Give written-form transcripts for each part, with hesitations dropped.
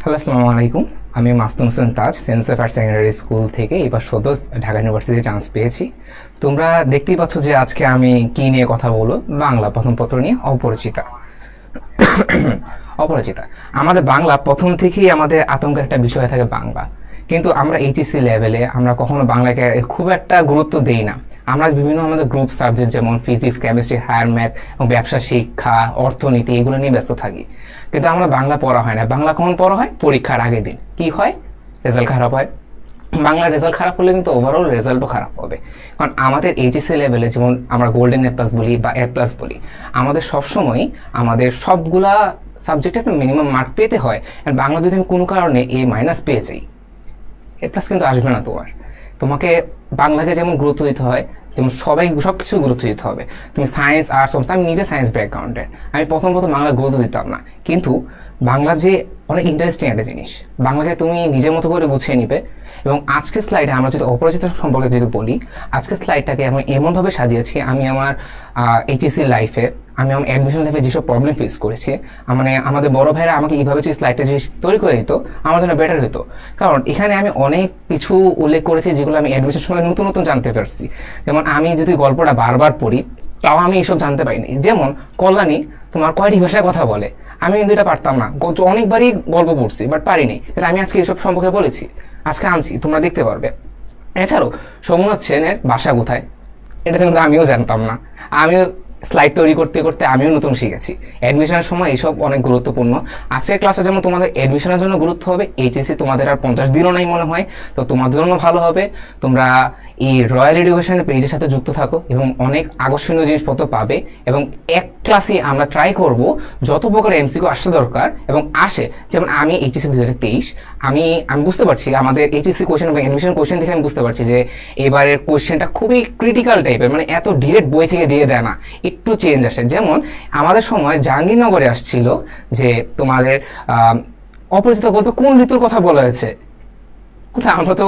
Hello, আসসালামু আলাইকুম। আমি মাহফুজ হোসেন তাজ, সেন্ট জেভিয়ার সেকেন্ডারি স্কুল থেকে এবার সদ্য ঢাকা ইউনিভার্সিটিতে চান্স পেয়েছি। তোমরা দেখতেই পাচ্ছ যে আজকে আমি কি নিয়ে কথা বলবো, বাংলা প্রথম পত্র নিয়ে। অপরিচিতা। অপরিচিতা আমাদের বাংলা প্রথম থেকেই আমাদের আতঙ্কের একটা বিষয় থাকে বাংলা, কিন্তু আমরা এইচএসসি লেভেলে আমরা কখনো বাংলাকে খুব একটা গুরুত্ব দেই না। আমরা বিভিন্ন আমাদের গ্রুপ সাবজেক্ট যেমন ফিজিক্স, কেমিস্ট্রি, হায়ার ম্যাথ এবং ব্যবসা শিক্ষা, অর্থনীতি এগুলো নিয়ে ব্যস্ত থাকি, কিন্তু আমরা বাংলা পড়া হয় না। বাংলা কখন পড়া হয়? পরীক্ষার আগের দিন। কি হয়? রেজাল্ট খারাপ হয়। বাংলার রেজাল্ট খারাপ হলে কিন্তু ওভারঅল রেজাল্টও খারাপ হবে, কারণ আমাদের এইচএসসি লেভেলে যেমন আমরা গোল্ডেন এ প্লাস বলি বা এ প্লাস বলি, আমাদের সবসময় আমাদের সবগুলা সাবজেক্টে একটা মিনিমাম মার্ক পেতে হয়। আর বাংলা যদি আমি কোনো কারণে এ মাইনাস পেয়ে যাই, এ প্লাস কিন্তু আসবে না তোমার। তোমাকে বাংলাকে যেমন গুরুত্ব দিতে হয়, তেমন সব কিছু গুরুত্ব দিতে হবে। তুমি সায়েন্স, আর্টস, আমি নিজে সায়েন্স ব্যাকগ্রাউন্ডের, আমি প্রথম বাংলা গুরুত্ব দিতাম না, কিন্তু বাংলা যে অনেক ইন্টারেস্টিং একটা জিনিস, বাংলাকে তুমি নিজের মতো করে গুছিয়ে নিবে। এবং আজকের স্লাইডে আমরা যদি অপরিচিত সম্পর্কে যদি বলি, আজকের স্লাইডটাকে আমি এমনভাবে সাজিয়েছি, আমি আমার এইচএসসি লাইফে, আমি আমার অ্যাডমিশন লাইফে যেসব প্রবলেম ফেস করেছি, মানে আমাদের বড় ভাইরা আমাকে এইভাবে যদি স্লাইডটা যদি তৈরি করে দিত, আমার জন্য বেটার হতো। কারণ এখানে আমি অনেক কিছু উল্লেখ করেছি যেগুলো আমি অ্যাডমিশন সময় নতুন নতুন জানতে পারছি। যেমন আমি যদি গল্পটা বারবার পড়ি, তাও আমি এসব জানতে পারিনি। যেমন কল্যাণী তোমার কয়টি ভাষায় কথা বলে, আমি কিন্তু এটা পারতাম না, অনেকবারই গল্প পড়ছি বাট পারিনি, কিন্তু আমি আজকে এসব সম্পর্কে বলেছি, আজকে আনছি, তোমরা দেখতে পারবে। এছাড়াও সোমনাথ সেনের বাসা কোথায়, এটা কিন্তু আমিও জানতাম না। আমিও স্লাইড তৈরি করতে করতে আমিও নতুন শিখেছি। অ্যাডমিশনের সময় এইসব অনেক গুরুত্বপূর্ণ। আজকের ক্লাসে যেমন তোমাদের অ্যাডমিশনের জন্য গুরুত্ব হবে, এইচএসসি তোমাদের আর 50 দিনও নাই মনে হয়, তো তোমাদের জন্য ভালো হবে তোমরা এই রয়্যাল এডুকেশনের পেজের সাথে যুক্ত থাকো এবং অনেক আকর্ষণীয় জিনিসপত্র পাবে। এবং এক ক্লাসে আমরা ট্রাই করব যত প্রকার এমসিকিউ আসা দরকার এবং আসে। যেমন আমি এইচএসসি 2023, আমি বুঝতে পারছি আমাদের এইচএসসি কোয়েশ্চেন এবং অ্যাডমিশন কোয়েশ্চেন দেখে আমি বুঝতে পারছি যে এবারের কোয়েশ্চেনটা খুবই ক্রিটিক্যাল টাইপের, মানে এত ডিরেক্ট বই থেকে দিয়ে দেয় না, একটু চেঞ্জ আসে। যেমন আমাদের সময় জাহাঙ্গীরনগরে আসছিল যে তোমাদের অপরিচিত গল্পে কোন ঋতুর কথা বলা হয়েছে, কোথায়? আমরা তো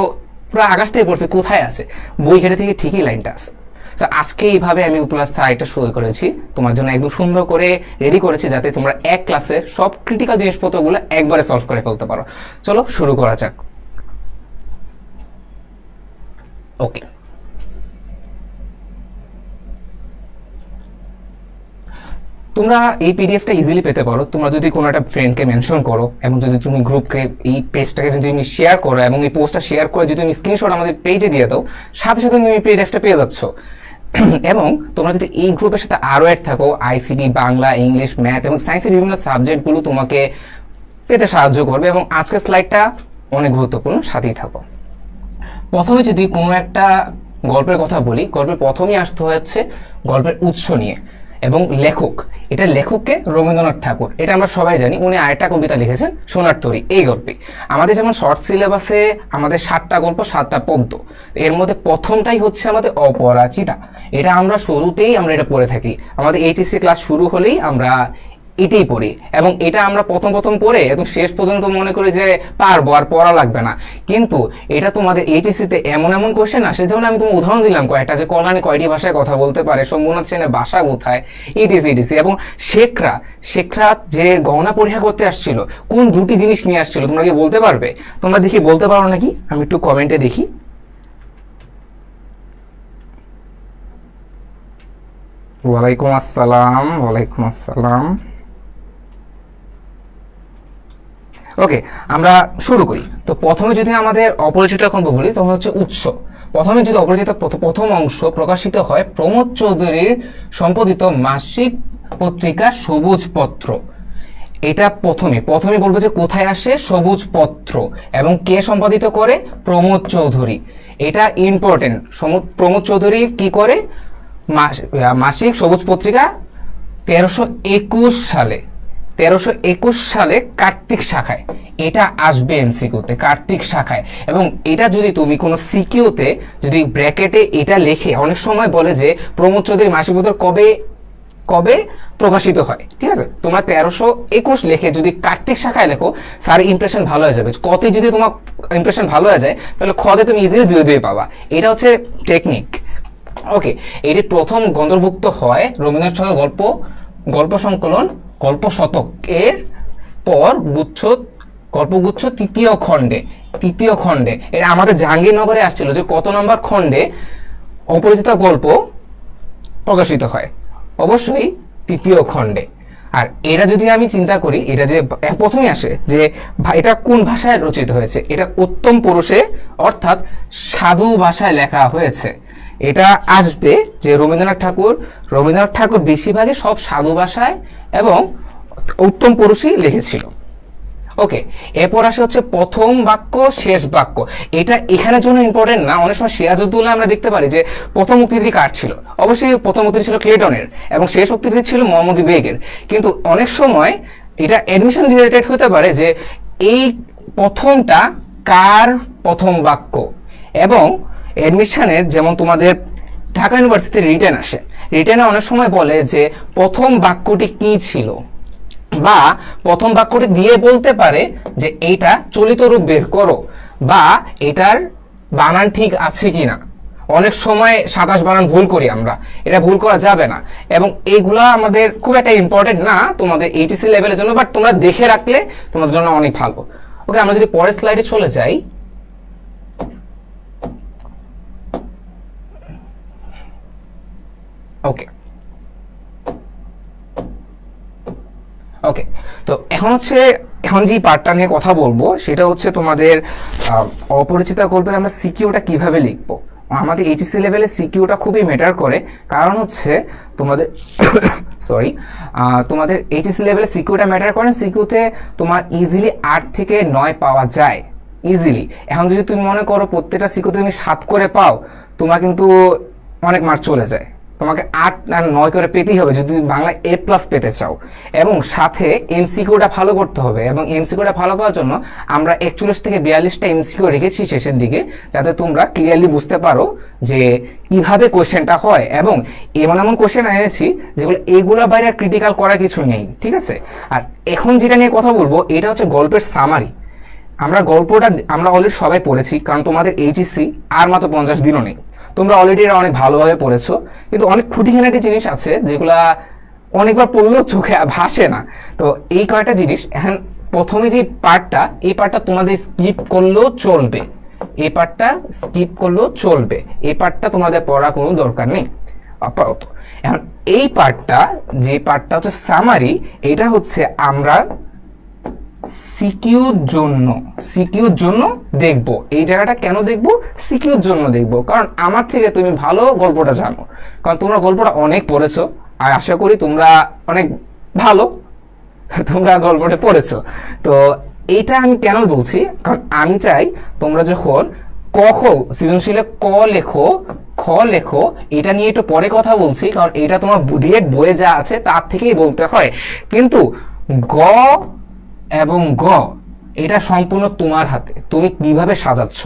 পুরো আকাশ থেকে পড়ছে, কোথায় আছে? বই ঘেটে থেকে ঠিকই লাইনটা আছে। তো আজকে এইভাবে আমি প্লাস সাইটটা শুরু করেছি, তোমার জন্য একদম সুন্দর করে রেডি করেছি, যাতে তোমরা এক ক্লাসে সব ক্রিটিক্যাল জিনিসপত্রগুলো একবারে সলভ করে ফেলতে পারো। চলো শুরু করা যাক। ওকে, তোমরা এই পিডিএফটা ইজিলি পেতে পারো তোমরা যদি কোনো একটা ফ্রেন্ডকে মেনশন করো, এবং যদি তুমি গ্রুপকে এই পেজটাকে যদি তুমি শেয়ার করো এবং এই পোস্টটা শেয়ার করে যদি তুমি স্ক্রিনশট আমাদের পেজে দিয়ে দাও, সাথে সাথে তুমি এই পিডিএফটা পেয়ে যাচ্ছ। এবং তোমরা যদি এই গ্রুপের সাথে আরও অ্যাড থাকো, আইসিটি, বাংলা, ইংলিশ, ম্যাথ এবং সায়েন্সের বিভিন্ন সাবজেক্টগুলো তোমাকে পেতে সাহায্য করবে। এবং আজকের স্লাইডটা অনেক গুরুত্বপূর্ণ, সাথেই থাকো। প্রথমে যদি কোনো একটা গল্পের কথা বলি, গল্পের প্রথমেই আসতে হচ্ছে গল্পের উৎস নিয়ে এবং লেখক। এটা লেখককে রবীন্দ্রনাথ ঠাকুর, এটা আমরা সবাই জানি। উনি আরেকটা কবিতা লিখেছেন সোনার তরী, এই গল্পে। আমাদের যেমন শর্ট সিলেবাসে আমাদের 7টা গল্প, 7টা পদ্য, এর মধ্যে প্রথমটাই হচ্ছে আমাদের অপরাজিতা। এটা আমরা শুরুতেই আমরা এটা পড়ে থাকি, আমাদের এইচএসসি ক্লাস শুরু হলেই আমরা এটাই পড়ি, এবং এটা আমরা প্রথম পড়ে এবং শেষ পর্যন্ত মনে করি যে পারবো, আর পড়া লাগবে না। কিন্তু এটা তোমাদের এইচএসসিতে এমন কোশ্চেন আসে, যেমন আমি তোমার উদাহরণ দিলাম কয়েকটা, যে কল্যাণী কয়টি ভাষায় কথা বলতে পারে, সোমনাথ সেনের বাসা কোথায়, ইটিসি। এবং শেখরা যে গহনা পরীক্ষা করতে আসছিল, কোন দুটি জিনিস নিয়ে আসছিল তোমরা কি বলতে পারবে? তোমরা দেখি বলতে পারো নাকি? আমি একটু কমেন্টে দেখি। ওয়ালাইকুম আসসালাম, ওয়ালাইকুম আসসালাম। ওকে, আমরা শুরু করি। তো প্রথমে যদি আমাদের অপরিচিত এখন বলি, তখন হচ্ছে উৎস। প্রথমে যদি অপরিচিত প্রথম অংশ প্রকাশিত হয় প্রমোদ চৌধুরীর সম্পাদিত মাসিক পত্রিকা সবুজ পত্র। এটা প্রথমে বলবো যে কোথায় আসে, সবুজ পত্র, এবং কে সম্পাদিত করে, প্রমোদ চৌধুরী। এটা ইম্পর্টেন্ট। প্রমোদ চৌধুরী কি করে, মাসিক সবুজ পত্রিকা 1321 সালে কার্তিক শাখায়, এটা আসবে এমসিকিউতে, কার্তিক শাখায়। এবং এটা যদি তুমি কোনো সিকিউতে যদি ব্র্যাকেটে এটা লেখে, অনেক সময় বলে যে প্রমোদ চৌধুরী মাসিক পত্র কবে প্রকাশিত হয়, ঠিক আছে, তোমরা 1321 লেখে যদি কার্তিক শাখায় লেখো, স্যার ইমপ্রেশন ভালো হয়ে যাবে। কতে যদি তোমার ইমপ্রেশন ভালো হয়ে যায়, তাহলে খতে তুমি ইজিলি 2 পাবা। এটা হচ্ছে টেকনিক। ওকে, এটি প্রথম অন্তর্ভুক্ত হয় রবীন্দ্রনাথ ঠাকুর গল্প সংকলন গল্প শতক এর পর গল্পগুচ্ছ তৃতীয় খণ্ডে। এটা আমাদের জাহাঙ্গীরনগরে আসছিল যে কত নম্বর খণ্ডে অপরিচিত গল্প প্রকাশিত হয়, অবশ্যই তৃতীয় খণ্ডে। আর এটা যদি আমি চিন্তা করি, এটা যে প্রথমে আসে যে এটা কোন ভাষায় রচিত হয়েছে, এটা উত্তম পুরুষে অর্থাৎ সাধু ভাষায় লেখা হয়েছে। এটা আসবে যে রবীন্দ্রনাথ ঠাকুর বেশিরভাগই সব সাধু ভাষায় এবং উত্তম পুরুষই লিখেছিল। ওকে, এরপর আসে হচ্ছে প্রথম বাক্য শেষ বাক্য। এটা এখানের জন্য ইম্পর্টেন্ট না। অনেক সময় সিরাজউদ্দৌলা আমরা দেখতে পারি যে প্রথম উক্তিটি কার ছিল, অবশ্যই প্রথম উক্তিটি ছিল ক্লেটনের এবং শেষ উক্তিটি ছিল মোহাম্মদ বেগের। কিন্তু অনেক সময় এটা অ্যাডমিশন রিলেটেড হতে পারে যে এই প্রথমটা কার প্রথম বাক্য। এবং অ্যাডমিশনের যেমন তোমাদের ঢাকা ইউনিভার্সিটিতে রিটেনে অনেক সময় বলে যে প্রথম বাক্যটি কি ছিল, বা প্রথম বাক্যটি দিয়ে বলতে পারে যে এইটা চলিত রূপ বের করো, বা এটার বানান ঠিক আছে কিনা। অনেক সময় 27 বানান ভুল করি আমরা, এটা ভুল করা যাবে না। এবং এইগুলা আমাদের খুব একটা ইম্পর্টেন্ট না তোমাদের এইচএসসি লেভেলের জন্য, বাট তোমরা দেখে রাখলে তোমাদের জন্য অনেক ভালো। ওকে, আমরা যদি পরের স্লাইডে চলে যাই, ওকে, তো এখন যে পার্টটা নিয়ে কথা বলবো সেটা হচ্ছে তোমাদের অপরিচিত গল্পে আমরা সিকিউটা কিভাবে লিখবো। আমাদের এইচএসসি লেভেলে সিকিউটা খুবই ম্যাটার করে, কারণ হচ্ছে তোমাদের তোমাদের এইচএসসি লেভেলে সিকিউটা ম্যাটার করে। সিকিউতে তোমার ইজিলি 8 থেকে 9 পাওয়া যায় ইজিলি। এখন যদি তুমি মনে করো প্রত্যেকটা সিকিউতে তুমি 7 করে পাও, তোমার কিন্তু অনেক মার্ক চলে যায়। তোমাকে 8 আর 9 করে পেতেই হবে যদি বাংলা A+ পেতে চাও। এবং সাথে এমসিকিউটা ভালো করতে হবে, এবং এমসিকিউটা ভালো করার জন্য আমরা 41 থেকে 42টা এমসিকিউ রেখেছি শেষের দিকে, যাতে তোমরা ক্লিয়ারলি বুঝতে পারো যে কিভাবে কোশ্চেনটা হয়। এবং এমন কোশ্চেন এনেছি যেগুলো এগুলোর বাইরে ক্রিটিক্যাল করা কিছু নেই, ঠিক আছে। আর এখন যেটা নিয়ে কথা বলবো এটা হচ্ছে গল্পের সামারি। গল্পটা আমরা অলরেডি সবাই পড়েছি, কারণ তোমাদের এইচএসসি আর মাত্র 50 দিনও নেই। তোমরা অলরেডি এটা অনেক ভালোভাবে পড়েছো, কিন্তু অনেক খুঁটিখানাটি জিনিস আছে যেগুলা অনেকবার পড়লেও চোখে ভাসে না। তো এই কয়টা জিনিস এখন প্রথমে যে পার্টটা, এই পার্টটা তোমাদের স্কিপ করলেও চলবে, এই পার্টটা তোমাদের পড়া কোনো দরকার নেই আপাতত। এখন এই পার্টটা, যে পার্টটা হচ্ছে সামারি, এটা হচ্ছে আমরা সিকিউর জন্য দেখব। এই জায়গাটা কেন দেখব? সিকিউর জন্য দেখব, কারণ আমার থেকে তুমি ভালো গল্পটা জানো, কারণ তোমরা গল্পটা অনেক পড়েছো, আর আশা করি তোমরা অনেক ভালো তোমরা গল্পটা পড়েছো। তো এইটা আমি কেন বলছি, কারণ আমি চাই তোমরা যখন সৃজনশীলে খ লেখো, এটা নিয়ে একটু পরে কথা বলছি, কারণ এটা তোমার ডিরেক্ট বইয়ে যা আছে তার থেকেই বলতে হয়। কিন্তু গ এবং গ এটা সম্পূর্ণ তোমার হাতে, তুমি কিভাবে সাজাচ্ছ।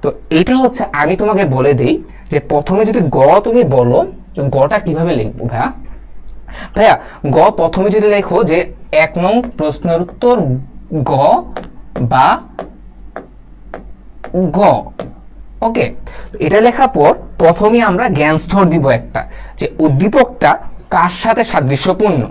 তো এটা হচ্ছে আমি তোমাকে বলে দিই যে প্রথমে যদি গ তুমি বলো, গটা কিভাবে লিখবো ভাইয়া গ প্রথমে যদি লেখো যে 1 নং প্রশ্নের উত্তর গ বা গ। ওকে, এটা লেখার পর প্রথমে আমরা জ্ঞান স্তর দিব একটা, যে উদ্দীপকটা কার সাথে সাদৃশ্যপূর্ণ।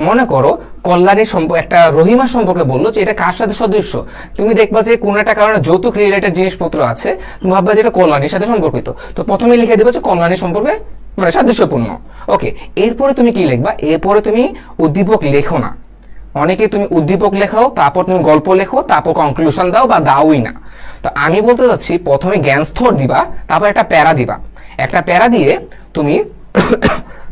মনে করো কল্যাণী একটা রহিমা সম্পর্কে বললো যে এটা কার সাথে সদৃশ্য, তুমি দেখবা যে কোন একটা কারণে যৌতুক রিলেটেড জিনিসপত্র আছে, তুমি ভাববা যে এটা কল্যাণীর সাথে সম্পর্কিত, তো প্রথমে লিখে দেবে যে কল্যাণী সম্পর্কে মানে সাদৃশ্যপূর্ণ। ওকে, এরপরে তুমি কি লিখবা? এরপরে তুমি উদ্দীপক লেখো না। অনেকে তুমি উদ্দীপক লেখাও, তারপর তুমি গল্প লেখো, তারপর কনক্লুশন দাও বা দাওই না। তো আমি বলতে চাচ্ছি প্রথমে জ্ঞান স্তর দিবা, তারপর একটা প্যারা দিবা। একটা প্যারা দিয়ে তুমি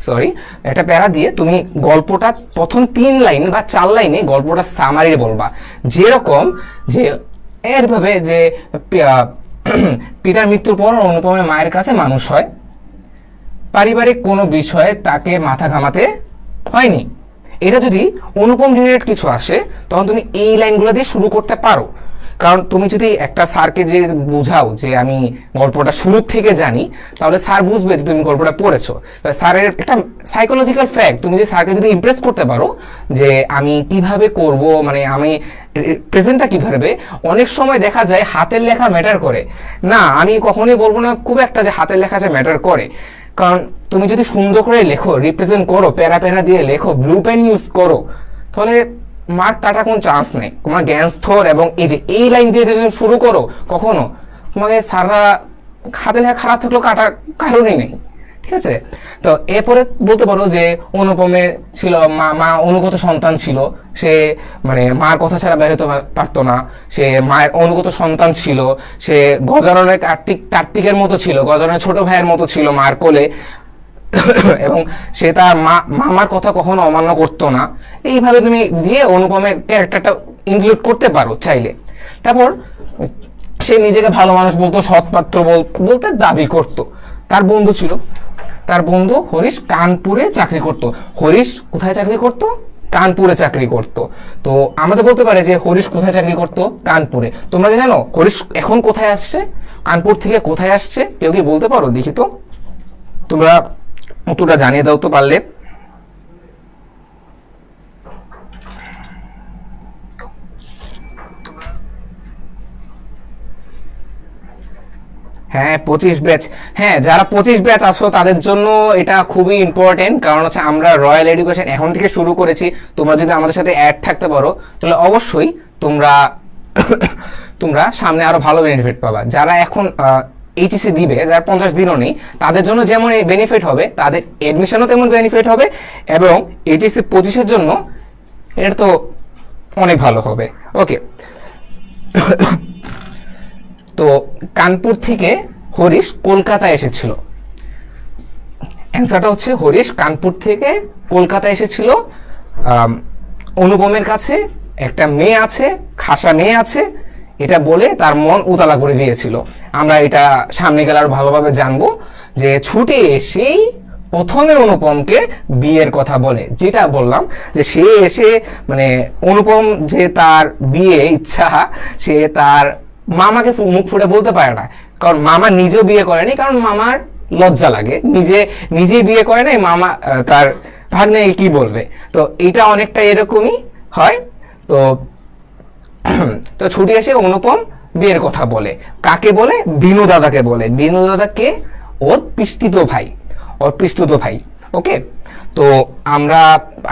সরি, একটা প্যারা দিয়ে তুমি গল্পটা প্রথম 3 লাইন বা 4 লাইনে গল্পটা সামারি বলবা, যেরকম যে এরভাবে যে পিতার মৃত্যুর পর অনুপমের মায়ের কাছে মানুষ হয়, পারিবারিক কোনো বিষয়ে তাকে মাথা ঘামাতে হয়নি। এটা যদি অনুপম রিলেটেড কিছু আসে তখন তুমি এই লাইনগুলো দিয়ে শুরু করতে পারো। কারণ তুমি যদি একটা স্যারকে যে বুঝাও যে আমি গল্পটা শুরু থেকে জানি, তাহলে স্যার বুঝবে যে তুমি গল্পটা পড়েছো। স্যারের একটা সাইকোলজিক্যাল ফ্যাক্ট, তুমি যে স্যারকে যদি ইমপ্রেস করতে পারো যে আমি কিভাবে করব, মানে আমি প্রেজেন্টটা কিভাবে, অনেক সময় দেখা যায় হাতের লেখা ম্যাটার করে না। আমি কখনোই বলবো না খুব একটা যে হাতের লেখা যে ম্যাটার করে, কারণ তুমি যদি সুন্দর করে লেখো, রিপ্রেজেন্ট করো, প্যারা প্যারা দিয়ে লেখো, ব্লু পেন ইউজ করো, তাহলে মার্ক কাটার কোনো চান্স নেই। তোমার জ্ঞান স্তর এবং এই যে এই লাইন দিয়ে যদি শুরু করো কখনো, তোমাকে সারা হাতে লেখা খারাপ থাকলেও কাটার কারণই নেই। ঠিক আছে, তো এরপরে বলতে পারো যে অনুপমে ছিল মা অনুগত সন্তান ছিল, সে মানে মার কথা ছাড়া বের হতে পারতো না, সে মায়ের অনুগত সন্তান ছিল, সে গজাননের কার্তিকের মতো ছিল, গজাননের ছোট ভাইয়ের মতো ছিল মার কোলে, এবং সে তার মামার কথা কখনো অমান্য করতো না। এইভাবে তুমি দিয়ে অনুপমের ক্যারেক্টারটা ইনক্লুড করতে পারো চাইলে। তারপর সে নিজেকে ভালো মানুষ বলতো, সৎপাত্র বলতে দাবি করত। তার বন্ধু ছিল, তার বন্ধু হরিশ কানপুরে চাকরি করত। হরিশ কোথায় চাকরি করত? কানপুরে চাকরি করত। তো আমাদের বলতে পারে যে হরিশ কোথায় চাকরি করত? কানপুরে। তোমরা কি জানো হরিশ এখন কোথায় আসছে? কানপুর থেকে কোথায় আসছে? কেউ কি বলতে পারো দেখি তো? তোমরা উত্তরটা জানিয়ে দাও তো পারলে। হ্যাঁ, 25 ব্যাচ। হ্যাঁ, যারা 25 ব্যাচ আছো তাদের জন্য এটা খুবই ইম্পর্টেন্ট, কারণ হচ্ছে আমরা রয়্যাল এডুকেশন এখন থেকে শুরু করেছি। তোমরা যদি আমাদের সাথে অ্যাড থাকতে পারো তাহলে অবশ্যই তোমরা তোমরা সামনে আরো ভালো বেনিফিট পাবা। যারা এখন এইচএসসি দিবে, যারা 50 দিনও নেই, তাদের জন্য যেমন বেনিফিট হবে, তাদের এডমিশনও তেমন বেনিফিট হবে, এবং এইচএসসি 25-এর জন্য এটা তো অনেক ভালো হবে। ওকে, তো কানপুর থেকে হরিশ কলকাতা এসেছিল। অ্যান্সারটা হচ্ছে হরিশ কানপুর থেকে কলকাতা এসেছিল। অনুপমের কাছে একটা মেয়ে আছে, খাসা মেয়ে আছে, এটা বলে তার মন উতলা করে দিয়েছিল। আমরা এটা সামনে গেলে আরো ভালোভাবে জানবো যে ছুটে এসেই প্রথমে অনুপমকে বিয়ের কথা বলে, যেটা বললাম যে সে এসে মানে অনুপম যে তার বিয়ে ইচ্ছা, সে তার মামাকে মুখ ফুটে বলতে পারে না, কারণ মামা নিজেও বিয়ে করেনি, কারণ মামার লজ্জা লাগে, নিজে বিয়ে করে নাই, মামা তার ভাগ্নে কি বলবে। তো এটা অনেকটা এরকমই হয়। তো তো ছুটি এসে অনুপম বিয়ের কথা বলে, কাকে বলে? বিনু দাদাকে বলে। বিনু দাদাকে ওর পিস্তুত ভাই। ওকে, তো আমরা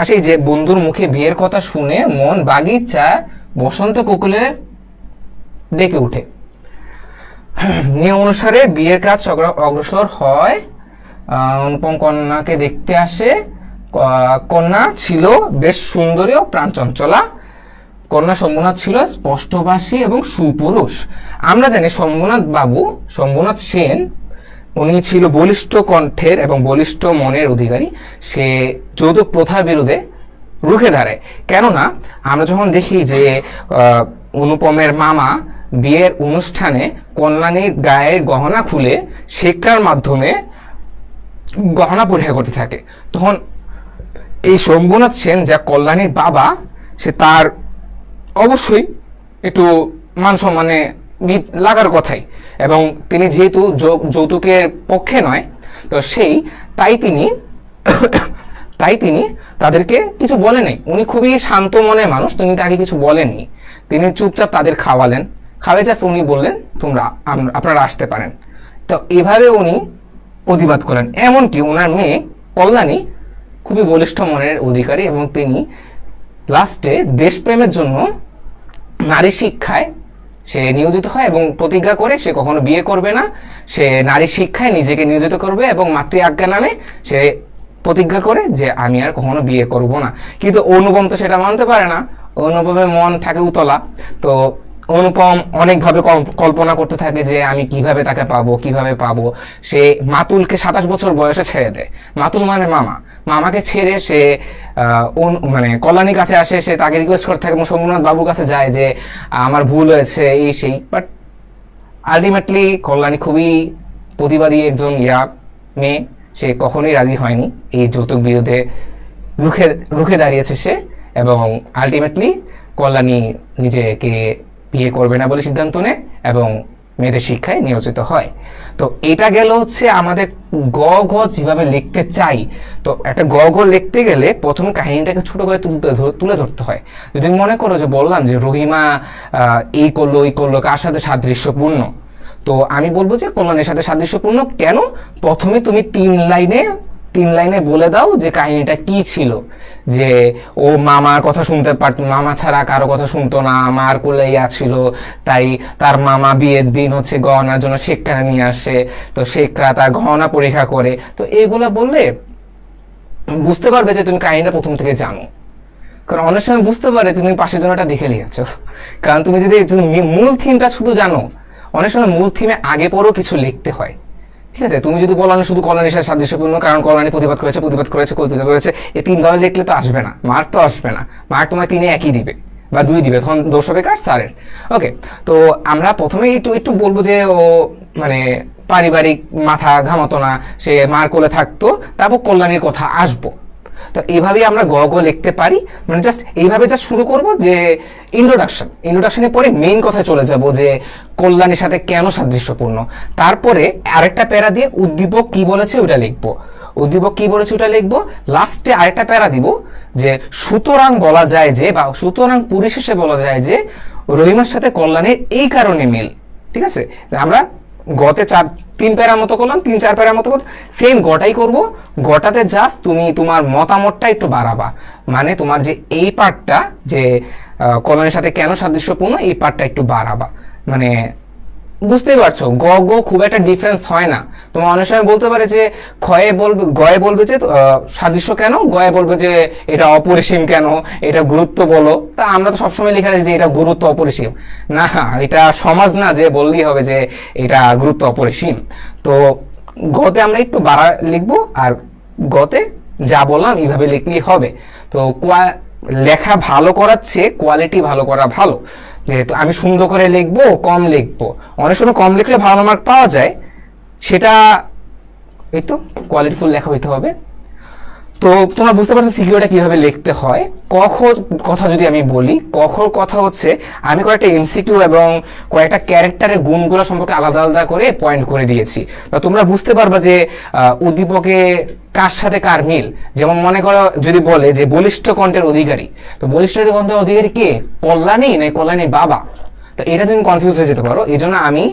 আসি যে বন্ধুর মুখে বিয়ের কথা শুনে মন বাগিচা বসন্ত কোকিলে ডেকে উঠে। নিয়ম অনুসারে বিয়ের কাজ অগ্রসর হয়। অনুপম কন্যাকে দেখতে আসে। কন্যা ছিল বেশ সুন্দরী ও প্রাণচঞ্চলা। কন্যা শম্ভুনাথ ছিল স্পষ্টভাষী এবং সুপুরুষ। আমরা জানি শম্ভুনাথ সেন, উনি ছিল বলিষ্ঠ কণ্ঠের এবং বলিষ্ঠ মনের অধিকারী। সে যৌতুক প্রথার বিরুদ্ধে রুখে দাঁড়ায়। কেননা আমরা যখন দেখি যে অনুপমের মামা বিয়ের অনুষ্ঠানে কল্যাণীর গায়ের গহনা খুলে শেখার মাধ্যমে গহনা পরীক্ষা করতে থাকে, তখন এই শম্ভুনাথ সেন যা কল্যাণীর বাবা, সে তার অবশ্যই একটু মান সম্মানে লাগার কথাই, এবং তিনি যেহেতু যৌতুকের পক্ষে নয়, তো তাই তিনি তাদেরকে কিছু বলেনি। উনি খুবই শান্ত মনের মানুষ, তিনি তাকে কিছু বলেননি। তিনি চুপচাপ তাদের খাওয়ালেন, জাস্ট উনি বললেন আপনারা আসতে পারেন। তো এভাবে উনি প্রতিবাদ করেন। এমনকি ওনার মেয়ে কল্যাণী খুবই বলিষ্ঠ মনের অধিকারী, এবং তিনি লাস্টে দেশপ্রেমের জন্য নারী শিক্ষায় সে নিয়োজিত হয় এবং প্রতিজ্ঞা করে সে কখনো বিয়ে করবে না, সে নারী শিক্ষায় নিজেকে নিয়োজিত করবে, এবং মাতৃ আজ্ঞা নামে সে প্রতিজ্ঞা করে যে আমি আর কখনো বিয়ে করব না। কিন্তু অনুপম তো সেটা মানতে পারে না, অনুপমের মন থাকে উতলা। তো অনুপম অনেকভাবে কল্পনা করতে থাকে যে আমি কিভাবে তাকে পাবো, কিভাবে পাবো। সে মাতুলকে 27 বছর বয়সে ছেড়ে দেয়। মাতুল মানে মামা, মামাকে ছেড়ে সে মানে কল্যাণীর কাছে আসে। সে তাকে রিকোয়েস্ট করতে থাকে এবং শম্ভুনাথ বাবুর কাছে যায় যে আমার ভুল হয়েছে এই সেই। বাট আলটিমেটলি কল্যাণী খুবই প্রতিবাদী একজন মেয়ে, সে কখনোই রাজি হয়নি এই যৌতুক বিরোধে, রুখে রুখে দাঁড়িয়েছে সে। এবং আলটিমেটলি কল্যাণী নিজেকে বিয়ে করবে না বলে সিদ্ধান্ত নেয় এবং মেয়েদের শিক্ষায় নিয়োজিত হয়। তো এটা গেল হচ্ছে আমাদের গ ঘ যেভাবে লিখতে চাই। তো একটা গ ঘ লিখতে গেলে প্রথম কাহিনীটাকে ছোট করে তুলে ধরতে হয়। যদি মনে করো যে বললাম যে রহিমা এই করলো ওই করলো, কার সাথে সাদৃশ্যপূর্ণ, তো আমি বলবো যে কল্যাণের সাথে সাদৃশ্যপূর্ণ কেন। প্রথমে তুমি 3 লাইনে বলে দাও যে কাহিনীটা কি ছিল, যে ও মামার কথা শুনতে পারত, মামা ছাড়া কারো কথা শুনতো না, মার কোলে ছিল, তাই তার মামা বিয়ের দিন হচ্ছে গহনার জন্য শেখরা নিয়ে আসে, তো শেখরা তার গহনা পরীক্ষা করে। তো এইগুলা বললে বুঝতে পারবে যে তুমি কাহিনীটা প্রথম থেকে জানো। কারণ অনেক সময় বুঝতে পারে তুমি পাশের জনটা দেখে নিয়েছো, কারণ তুমি যদি মূল থিমটা শুধু জানো, অনেক সময় মূল থিমে আগে পরেও কিছু লিখতে হয়। ঠিক আছে, তুমি যদি বলো না শুধু কল্যাণীর সাথে সাদৃশ্যপূর্ণ কারণ কল্যাণী প্রতিবাদ করেছে এই 3 দলে লিখলে তো আসবে না, মার্ক তো আসবে না। মার্ক তোমার 3-এ 1ই দিবে বা 2 দিবে, তখন দোষ হবে কার? স্যারের। ওকে, তো আমরা প্রথমে একটু বলবো যে ও মানে পারিবারিক মাথা ঘামাতো না, সে মার কোলে থাকতো, তারপর কল্যাণীর কথা আসবো। তো এইভাবেই আমরা গ গ লিখতে পারি, মানে জাস্ট এইভাবে জাস্ট শুরু করব যে ইন্ট্রোডাকশনের পরে মেইন কথায় চলে যাব যে কল্যাণীর সাথে কেন সাদৃশ্যপূর্ণ। তারপরে আরেকটা প্যারা দিয়ে উদ্দীপক কি বলেছে ওটা লিখবো, লাস্টে আরেকটা প্যারা দিব যে সুতরাং বলা যায় যে, বা সুতরাং পরিশেষে বলা যায় যে রহিমার সাথে কল্যাণীর এই কারণে মিল। ঠিক আছে, আমরা গতে 3 প্যারার মতো করলাম, 3-4 প্যারার মতো সেম গটাই করব। গটাতে জাস্ট তুমি তোমার মতামতটা একটু বাড়াবা, মানে তোমার যে এই পার্টটা যে কল্যাণের সাথে কেন সাদৃশ্যপূর্ণ, এই পার্টটা একটু বাড়াবা। মানে বুঝতেই পারছো গ গ খুব একটা ডিফারেন্স হয় না। তোমার অনেক সময় বলতে পারে যে গয়ে বলবে যে সাদৃশ্য কেন, গয়ে বলবে যে এটা অপরিসীম কেন, এটা গুরুত্ব বলো। তা আমরা তো সবসময় লেখা রাখি যে এটা গুরুত্ব অপরিসীম না, এটা সমাজ না যে বললেই হবে যে এটা গুরুত্ব অপরিসীম। তো গতে আমরা একটু বাড়া লিখবো, আর গতে যা বললাম এইভাবে লিখলেই হবে। তো লেখা ভালো করার চেয়ে কোয়ালিটি ভালো করা ভালো। যেহেতু আমি সুন্দর করে লিখবো, কম লিখবো, অনেক সময় কম লিখলে ভালো মার্ক পাওয়া যায়, সেটা এই তো কোয়ালিটিফুল লেখা হইতে হবে। তো তোমরা বুঝতে পারছো সিকিউরিটি কিভাবে লিখতে হয়। কখ কথা যদি আমি বলি, কখর কথা হচ্ছে আমি কয়েকটা এমসিকিউ এবং কয়েকটা ক্যারেক্টারের গুণগুলো সম্পর্কে আলাদা আলাদা করে পয়েন্ট করে দিয়েছি। তো তোমরা বুঝতে পারবা যে উদ্দীপকে কার সাথে কার মিল। যেমন মনে করো যদি বলে যে বলিষ্ঠ কণ্ঠের অধিকারী, তো বলিষ্ঠ কণ্ঠের অধিকারী কে? কল্যাণী না কল্যাণীর বাবা? তো এটা তুমি কনফিউজ হয়ে যেতে পারো। এই জন্য আমি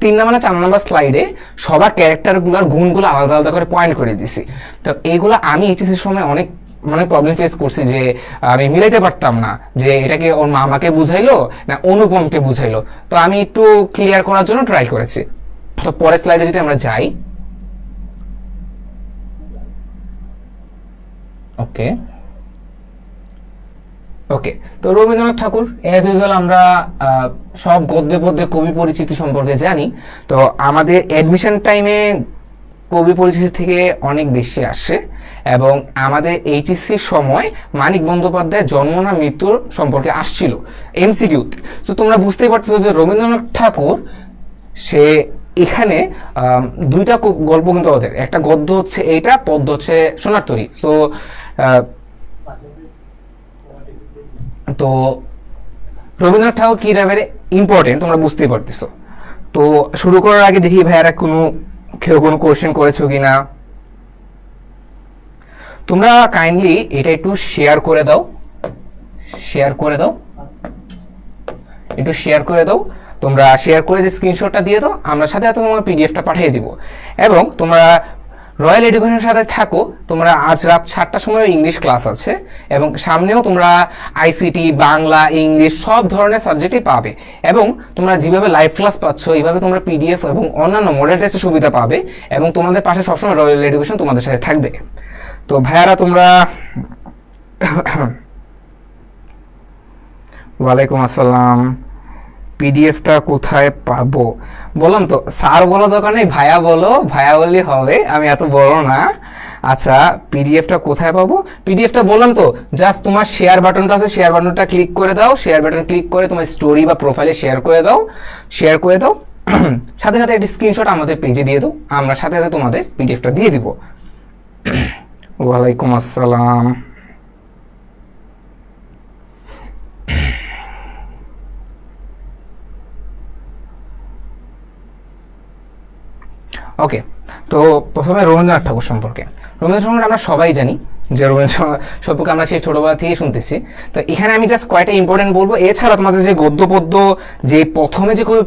3 নম্বর না 4 নম্বর স্লাইডে সবার ক্যারেক্টারগুলোর গুণগুলো আলাদা আলাদা করে পয়েন্ট করে দিছি। তো এইগুলো আমি এইচএসির সময় অনেক প্রবলেম ফেস করছি যে আমি মিলাইতে পারতাম না যে এটাকে ওর মামাকে বুঝাইলো না অনুপমকে বুঝাইলো। তো আমি একটু ক্লিয়ার করার জন্য ট্রাই করেছি। তো পরের স্লাইডে যদি আমরা যাই, ওকে ওকে তো রবীন্দ্রনাথ ঠাকুর অ্যাজ ইউজুয়াল আমরা সব গদ্যে পদ্যে কবি পরিচিতি সম্পর্কে জানি। তো আমাদের অ্যাডমিশন টাইমে কবি পরিচিতি থেকে অনেক বেশি আসে, এবং আমাদের এইচএসসির সময় মানিক বন্দ্যোপাধ্যায়ের জন্ম না মৃত্যুর সম্পর্কে আসছিল এমসিকিউতে। তো তোমরা বুঝতেই পারছো যে রবীন্দ্রনাথ ঠাকুর সে এখানে 2টা গল্প কিন্তু ওদের, একটা গদ্য হচ্ছে এইটা, পদ্য হচ্ছে সোনার তরী। তো রবীন্দ্রনাথ ঠাকুর কি লেভেলে ইম্পর্টেন্ট তোমরা বুঝতেই পারতেছো। তো শুরু করার আগে দেখি ভাইয়ারা কেউ কোনো কোশ্চেন করেছো কিনা। তোমরা কাইন্ডলি এটা একটু শেয়ার করে দাও, তোমরা শেয়ার করে যে স্ক্রিনশটটা দিয়ে দাও, আমরা সাথে সাথে তোমার পিডিএফটা পাঠিয়ে দিব। এবং তোমরা রয়্যাল এডুকেশনের সাথে থাকো। তোমরা আজ রাত 7টার সময় ইংলিশ ক্লাস আছে, এবং সামনেও তোমরা আইসিটি, বাংলা, ইংলিশ সব ধরনের সাবজেক্টই পাবে। এবং তোমরা যেভাবে লাইভ ক্লাস পাচ্ছ এইভাবে তোমরা পিডিএফ এবং অন্যান্য মডেল টেস্টের সুবিধা পাবে, এবং তোমাদের পাশে সবসময় রয়্যাল এডুকেশন তোমাদের সাথে থাকবে। তো ভাইয়ারা তোমরা ওয়ালাইকুম আসসালাম। পিডিএফটা কোথায় পাবো? বললাম তো স্যার বলো দোকানে, ভাইয়া বলো, ভাইয়া বললেই হবে, আমি এত বড় না। আচ্ছা, পিডিএফটা কোথায় পাবো? পিডিএফটা বললাম তো, জাস্ট তোমার শেয়ার বাটনটা আছে, শেয়ার বাটনটা ক্লিক করে দাও, শেয়ার বাটন ক্লিক করে তোমার স্টোরি বা প্রোফাইলে শেয়ার করে দাও, শেয়ার করে দাও, সাথে সাথে একটি স্ক্রিনশট আমাদের পেজে দিয়ে দাও, আমরা সাথে সাথে তোমাদের পিডিএফটা দিয়ে দিব। ওয়ালাইকুম আসসালাম। ওকে, তো প্রথমে রবীন্দ্রনাথ ঠাকুর সম্পর্কে। রবীন্দ্রনাথ ঠাকুর আমরা সবাই জানি যে রবীন্দ্রনাথ সম্পর্কে আমরা সেই ছোটবেলা থেকে শুনতেছি। তো এখানে আমি জাস্ট কয়েকটা ইম্পর্টেন্ট বলবো, এছাড়া তোমাদের যে গদ্য পদ্য যে প্রথমে যে কবি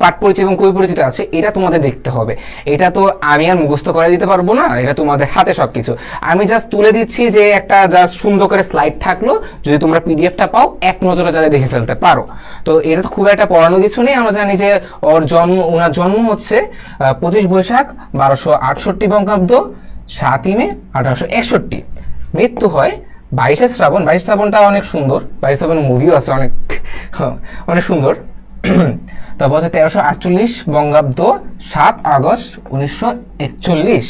পাঠ পরিচয় এবং কবি পরিচিত আছে, এটা তোমাদের দেখতে হবে। এটা তো আমি আর মুখস্থ করে দিতে পারবো না, এটা তোমাদের হাতে সবকিছু। আমি জাস্ট তুলে দিচ্ছি যে একটা জাস্ট সুন্দর করে স্লাইড থাকলো, যদি তোমরা পিডিএফটা পাও এক নজরে যাতে দেখে ফেলতে পারো। তো এটা তো খুব একটা পড়ানো কিছু নেই। আমরা জানি যে ওনার জন্ম হচ্ছে 25 বৈশাখ 1268 বঙ্গাব্দ, 7ই মে 1861। মৃত্যু হয় 22শে শ্রাবণ। 22 শ্রাবণটা অনেক সুন্দর, 22 শ্রাবণ মুভিও আছে অনেক অনেক সুন্দর। তারপর হচ্ছে 1348 বঙ্গাব্দ, 7 আগস্ট 1941।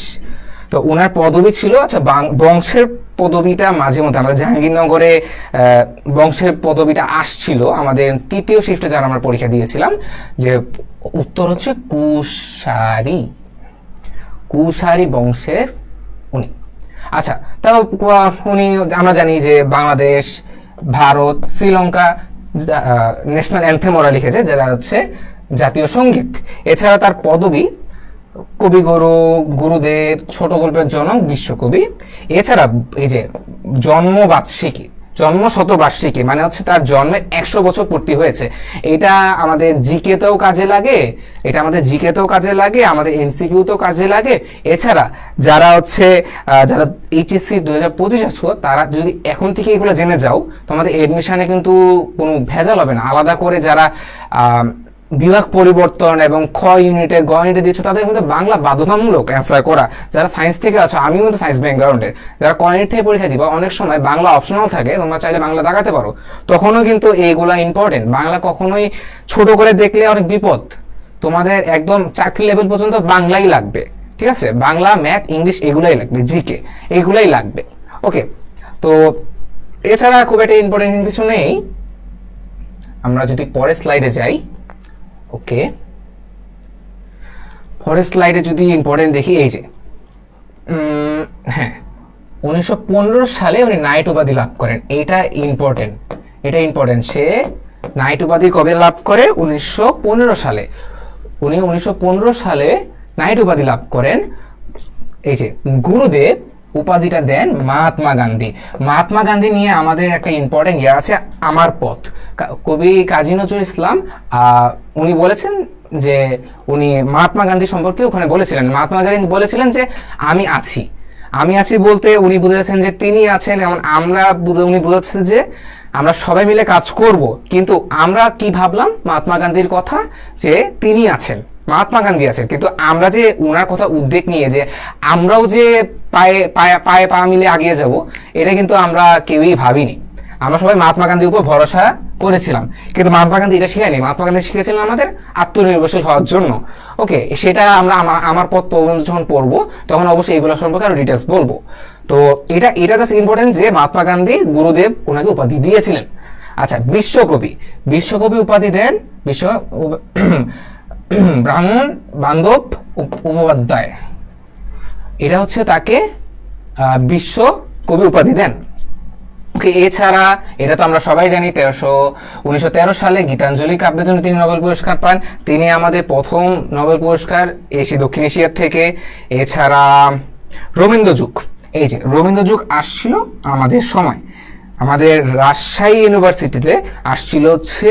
তো ওনার পদবী ছিল, আচ্ছা বংশের পদবীটা মাঝে মধ্যে আমরা জাহাঙ্গীরনগরে বংশের পদবীটা আসছিল আমাদের তৃতীয় শিফটে যারা আমরা পরীক্ষা দিয়েছিলাম, যে উত্তর হচ্ছে কুশারী বংশের উনি। আচ্ছা, তাও উনি আমরা জানি যে বাংলাদেশ, ভারত, শ্রীলঙ্কা ন্যাশনাল অ্যান্থেম ওরা লিখেছে, যেটা হচ্ছে জাতীয় সঙ্গীত। এছাড়া তার পদবী কবিগুরু, গুরুদেব, ছোট গল্পের জনক, বিশ্বকবি। এছাড়া এই যে জন্ম শতবার্ষিকী মানে হচ্ছে তার জন্মের 100 বছর পূর্তি হয়েছে। এটা আমাদের জিকেতেও কাজে লাগে, আমাদের এমসিকিউতেও কাজে লাগে। এছাড়া যারা এইচএসসি 2025 আছো, তারা যদি এখন থেকে এগুলো জেনে যাও, তোমাদের এডমিশনে কিন্তু কোনো ভেজাল হবে না। আলাদা করে যারা বিভাগ পরিবর্তন এবং খ ইউনিটে গ ইউনিটে দিচ্ছ, তাদের কিন্তু বাংলা বাধ্যতামূলক অ্যান্সার করা। যারা সায়েন্স থেকে আছো, আমিও কিন্তু সায়েন্স ব্যাকগ্রাউন্ডের, যারা ক ইউনিট থেকে পরীক্ষা দিবা, অনেক সময় বাংলা অপশনাল থাকে, তোমরা চাইলে বাংলা দেখাতে পারো, তখনও কিন্তু এইগুলা ইম্পর্টেন্ট। বাংলা কখনোই ছোট করে দেখলে অনেক বিপদ। তোমাদের একদম চাকরি লেভেল পর্যন্ত বাংলাই লাগবে, ঠিক আছে? বাংলা, ম্যাথ, ইংলিশ এগুলাই লাগবে, জিকে এগুলাই লাগবে। ওকে, তো এছাড়া খুব একটা ইম্পর্টেন্ট কিছু নেই। আমরা যদি পরের স্লাইডে যাই, ওকে, পরের স্লাইডে যদি ইম্পর্টেন্ট দেখি, এই যে হ্যাঁ 1915 সালে উনি নাইট উপাধি লাভ করেন। এটা ইম্পর্টেন্ট। সে নাইট উপাধি কবে লাভ করে? 1915 সালে। উনি 1915 সালে নাইট উপাধি লাভ করেন। এই যে গুরুদেব উপাধিটা দেন মহাত্মা গান্ধী নিয়ে আমাদের একটা ইম্পর্টেন্ট ইয়ে আছে, আমার পথ। কবি কাজী নজরুল ইসলাম উনি বলেছেন যে উনি মহাত্মা গান্ধী সম্পর্কে ওখানে বলেছিলেন, মহাত্মা গান্ধী বলেছিলেন যে আমি আছি বলতে উনি বুঝেছেন যে তিনি আছেন, এমন উনি বুঝাচ্ছেন যে আমরা সবাই মিলে কাজ করব। কিন্তু আমরা কি ভাবলাম মহাত্মা গান্ধীর কথা, যে তিনি আছেন, মহাত্মা গান্ধী আছেন, কিন্তু আমরা যে উনার কথা উদ্বেগ নিয়ে যে আমরাও যে পায়ে পা মিলে আগিয়ে যাব, এটা কিন্তু আমরা কেউই ভাবিনি। আমরা সবাই মহাত্মা গান্ধীর উপর ভরসা করেছিলাম, কিন্তু মহাত্মা গান্ধী এটা শিখায়নি। মহাত্মা গান্ধী শিখেছিলেন আমাদের আত্মনির্ভরশীল হওয়ার জন্য। ওকে, সেটা আমরা আমার পথ যখন পড়বো, তখন অবশ্যই এগুলো সম্পর্কে আরো ডিটেলস বলবো। তো এটা জাস্ট ইম্পর্টেন্ট যে মহাত্মা গান্ধী গুরুদেব ওনাকে উপাধি দিয়েছিলেন। আচ্ছা, বিশ্বকবি উপাধি দেন ব্রাহ্মণ বান্ধব উপপাধ্যায়। এটা হচ্ছে তাকে বিশ্ব কবি উপাধি দেন। ওকে, এছাড়া এটা তো আমরা সবাই জানি 1913 সালে গীতাঞ্জলি কাব্যের জন্য তিনি নোবেল পুরস্কার পান। তিনি আমাদের প্রথম নোবেল পুরস্কার দক্ষিণ এশিয়ার থেকে। এছাড়া রবীন্দ্র যুগ আসছিল আমাদের সময়, আমাদের রাজশাহী ইউনিভার্সিটিতে আসছিল হচ্ছে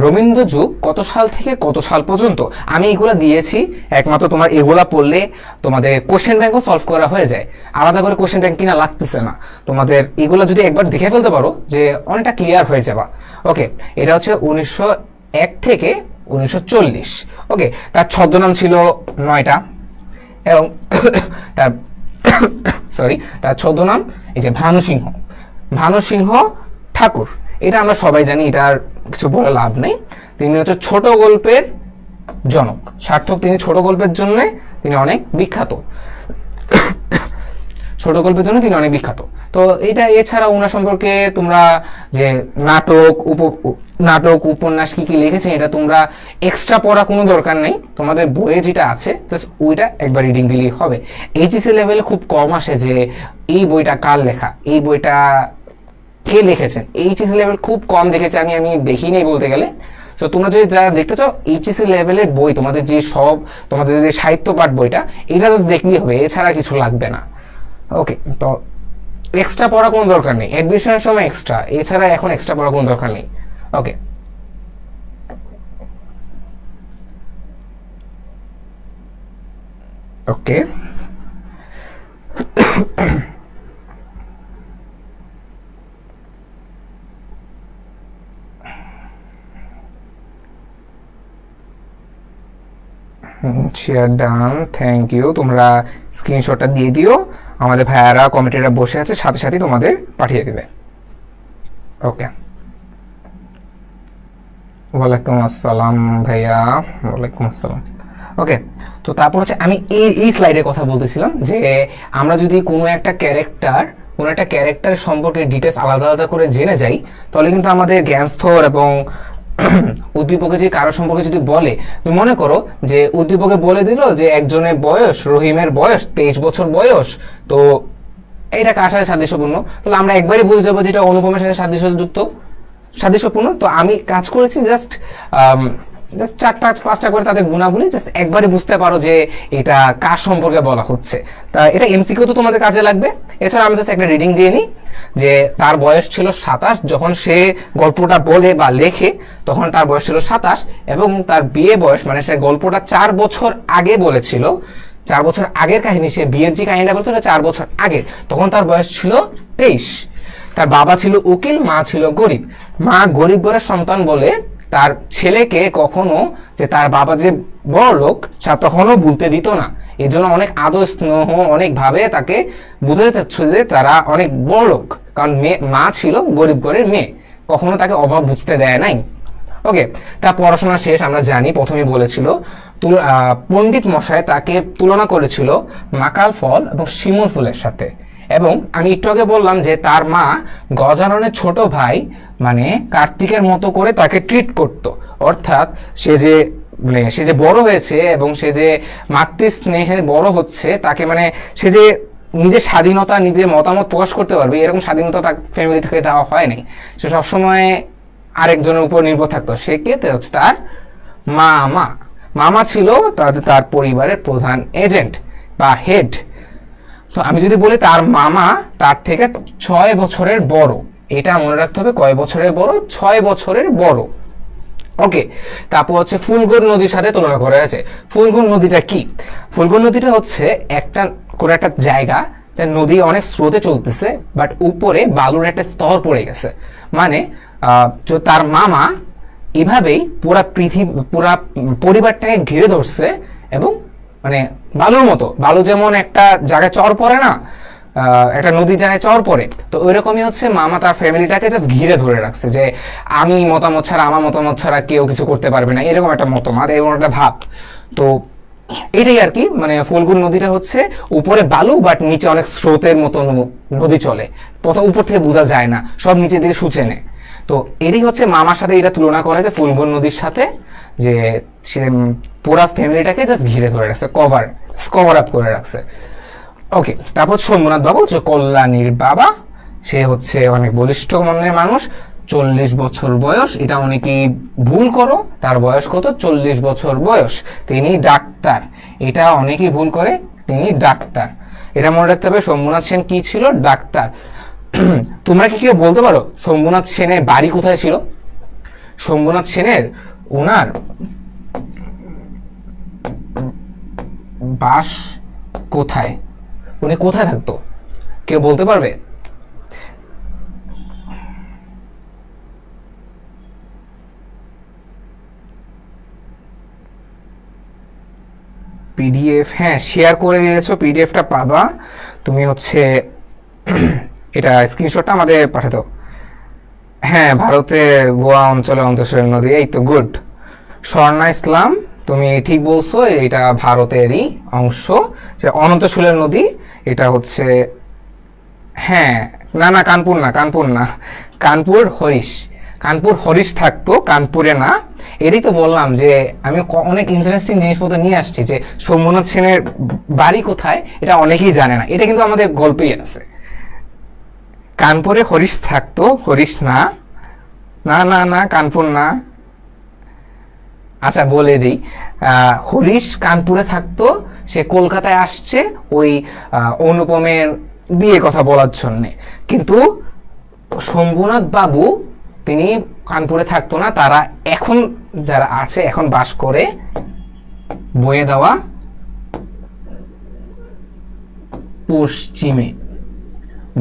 রবীন্দ্র যুগ কত সাল থেকে কত সাল পর্যন্ত। আমি এগুলা দিয়েছি, একমাত্র তোমার এগুলা পড়লে তোমাদের কোশ্চেন ব্যাংকও সলভ করা হয়ে যায়, আলাদা করে কোশ্চেন ব্যাংক কিনা লাগতেছে না। তোমাদের এগুলা যদি একবার দেখে ফেলতে পারো, যে অনেকটা ক্লিয়ার হয়ে যাবা। ওকে, এটা হচ্ছে 1901 থেকে 1940। ওকে, তার ছদ্মনাম ছিল 9টা, এবং তার ছদ্মনাম এই যে ভানু সিংহ ঠাকুর। এটা আমরা সবাই জানি, এটার কিছু বলে লাভ নেই। তিনি হচ্ছে ছোট গল্পের জনক, সার্থক তিনি ছোট গল্পের জন্য তিনি অনেক বিখ্যাত, ছোট গল্পের জন্য তিনি অনেক বিখ্যাত। তো এটা, এছাড়া ওনার সম্পর্কে তোমরা যে নাটক উপন্যাস কি কি লিখেছেন এটা তোমরা এক্সট্রা পড়া কোনো দরকার নেই, তোমাদের বইয়ে যেটা আছে জাস্ট ওইটা একবার রিডিং দিলেই হবে। এইচএসসি লেভেল খুব কম আসে যে এই বইটা কার লেখা, এই বইটা কে লিখেছেন, এইচএসসি লেভেল খুব কম দেখেছি আমি দেখিনি বলতে গেলে। তো তোমরা যদি যারা দেখতে চাও এইচএসসি লেভেলের বই, তোমাদের যে সাহিত্য পাঠ বইটা, এটা জাস্ট দেখলেই হবে, এছাড়া কিছু লাগবে না। ওকে, তো এক্সট্রা পড়া কোনো দরকার নেই, অ্যাডমিশনের সময় এক্সট্রা, এছাড়া এখন এক্সট্রা পড়া কোনো দরকার নেই। Okay, okay share done, thank you. তোমরা স্ক্রিনশটটা দিয়ে দিও, আমাদের ভাইয়ারা কমিটিরা বসে আছে, সাথে সাথে তোমাদের পাঠিয়ে দিবে। ওকে, ওয়ালাইকুম আসসালাম ভাইয়া, ওয়ালাইকুম আসসালাম। ওকে, তো তারপর হচ্ছে আমি এই স্লাইডের কথা বলতেছিলাম যে আমরা যদি কোনো একটা ক্যারেক্টার সম্পর্কে ডিটেলস আলাদা আলাদা করে জেনে যাই, তাহলে কিন্তু আমাদের জ্ঞানস্তর এবং উদ্দীপকে যে কারো সম্পর্কে যদি বলে, তুমি মনে করো যে উদ্দীপকে বলে দিল যে একজনের বয়স, রহিমের বয়স 23 বছর বয়স, তো এটা কার সাথে সাদৃশ্যপূর্ণ, তাহলে আমরা একবারই বুঝে যাবো যেটা অনুপমের সাথে সাদৃশ্যপূর্ণ। তো আমি কাজ করেছি জাস্ট 4-5টা করে তাদের গুণাবলী জাস্ট একবারে বুঝতে পারো যে এটা কার সম্পর্কে বলা হচ্ছে। তা এটা এমসিকিউ তো তোমাদের কাজে লাগবে। এছাড়া আমি জাস্ট একটা রিডিং দিয়ে নিই যে তার বয়স ছিল 27, যখন সে গল্পটা বলে বা লেখে তখন তার বয়স ছিল 27, এবং তার বিয়ে বয়স, মানে সে গল্পটা 4 বছর আগে বলেছিল, 4 বছর আগের কাহিনী, সে বিয়ের যে কাহিনীটা বলছিল 4 বছর আগে, তখন তার বয়স ছিল 23। তার বাবা ছিল উকিল, মা ছিল গরিব। মা গরিব ঘরের সন্তান বলে তার ছেলেকে কখনো যে তার বাবা যে বড় লোক তখনও বলতে দিত না, এই জন্য অনেক আদর স্নেহ অনেক ভাবে তাকে বুঝাতে চাচ্ছে যে তারা অনেক বড় লোক, কারণ মা ছিল গরিব ঘরের মেয়ে, কখনো তাকে অভাব বুঝতে দেয় নাই। ওকে, তার পড়াশোনা শেষ আমরা জানি, প্রথমে বলেছিল পণ্ডিত মশাই তাকে তুলনা করেছিল মাকাল ফল এবং শিমুল ফুলের সাথে। এবং আমি একটু আগে বললাম যে তার মা গজাননের ছোট ভাই মানে কার্তিকের মতো করে তাকে ট্রিট করত, অর্থাৎ সে যে বড় হয়েছে এবং সে যে মাতৃ স্নেহে বড় হচ্ছে, তাকে মানে সে যে নিজের স্বাধীনতা, নিজের মতামত প্রকাশ করতে পারবে এরকম স্বাধীনতা তার ফ্যামিলি থেকে দেওয়া হয় নাই, সে সবসময় আরেকজনের উপর নির্ভর থাকতো। সে কে হচ্ছে তার মামা ছিল তার পরিবারের প্রধান এজেন্ট বা হেড। তো আমি যদি বলি তার মামা তার থেকে 6 বছরের বড়, এটা মনে রাখতে হবে, কয় বছরের বড়, 6 বছরের বড়। ওকে, তারপর হচ্ছে ফুলগুর নদীর সাথে তুলনা করা হয়েছে। ফুলগুর নদীটা কি? ফুলগুর নদীটা হচ্ছে কোনো একটা জায়গা, নদী অনেক স্রোতে চলতেছে, বাট উপরে বালুর একটা স্তর পড়ে গেছে, মানে তার মামা এভাবেই পুরা পরিবারটাকে ঘিরে ধরছে, এবং মানে বালুর মতো, বালু যেমন একটা জায়গায় চর পড়ে না, একটা নদীর জায়গায় চর পড়ে, তো ওইরকমই হচ্ছে মামা তার ফ্যামিলিটাকে জাস্ট ঘিরে ধরে রাখছে যে আমার মতামত ছাড়া কেউ কিছু করতে পারবে না, এরকম একটা মতামত, এরকম একটা ভাব। তো এটাই আর কি, মানে ফল্গুর নদীটা হচ্ছে উপরে বালু বাট নিচে অনেক স্রোতের মতো নদী চলে, প্রথম উপর থেকে বোঝা যায় না, সব নিচের দিকে শুচে নেয়। তো এটাই হচ্ছে মামার সাথে এটা তুলনা করা হয়েছে ফুলগুর নদীর সাথে, যে সে পুরা ফ্যামিলিটাকে জাস্ট ঘিরে ধরে রাখছে, কভার আপ করে রাখছে। ওকে, তারপর শম্ভুনাথ বাবু হচ্ছে কল্যাণীর বাবা, সে হচ্ছে অনেক বলিষ্ঠ মনের মানুষ, 40 বছর বয়স, এটা অনেকেই ভুল করো, তার বয়স কত? 40 বছর বয়স। তিনি ডাক্তার, এটা অনেকেই ভুল করে, তিনি ডাক্তার, এটা মনে রাখতে হবে। শম্ভুনাথ সেন কি ছিল? ডাক্তার। তোমরা কি কেউ বলতে পারো শম্ভুনাথ সেনের বাড়ি কোথায় ছিল? শম্ভুনাথ সেনের ওনার বাস কোথায়, উনি কোথায় থাকতো, কেউ বলতে পারবে? পিডিএফ, হ্যাঁ শেয়ার করে দিয়েছো, পিডিএফটা পাবা তুমি, হচ্ছে এটা স্ক্রিনশটটা আমাদের পাঠাতে দাও। হ্যাঁ, ভারতের গোয়া অঞ্চলে অন্তঃসরের নদী, এই তো গুড। স্বর্ণা ইসলাম, তুমি ঠিক বলছো, এটা ভারতেরই অংশ। যে অনন্তশূলের নদী, এটা হচ্ছে, হ্যাঁ, না না, কানপুর না, কানপুর না, কানপুর হরিশ। কানপুর হরিশ থাকতো, কানপুরে না। এরই তো বললাম যে আমি অনেক ইন্টারেস্টিং জিনিসপত্র নিয়ে আসছি, যে সোমনাথ সেনের বাড়ি কোথায় এটা অনেকেই জানে না, এটা কিন্তু আমাদের গল্পেই আছে। কানপুরে হরিশ থাকতো, হরিশ না, না না না, কানপুর না। আচ্ছা, বলে দিই, হরিশ কানপুরে থাকতো, সে কলকাতায় আসছে ওই অনুপমের বিয়ে কথা বলার জন্যে। কিন্তু শম্ভুনাথ বাবু তিনি কানপুরে থাকতো না, তারা এখন যারা আছে এখন বাস করে বয়ে দেওয়া পশ্চিমে।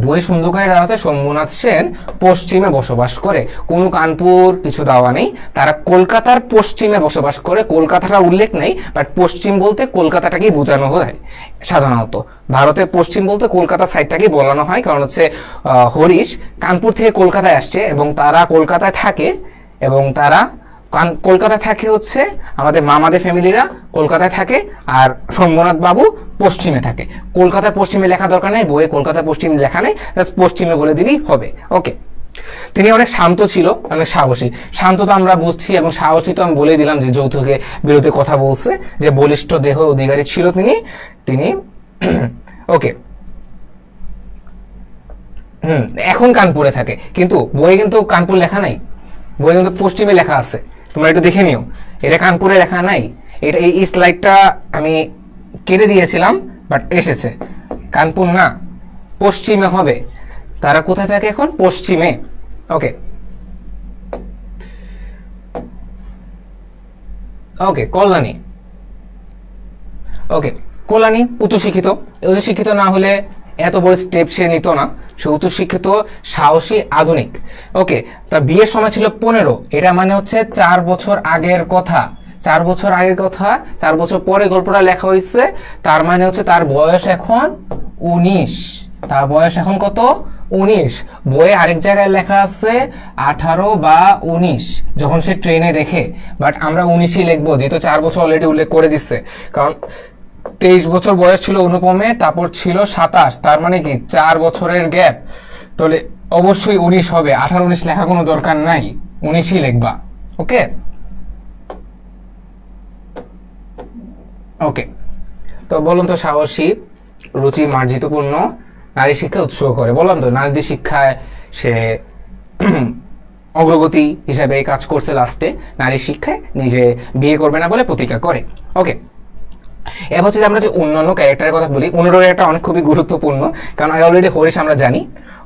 বই সুন্দর করে দেওয়া আছে শম্ভুনাথ সেন পশ্চিমে বসবাস করে, কোনো কানপুর কিছু দেওয়া নেই, তারা কলকাতার পশ্চিমে বসবাস করে। কলকাতাটা উল্লেখ নেই, বাট পশ্চিম বলতে কলকাতাটাকেই বোঝানো হয় সাধারণত। ভারতের পশ্চিম বলতে কলকাতা সাইডটাকেই বলানো হয়, কারণ হচ্ছে হরিশ কানপুর থেকে কলকাতায় আসছে এবং তারা কলকাতায় থাকে, এবং তারা কলকাতায় থাকে হচ্ছে আমাদের মামাদের ফ্যামিলিরা কলকাতায় থাকে, আর শম্ভুনাথ বাবু পশ্চিমে থাকে। কলকাতার পশ্চিমে লেখা দরকার নেই, বইয়ে কলকাতা পশ্চিম লেখা নেই, পশ্চিমে বলে দিলেই হবে। ওকে, তিনি অনেক শান্ত ছিল, অনেক সাহসী। শান্ত তো আমরা বুঝছি, এবং সাহসী তো আমি বলে দিলাম যে যৌথকে বিরোধী কথা বলছে, যে বলিষ্ঠ দেহ অধিকারী ছিল তিনি তিনি ওকে, এখন কানপুরে থাকে, কিন্তু বইয়ে কিন্তু কানপুর লেখা নাই, বইয়ে কিন্তু পশ্চিমে লেখা আছে, তোমরা একটু দেখে নিও। এটা কানপুরে লেখা নাই, এটা এই স্লাইডটা আমি কেটে দিয়েছিলাম, বাট এসেছে কানপুর না, পশ্চিমে হবে। তারা কোথায় থাকে এখন? পশ্চিমে। ওকে ওকে, কল্যাণী। ওকে, কল্যাণী উচ্চশিক্ষিত। উচ্চশিক্ষিত না হলে এত বড় স্টেপ সে নিত না, সে উচ্চশিক্ষিত, সাহসী, আধুনিক। ওকে, তার বিয়ের সময় ছিল 15, এটা মানে হচ্ছে 4 বছর আগের কথা। 4 বছর আগের কথা, 4 বছর পরে গল্পটা লেখা হয়েছে, তার মানে হচ্ছে তার বয়স এখন 19। তার বয়স এখন কত? 19। বইয়ে আরেক জায়গায় লেখা আছে 18 বা 19 যখন সে ট্রেনে দেখে, বাট আমরা 19ই লিখবো, যেহেতু 4 বছর অলরেডি উল্লেখ করে দিচ্ছে। কারণ 23 বছর বয়স ছিল অনুপমের, তারপর ছিল 27, তার মানে কি 4 বছরের গ্যাপ, তাহলে অবশ্যই 19 হবে। 18 19 লেখা কোনো দরকার নাই, 19ই লিখবা। ওকে ওকে, তো বলুন তো, সাহসী, রুচি মার্জিতপূর্ণ, নারী শিক্ষা উৎসাহ করে। বললাম তো, নারীদের শিক্ষায় সে অগ্রগতি হিসাবে কাজ করছে। লাস্টে নারী শিক্ষায় নিজে বিয়ে করবে না বলে প্রতিজ্ঞা করে। ওকে, এবার হচ্ছে আমরা যে অন্যান্য ক্যারেক্টারের কথা বলি, অনুরোধ একটা অনেক খুবই গুরুত্বপূর্ণ, কারণ অলরেডি হরিশ আমরা জানি,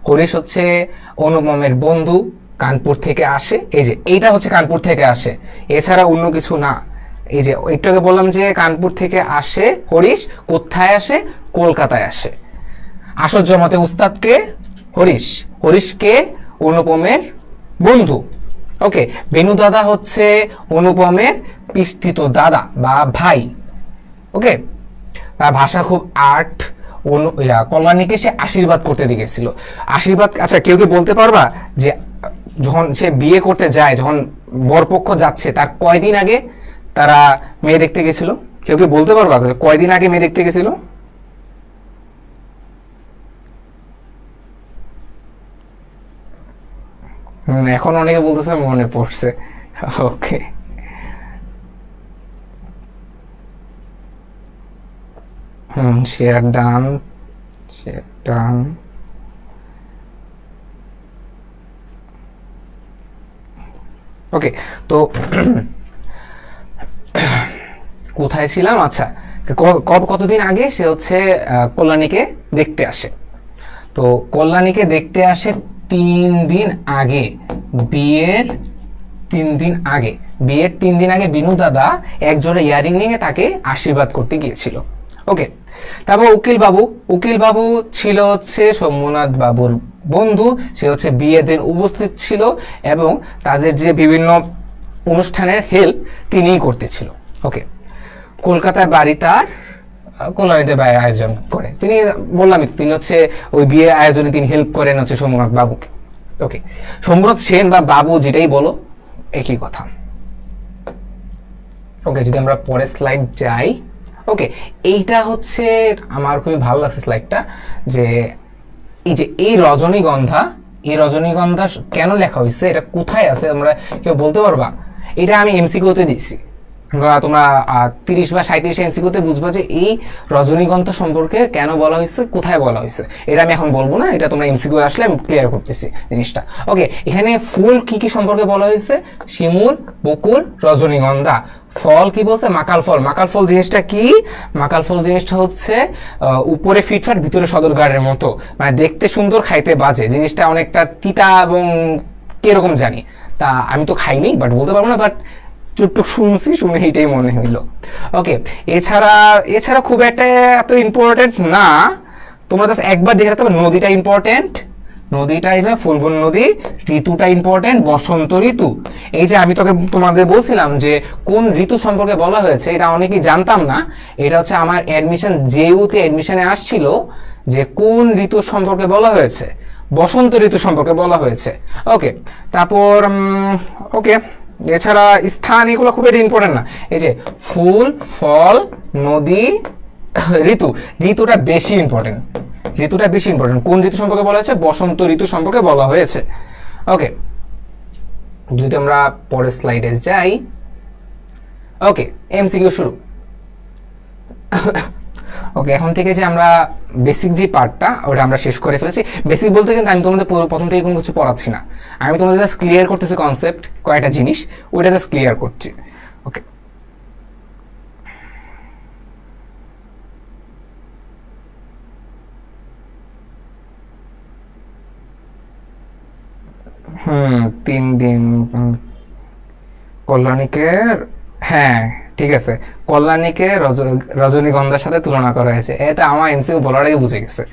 হরিশ হচ্ছে অনুপমের বন্ধু, কানপুর থেকে আসে। এই যে এইটা হচ্ছে কানপুর থেকে আসে, এছাড়া অন্য কিছু না। এই যে একটু বললাম যে কানপুর থেকে আসে হরিশ, কোথায় আসে? কলকাতায় আসে। আসর জমাতে উস্তাদকে হরিশ, হরিশকে অনুপমের বন্ধু। ওকে, বেনু দাদা হচ্ছে অনুপমের পিস্তিত দাদা বা ভাই। ওকে, তার ভাষা খুব আর্ট। কল্যাণীকে সে আশীর্বাদ করতে দিয়েছিল। আশীর্বাদ, আচ্ছা কেউ কি বলতে পারবা যে যখন সে বিয়ে করতে যায়, যখন বরপক্ষ যাচ্ছে, তার কয়দিন আগে তারা মেয়ে দেখতে গেছিল? কেউ কি বলতে পারবা কয়দিন আগে মেয়ে দেখতে গেছিল? এখন অনেকে বলতেছে মনে পড়ছে। ওকে, শেয়ার ডান, শেয়ার ডান। ওকে, তো কোথায় ছিলাম? আচ্ছা, কতদিন আগে সে হচ্ছে কল্যাণীকে দেখতে আসে। তো কল্যাণীকে দেখতে আসে 3 দিন আগে, বিয়ের 3 দিন আগে। বিয়ের 3 দিন আগে বিনু দাদা একজোড়া ইয়ারিং নিয়ে তাকে আশীর্বাদ করতে গিয়েছিল। ওকে, তারপর উকিল বাবু। উকিল বাবু ছিল হচ্ছে সোমনাথ বাবুর বন্ধু, সে হচ্ছে বিয়ের দিন উপস্থিত ছিল এবং তাদের যে বিভিন্ন অনুষ্ঠানের হেল্প তিনিই করতেছিল। ওকে, কলকাতার বাড়ি তার, কল্যাণীতে বাইরে আয়োজন করে তিনি, বললাম তিনি হচ্ছে ওই বিয়ের আয়োজনে তিনি হেল্প করেন হচ্ছে সোমনাথ বাবুকে। ওকে, সম্রাট সেন বা বাবু যেটাই বলো একই কথা। ওকে, যদি আমরা পরের স্লাইড যাই। ওকে, এইটা হচ্ছে আমার খুবই ভালো লাগছে স্লাইডটা, যে এই রজনীগন্ধা, এই রজনীগন্ধা কেন লেখা হয়েছে, এটা কোথায় আছে আমরা কেউ বলতে পারবা? এটা আমি এমসিকিউতে দিচ্ছি, তোমরা 30 বা 37 এমসিকিউতে বুঝবা যে এই রজনীগন্ধা সম্পর্কে কেন বলা হয়েছে, কোথায় বলা হয়েছে। এটা আমি এখন বলবো না, এটা তোমরা এমসিকিউ আসলে আমি ক্লিয়ার করতেছি জিনিসটা। ওকে, এখানে ফুল কি কি সম্পর্কে বলা হয়েছে? শিমুল, বকুল, রজনীগন্ধা। ফল কি বলছে? মাকাল ফল। মাকাল ফল জিনিসটা কি? মাকাল ফল জিনিসটা হচ্ছে উপরে ফিটফাট ভিতরে সদরঘাটের মতো, মানে দেখতে সুন্দর খাইতে বাজে, জিনিসটা অনেকটা তিতা এবং কিরকম জানি, তা আমি তো খাইনি বাট বলতে পারবো না, বাট চুপটুক শুনছি, শুনে এটাই মনে হইলো। ওকে, এছাড়া খুব একটা এত ইম্পর্টেন্ট না, তোমরা জাস্ট একবার দেখে রাখতে হবে। নদীটা ইম্পর্টেন্ট, নদীটা এটা ফুলবন নদী। ঋতুটা ইম্পর্টেন্ট, বসন্ত ঋতু। এই যে আমি তোমাদের বলছিলাম যে কোন ঋতু সম্পর্কে বলা হয়েছে, এটা অনেকেই জানতাম না। এটা হচ্ছে আমার অ্যাডমিশন জেইউতে অ্যাডমিশনে আসছিল যে কোন ঋতু সম্পর্কে বলা হয়েছে, বসন্ত ঋতু সম্পর্কে বলা হয়েছে। ওকে, তারপর ওকে, এছাড়া স্থান এগুলো খুব একটা ইম্পর্টেন্ট না। এই যে ফুল, ফল, নদী, ঋতু, ঋতুটা বেশি ইম্পর্টেন্ট, ঋতুটা বেশি ইম্পর্টেন্ট। কোন ঋতু সম্পর্কে বলা হয়েছে? বসন্ত ঋতু সম্পর্কে বলা হয়েছে। ওকে, যদি আমরা পরের স্লাইডে যাই। ওকে, এমসিকিউ শুরু। ওকে, এখন থেকে যে আমরা বেসিক যে পার্টটা ওটা আমরা শেষ করে ফেলেছি। বেসিক বলতে কিন্তু আমি তোমাদের প্রথম থেকে কোনো কিছু পড়াচ্ছি না, আমি তোমাদের জাস্ট ক্লিয়ার করতেছি কনসেপ্ট, কয়েকটা জিনিস ওইটা জাস্ট ক্লিয়ার করছি। ওকে, হুম, 3 দিন কল্যাণীকে, হ্যাঁ ঠিক আছে, কল্যাণীকে রজনীগন্ধার সাথে তুলনা করা হয়েছে, এটা আমার এমসিকিউ বলার আগে বুঝে গেছে।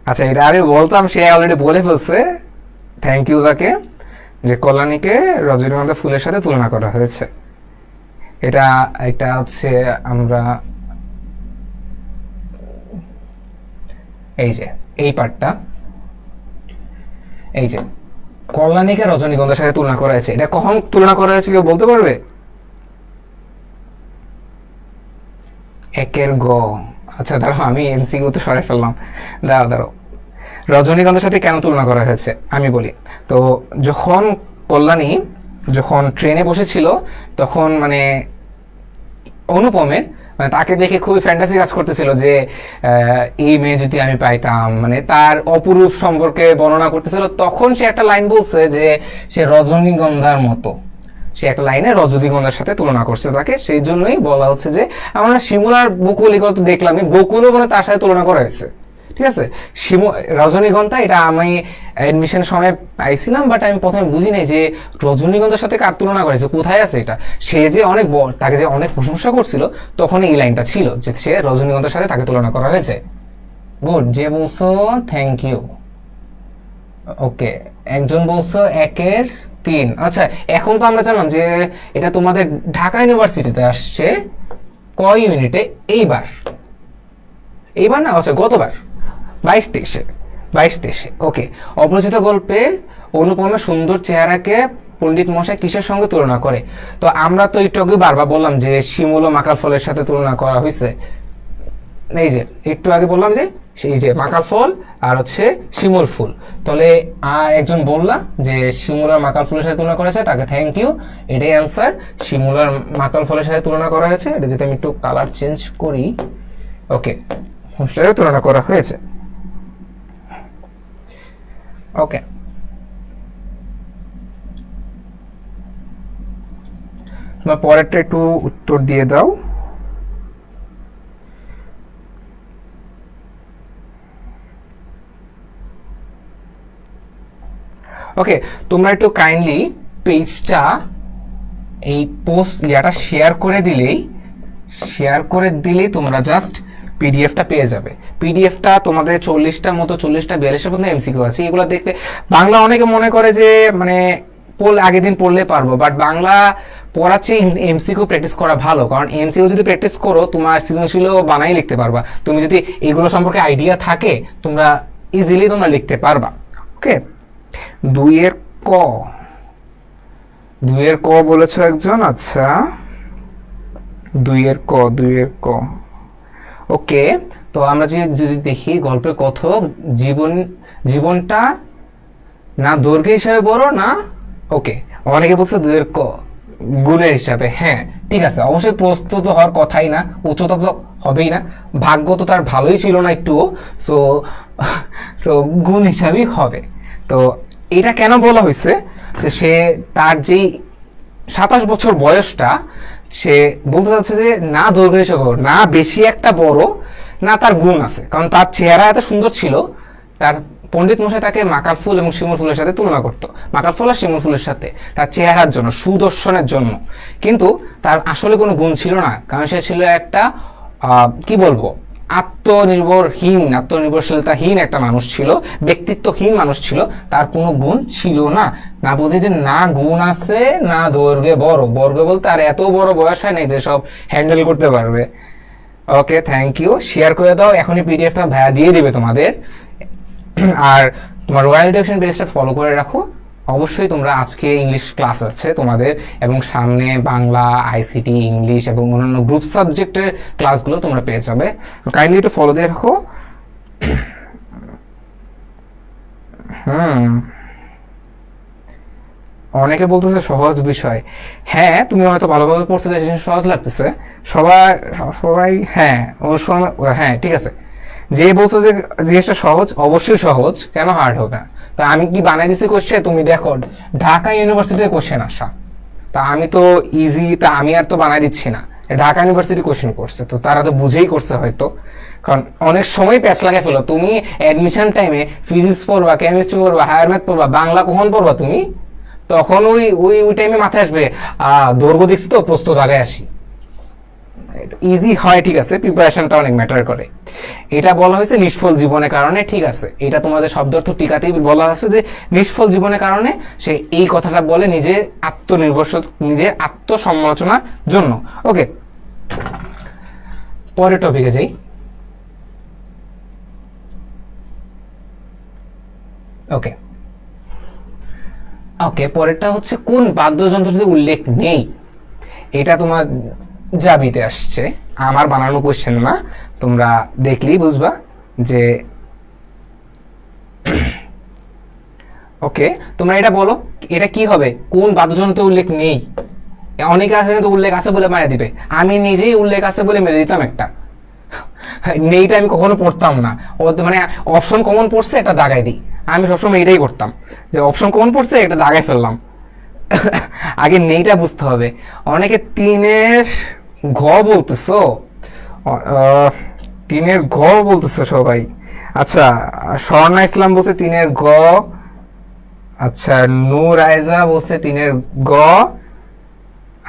আচ্ছা, এটা আমি বলতাম, সে অলরেডি বলে ফেলছে, থ্যাংক ইউ তাকে, যে কল্যাণীকে রজনীগন্ধা ফুলের সাথে তুলনা করা হয়েছে। এটা এটা হচ্ছে আমরা এই যে এই পার্টটা, এই যে কল্যাণীকে রজনীগন্ধার সাথে তুলনা করা হয়েছে, এটা কখন তুলনা করা হয়েছে কেউ বলতে পারবে? একের গ। আচ্ছা দাঁড়াও, আমি এমসিকিউ তো সরে ফেললাম, দাঁড়াও। রজনীগন্ধার সাথে কেন তুলনা করা হয়েছে আমি বলি। তো যখন কল্যাণী যখন ট্রেনে বসেছিল, তখন মানে অনুপমের মানে তাকে দেখে খুবই ফ্যান্টাসি কাজ করতেছিল যে এই মেয়ে যদি আমি পাইতাম, মানে তার অপরূপ সম্পর্কে বর্ণনা করতেছিল। তখন সে একটা লাইন বলছে যে সে রজনীগন্ধার মতো, সে একটা লাইনে রজনীগন্ধার সাথে তুলনা করছে তাকে, সেই জন্যই বলা হচ্ছে যে আমরা শিমুলার বকুল এগুলো তো দেখলামই, বকুলও মানে তার সাথে তুলনা করা হয়েছে। ঠিক আছে, রজনীগন্ধা এটা আমি অ্যাডমিশনের সময় পাইছিলাম, বাট আমি প্রথমে বুঝি নাই যে রজনীগন্ধার সাথে কার তুলনা করেছে, কোথায় আছে এটা। সে যে অনেক তাকে যে অনেক প্রশংসা করছিল, তখন এই লাইনটা ছিল যে সে রজনীগন্ধার সাথে তাকে তুলনা করা হয়েছে। গুড, যে বলছো থ্যাংক ইউ। ওকে, একজন বলছো 1-3। আচ্ছা, এখন তো আমরা জানলাম যে এটা তোমাদের ঢাকা ইউনিভার্সিটিতে আসছে কয় ইউনিটে? এইবার না, আচ্ছা গতবার 22-23। ওকে, অপরিচিত গল্পে অনুপমের সুন্দর চেহারাকে পণ্ডিত মশাই কিসের সঙ্গে তুলনা করে? তো আমরা তো একটু আগে বারবার বললাম যে শিমুল ও মাকাল ফলের সাথে তুলনা করা হয়েছে। এই যে একটু আগে বললাম যে সেই যে মাকাল ফল আর হচ্ছে শিমুল ফুল। তাহলে একজন বললাম যে শিমুল আর মাকাল ফুলের সাথে তুলনা করা হয়েছে, তাকে থ্যাংক ইউ। এটাই অ্যান্সার, শিমুল আর মাকাল ফলের সাথে তুলনা করা হয়েছে। এটা যদি আমি একটু কালার চেঞ্জ করি, ওকে, তুলনা করা হয়েছে। ওকে, তোমার পরেরটা একটু উত্তর দিয়ে দাও। ওকে, তোমরা একটু কাইন্ডলি পেজটা এই পোস্ট ইয়াটা শেয়ার করে দিলেই তোমরা জাস্ট পিডিএফটা পেয়ে যাবে। পিডিএফটা তোমাদের 40টার মতো 40টা-42টার মতো এমসিকিউ আছে। এগুলো দেখলে বাংলা অনেকে মনে করে যে মানে আগের দিন পড়লে পারবো, বাট বাংলা পড়ার চেয়ে এমসিকিউ প্র্যাকটিস করা ভালো, কারণ এমসিকিউ যদি প্র্যাকটিস করো তোমার সৃজনশীলও বানাই লিখতে পারবা। তুমি যদি এগুলো সম্পর্কে আইডিয়া থাকে, তোমরা ইজিলি তোমরা লিখতে পারবা। ওকে, দুইয়ের ক, দুইয়ের ক বলেছো একজন। আচ্ছা, দুইয়ের ক, দুইয়ের ক। ওকে, তো আমরা যদি দেখি গল্পের কথক জীবনটা না দৈর্ঘ্য হিসাবে বড় না, ওকে, অনেকে বলছে দুইয়ের ক গুণের হিসাবে। হ্যাঁ ঠিক আছে, অবশ্যই প্রস্তুত হওয়ার কথাই না, উচ্চতা তো হবেই না, ভাগ্য তো তার ভালোই ছিল না একটুও, সো তো গুণ হিসাবেই হবে। তো এটা কেন বলা হয়েছে, সে তার যেই 27 বছর বয়সটা, সে বলতে চাচ্ছে যে না দৈর্ঘ্য হিসাবে বড়, না বেশি একটা বড়, না তার গুণ আছে, কারণ তার চেহারা এত সুন্দর ছিল, তার পণ্ডিত মশাই তাকে মাকাল ফুল এবং শিমুল ফুলের সাথে তুলনা করতো, মাকাল ফুল আর শিমুল ফুলের সাথে, তার চেহারার জন্য, সুদর্শনের জন্য। কিন্তু তার আসলে কোনো গুণ ছিল না, কারণ সে ছিল একটা কি বলবো, আত্মনির্ভরশীলতাহীন একটা মানুষ ছিল, ব্যক্তিত্বহীন মানুষ ছিল, তার কোনো গুণ ছিল না। না বলতে যে না গুণ আছে, না দৈর্ঘ্যে বড়, বর্গ বলতে আর এত বড় বয়স হয় নাই যে সব হ্যান্ডেল করতে পারবে। ওকে, থ্যাংক ইউ, শেয়ার করে দাও এখনই, পিডিএফটা ভাইয়া দিয়ে দিবে তোমাদের। আর তোমার রয়্যাল এডুকেশন পেজটা ফলো করে রাখো। অবশ্যই তোমরা আজকে ইংলিশ ক্লাস আছে তোমাদের, এবং সামনে বাংলা, আইসিটি, ইংলিশ এবং অন্যান্য গ্রুপ সাবজেক্টের ক্লাসগুলো তোমরা পেয়ে যাবে। কাইন্ডলি একটু ফলো দিয়ে রাখো। অনেকে বলতেছে সহজ বিষয়। হ্যাঁ, তুমি হয়তো ভালোভাবে পড়তে চাইছো, সহজ লাগতেছে সবাই। হ্যাঁ, হ্যাঁ ঠিক আছে, যে বলছো যে জিনিসটা সহজ, অবশ্যই সহজ, কেন হার্ড হবে না? তা আমি কি বানাই দিছি কোশ্চেন? তুমি দেখো ঢাকা ইউনিভার্সিটিতে কোশ্চেন আসা, তা আমি তো ইজি, তা আমি আর তো বানাই দিচ্ছি না, ঢাকা ইউনিভার্সিটি কোশ্চেন করছে, তো তারা তো বুঝেই করছে হয়তো, কারণ অনেক সময় প্যাচ লাগে ফেলো। তুমি অ্যাডমিশন টাইমে ফিজিক্স পড়বা, কেমিস্ট্রি পড়বা, হায়ার ম্যাথ পড়বা, বাংলা কখন পড়বা তুমি? তখন ওই ওই ওই টাইমে মাথায় আসবে দৈর্ঘ্য দেখছি তো প্রস্তুত আগে আসি, ইজি হয়। ঠিক আছে, প্রিপারেশনটা অনেক ম্যাটার করে। এটা বলা হয়েছে নিষ্ফল জীবনের কারণে, ঠিক আছে, এটা তোমাদের শব্দার্থ টিকাতেই বলা হয়েছে যে নিষ্ফল জীবনের কারণে সে এই কথাটা বলে নিজের আত্মনির্ভরশীল, নিজের আত্মসমালোচনার জন্য। ওকে, পরের টপিকে যাই। ওকে ওকে, পরেরটা হচ্ছে কোন বাদ্যযন্ত্রটিতে উল্লেখ নেই। এটা তোমার জাবিতে আসছে, আমার বানানো কোশ্চেন না, তোমরা দেখলেই বুঝবা যে। ওকে, তোমরা এটা বলো, এটা কি হবে, কোন বাদ্যযন্ত্রে উল্লেখ নেই? অনেকে আছে কিন্তু উল্লেখ আছে বলে মেরে দিবে, আমি নিজেই উল্লেখ আছে বলে মেরে দিতাম একটা, নেইটা আমি কখনো পড়তাম না, মানে অপশন কমন পড়ছে এটা দাগাই দিই, আমি সবসময় এটাই করতাম, যে অপশন কমন পড়ছে এটা দাগাই ফেললাম। আগে নেইটা বুঝতে হবে। অনেকে তিনের ঘ বলতেছো, তিনের ঘ বলতেছো সবাই। আচ্ছা, স্বর্ণা ইসলাম বলছে তিনের গ। আচ্ছা, নূর আয়জা বলছে তিনের গ।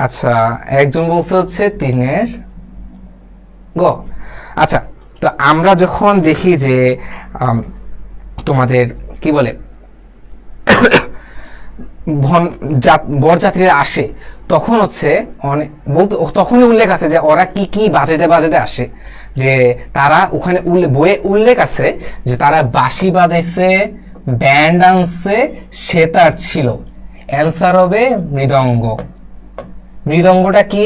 আচ্ছা, একজন বলছে হচ্ছে তিনের গ। আচ্ছা, তো আমরা যখন দেখি যে তোমাদের কি বলে বরযাত্রীরা আসে, তখন হচ্ছে অনেক বলতে, তখনই উল্লেখ আছে যে ওরা কি কি বাজাতে বাজাতে আসে, যে তারা ওখানে বইয়ে উল্লেখ আছে যে তারা বাঁশি বাজাইছে, ব্যান্ড আনছে, সেতার ছিল। অ্যান্সার হবে মৃদঙ্গ। মৃদঙ্গটা কি,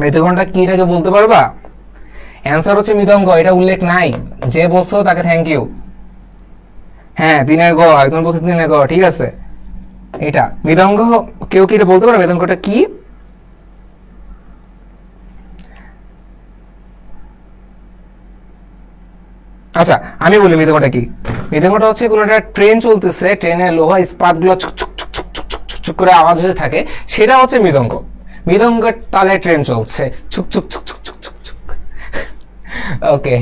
মৃদঙ্গটা কি এটাকে বলতে পারবা? অ্যান্সার হচ্ছে মৃদঙ্গ, এটা উল্লেখ নাই। যে বলছো তাকে থ্যাংক ইউ। হ্যাঁ, দিনের গ, একজন বলছে দিনের গ, ঠিক আছে, এটা মৃদঙ্গ। কেউ কি এটা বলতে পারো মৃদঙ্গটা কি? আচ্ছা, আমি বলি মৃদঙ্গটা কি। মৃদঙ্গটা হচ্ছে কোনো একটা ট্রেন চলতেছে, ট্রেনের লোহা ইস্পাত গুলো ছুক ছুক ছুক ছুক ছুক ছুক ছুক করে আওয়াজ হতে থাকে, সেটা হচ্ছে মৃদঙ্গ। মৃদঙ্গের তালে ট্রেন চলছে, ছুক ছুক ছুক ছুক ছুক ছুক ছুক। ওকে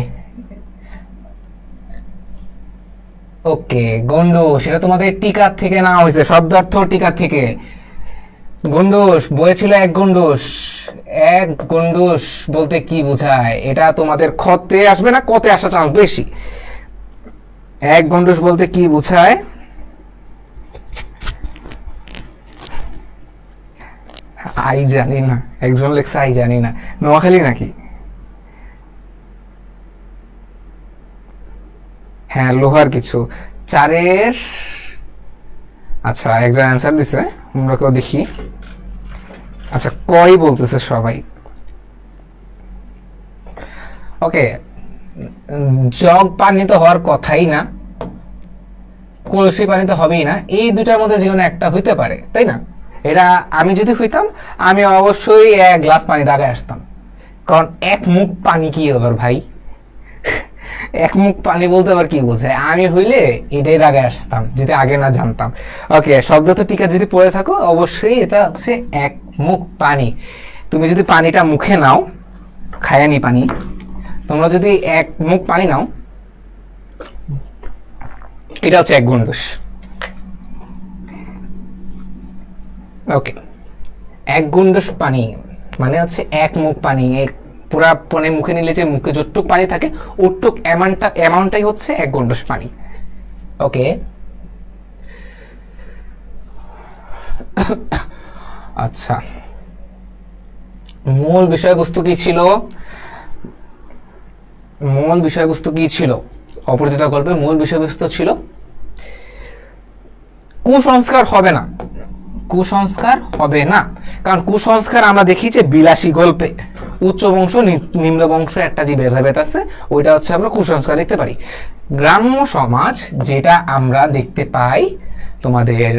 ওকে, গন্ডু, সেটা তোমাদের টিকার থেকে নেওয়া হয়েছে, শব্দার্থ টিকা থেকে। গন্ডুস বইয়ে ছিল এক গন্ডুস। এক গন্ডুস বলতে কি বোঝায়, এটা তোমাদের খতে আসবে না কতে আসা চান্স বেশি। এক গন্ডুস বলতে কি বোঝায়? আই জানি না, একজন লেখছে আই জানি না। নোয়াখালী নাকি? হ্যাঁ, লোহার কিছু। চারের আচ্ছা, একজন অ্যান্সার দিছে, আমরা কেউ দেখি। আচ্ছা, কই বলতেছে সবাই। ওকে, জগ পানি তো হওয়ার কথাই না, কলসি পানি তো হবেই না, এই দুটার মধ্যে যে কোনো একটা হইতে পারে, তাই না? এটা আমি যদি হইতাম, আমি অবশ্যই এক গ্লাস পানি দাগায় আসতাম, কারণ এক মুখ পানি কি আবার ভাই, এক মুখ পানি বলতে আবার কি বোঝায়? আমি হইলে এটাই দাগায় আসতাম যদি আগে না জানতাম। ওকে, শব্দ তো টিকা যদি পড়ে থাকো, অবশ্যই এটা হচ্ছে এক মুখ পানি। তুমি যদি পানিটা মুখে নাও, খায়ানি পানি, তোমরা যদি এক মুখ পানি নাও, এটা হচ্ছে এক গুন্ডুস। ওকে, এক গুন্ডুস পানি মানে হচ্ছে এক মুখ পানি। পুরা মানে মুখে নিলে যে মুখে যতটুক পানি থাকে ওটুক অ্যামাউন্টটাই হচ্ছে এক গুন্ডুস পানি। ওকে, আচ্ছা, মূল বিষয়বস্তু কি ছিল? মূল বিষয়বস্তু কি ছিল অপরাজিতা গল্পের? মূল বিষয়বস্তু ছিল কুসংস্কার হবে না, কুসংস্কার হবে না। কারণ কুসংস্কার আমরা দেখি যে বিলাসী গল্পে উচ্চ বংশ নিম্ন বংশ একটা যে ভেদাভেদ আছে, ওইটা হচ্ছে আমরা কুসংস্কার দেখতে পারি। গ্রাম্য সমাজ যেটা আমরা দেখতে পাই তোমাদের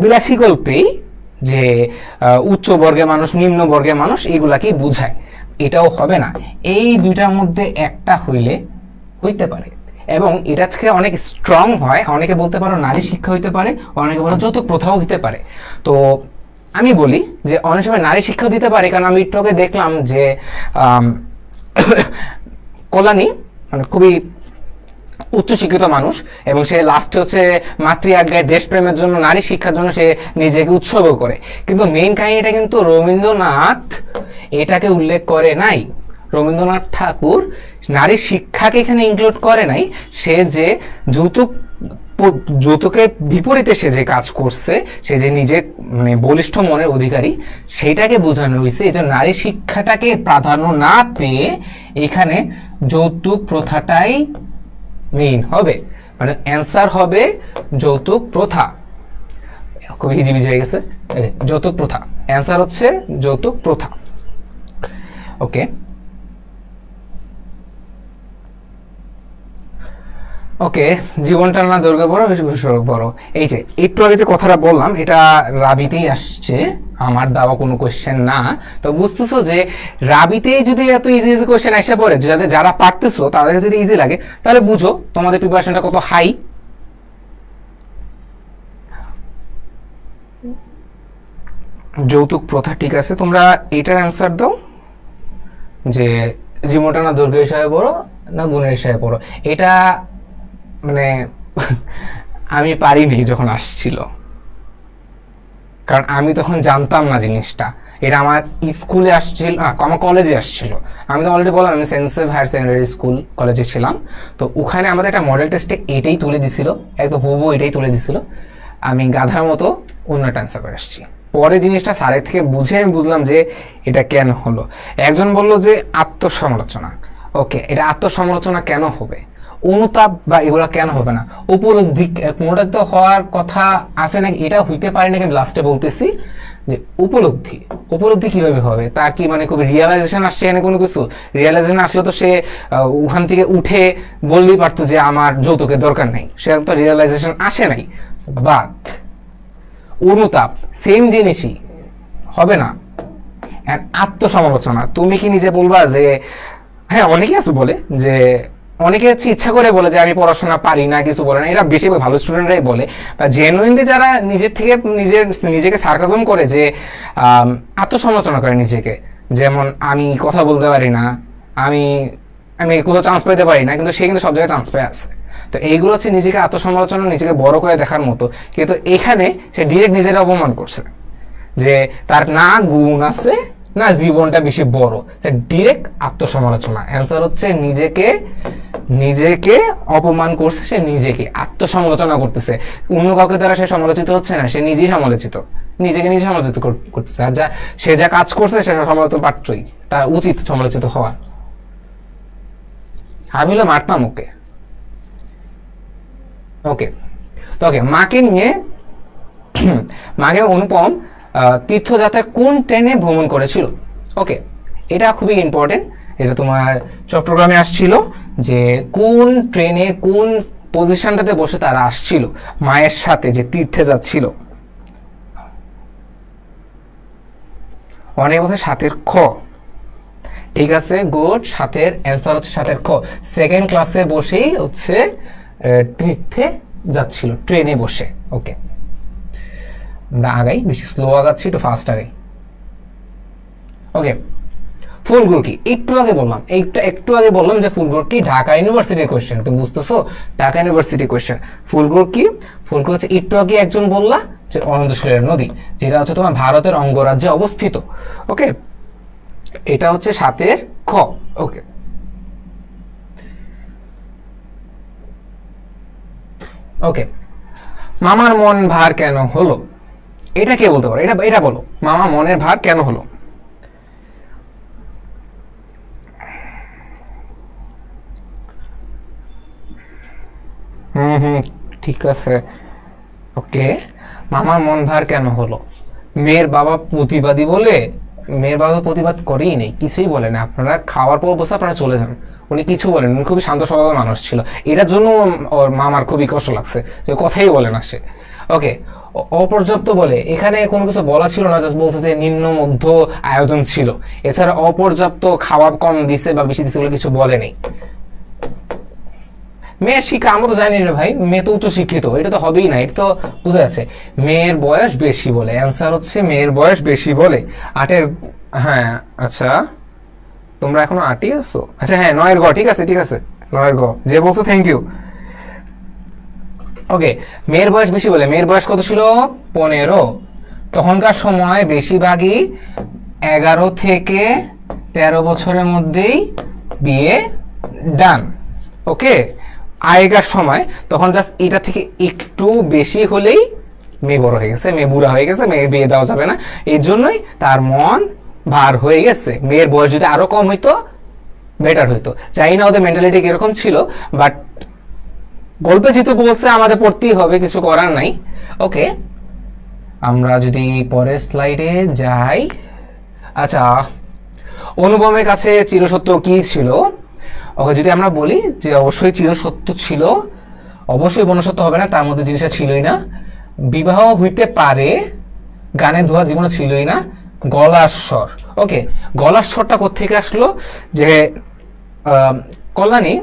বিলাসী গল্পেই, যে উচ্চ বর্গের মানুষ নিম্ন বর্গের মানুষ, এগুলাকেই বুঝায়। এটাও হবে না, এই দুইটার মধ্যে একটা হইতে পারে, এবং এটা থেকে অনেক স্ট্রং হয়। অনেকে বলতে পারো নারী শিক্ষা হইতে পারে, অনেকে বলো যৌতুক প্রথাও হইতে পারে। তো আমি বলি যে অনেক সময় নারী শিক্ষা দিতে পারে, কারণ আমি একটু আগে দেখলাম যে কল্যাণী মানে খুবই উচ্চশিক্ষিত মানুষ, এবং সে লাস্টে হচ্ছে মাতৃ আজ্ঞায় দেশপ্রেমের জন্য, নারী শিক্ষার জন্য সে নিজেকে উৎসর্গ করে। কিন্তু মেইন কাহিনীটা কিন্তু রবীন্দ্রনাথ এটাকে উল্লেখ করে নাই। রবীন্দ্রনাথ ঠাকুর নারী শিক্ষাকে এখানে ইনক্লুড করে নাই। সে যে যৌতুকের বিপরীতে সে যে কাজ করছে, সে যে নিজে মানে বলিষ্ঠ মনের অধিকারী, সেইটাকে বোঝানো হয়েছে। এই যে নারী শিক্ষাটাকে প্রাধান্য না পেয়ে এখানে যৌতুক প্রথাটাই মেইন হবে, মানে অ্যান্সার হবে যৌতুক প্রথা। খুব হিজিবিজি হয়ে গেছে, যৌতুক প্রথা অ্যান্সার হচ্ছে যৌতুক প্রথা। ওকে, ওকে, জীবনটা না দুর্গা বড় বেশি বড়। এই যে একটু আগে যে কথাটা বললাম, এটা রাবিতেই আসছে, আমার দেওয়া কোনো কোয়েশ্চেন না। তো বুঝতেছো যে রাবিতেই যদি এত ইজি ইজি কোয়েশ্চেন আসে পড়ে, যারা পারতেছো তাদেরকে যদি ইজি লাগে, তাহলে বুঝো তোমাদের প্রিপারেশনটা কত হাই। যৌতুক প্রথা, ঠিক আছে, তোমরা এটার অ্যান্সার দাও যে জীবনটা না দুর্গের হিসাবে বড় না গুণের হিসাবে বড়। এটা মানে আমি পারিনি যখন আসছিল, কারণ আমি তখন জানতাম না জিনিসটা। এটা আমার স্কুলে আসছিল না, আমার কলেজে আসছিল। আমি তো অলরেডি বললাম আমি Saint Joseph higher secondary school কলেজে ছিলাম। তো ওখানে আমাদের একটা মডেল টেস্টে এটাই তুলে দিছিল, একদম হুবহু এটাই তুলে দিছিল। আমি গাধার মতো অন্য একটা অ্যান্সার করে আসছি। পরে জিনিসটা স্যারের থেকে বুঝে আমি বুঝলাম যে এটা কেন হলো। একজন বলল যে আত্মসমালোচনা। ওকে, এটা আত্মসমালোচনা কেন হবে? অনুতাপ বা এগুলো কেন হবে না? উপলব্ধি কোনোটা তো হওয়ার কথা আছে নাকি, এটা হইতে পারে নাকি আমি লাস্টে বলতেছি। যে উপলব্ধি, উপলব্ধি কিভাবে হবে? তার কি মানে খুবই রিয়েলাইজেশন আসছে এখানে কোনো কিছু? রিয়েলাইজেশন আসলে তো সে ওখান থেকে উঠে বললেই পারতো যে আমার যৌতুকের দরকার নেই, সে তো রিয়েলাইজেশন আসে নাই। বাট অনুতাপ সেম জিনিসই হবে না। আত্মসমালোচনা, তুমি কি নিজে বলবা যে, হ্যাঁ অনেকে আছে বলে যে, অনেকে হচ্ছে ইচ্ছা করে বলে যে আমি পড়াশোনা পারি না, কিছু বলে না, এটা বেশি ভালো স্টুডেন্টরাই বলে। বা জেনুইনলি যারা নিজের থেকে নিজেকে সার্কাজম করে, যে আত্মসমালোচনা করে নিজেকে, যেমন আমি কথা বলতে পারি না, আমি আমি কোথাও চান্স পেতে পারি না, কিন্তু সে কিন্তু সব জায়গায় চান্স পেয়ে আছে। তো এইগুলো হচ্ছে নিজেকে আত্মসমালোচনা, নিজেকে বড় করে দেখার মতো। কিন্তু এখানে সে ডিরেক্ট নিজের অপমান করছে, যে তার না গুণ আছে না জীবনটা বেশি বড়, ডিরেক্ট আত্মসমালোচনা। অ্যান্সার হচ্ছে নিজেকে অপমান করছে, সে নিজেকে আত্মসমালোচনা করতেছে। অন্য কাউকে দ্বারা সে সমালোচিত হচ্ছে না, সে নিজেই সমালোচিত, নিজেকে নিজে সমালোচিত করতেছে। আর সে যা কাজ করছে সেটা সমালোচিত পাত্রই, তার উচিত সমালোচিত হওয়া। আমি হলো মারতাম ওকে। ওকে, তো ওকে, মাকে নিয়ে মাঘে অনুপম তীর্থযাত্রায় কোন ট্রেনে ভ্রমণ করেছিল? ওকে, এটা খুবই ইম্পর্টেন্ট। এটা তোমার চট্টগ্রামে আসছিল, যে কোন ট্রেনে কোন পজিশনটাতে বসে তারা আসছিল মায়ের সাথে, যে তীর্থে যাচ্ছিল। অনেক বছর সাতের খ, ঠিক আছে, গুড। সাতের অ্যান্সার হচ্ছে সাতের খ, সেকেন্ড ক্লাসে বসেই হচ্ছে তীর্থে যাচ্ছিল, ট্রেনে বসে। ওকে, আমরা আগাই, বেশি স্লো আগাচ্ছি, একটু ফাস্ট আগাই। ওকে, ফুলগুর কি? একটু আগে বললাম যে ফুলগুর কি ঢাকা ইউনিভার্সিটির কোশ্চেন, তুমি বুঝতেছো? ঢাকা ইউনিভার্সিটির কোশ্চেন। ফুলগুর কি? ফুলগুর হচ্ছে একটু আগে একজন বললা যে অনন্তশীলের নদী, যেটা হচ্ছে তোমার ভারতের অঙ্গরাজ্যে অবস্থিত। ওকে, এটা হচ্ছে সাতের খ। ওকে, ওকে, মামার মন ভার কেন হলো? এটা কে বলতে পারো? এটা বলো, মামা মনের ভার কেন হলো? ঠিক আছে। ওকে, মামার মন ভার কেন হলো? মেয়ের বাবা প্রতিবাদী বলে? মেয়ের বাবা প্রতিবাদ করেই নেই, কিছুই বলে না। আপনারা খাওয়ার পর বসে আপনারা চলে যান, উনি কিছু বলেন। উনি খুবই শান্ত স্বভাবের মানুষ ছিল, এটার জন্য ওর মামার খুবই কষ্ট লাগছে, যে কথাই বলে না সে। ওকে, অপর্যাপ্ত বলে এখানে কোনো কিছু বলা ছিল না, জাস্ট বলছে যে নিম্ন মধ্য আয়োজন ছিল। এছাড়া অপর্যাপ্ত খাবার কম দিছে বা বেশি দিছে বলে কিছু বলে নেই। মেয়ের শিক্ষা আমরা তো জানি রে ভাই, মেয়ে তো উচ্চ শিক্ষিত, এটা তো হবেই না, এটা তো বোঝা যাচ্ছে। মেয়ের বয়স বেশি বলে, অ্যান্সার হচ্ছে মেয়ের বয়স বেশি বলে। আটের, হ্যাঁ আচ্ছা, তোমরা এখনো আটই আছো? আচ্ছা হ্যাঁ, নয়ের গ, ঠিক আছে ঠিক আছে, নয়ের গ যে বলছো, থ্যাংক ইউ। ওকে, মেয়ের বয়স বেশি বলে, মেয়ের বয়স কত ছিল? 15। তখনকার সময় বেশিরভাগই 11 থেকে 13 বছরের মধ্যেই বিয়ে ডান। ওকে, আগেকার সময় তখন জাস্ট এটা থেকে একটু বেশি হলেই মেয়ে বড় হয়ে গেছে, মেয়ে বুড়া হয়ে গেছে, মেয়ে বিয়ে দেওয়া যাবে না, এই জন্যই তার মন ভার হয়ে গেছে। মেয়ের বয়স যদি আরো কম হইতো বেটার হইতো। জানি না ওদের মেন্টালিটি কিরকম ছিল, বাট গল্পে যেহেতু বলছে আমাদের পড়তেই হবে, কিছু করার নাই। ওকে, আমরা যদি পরের স্লাইডে যাই। আচ্ছা, অনুপমের কাছে চিরসত্য কি ছিল? ওকে, যদি আমরা বলি যে অবশ্যই চিরসত্য ছিল, অবশ্যই বনসত্য হবে না, তার মধ্যে জিনিসটা ছিলই না। বিবাহ হইতে পারে, গানের ধোয়া জীবনে ছিলই না। গলার স্বর, ওকে, গলার স্বরটা কোত্থেকে আসলো? যে কল্যাণী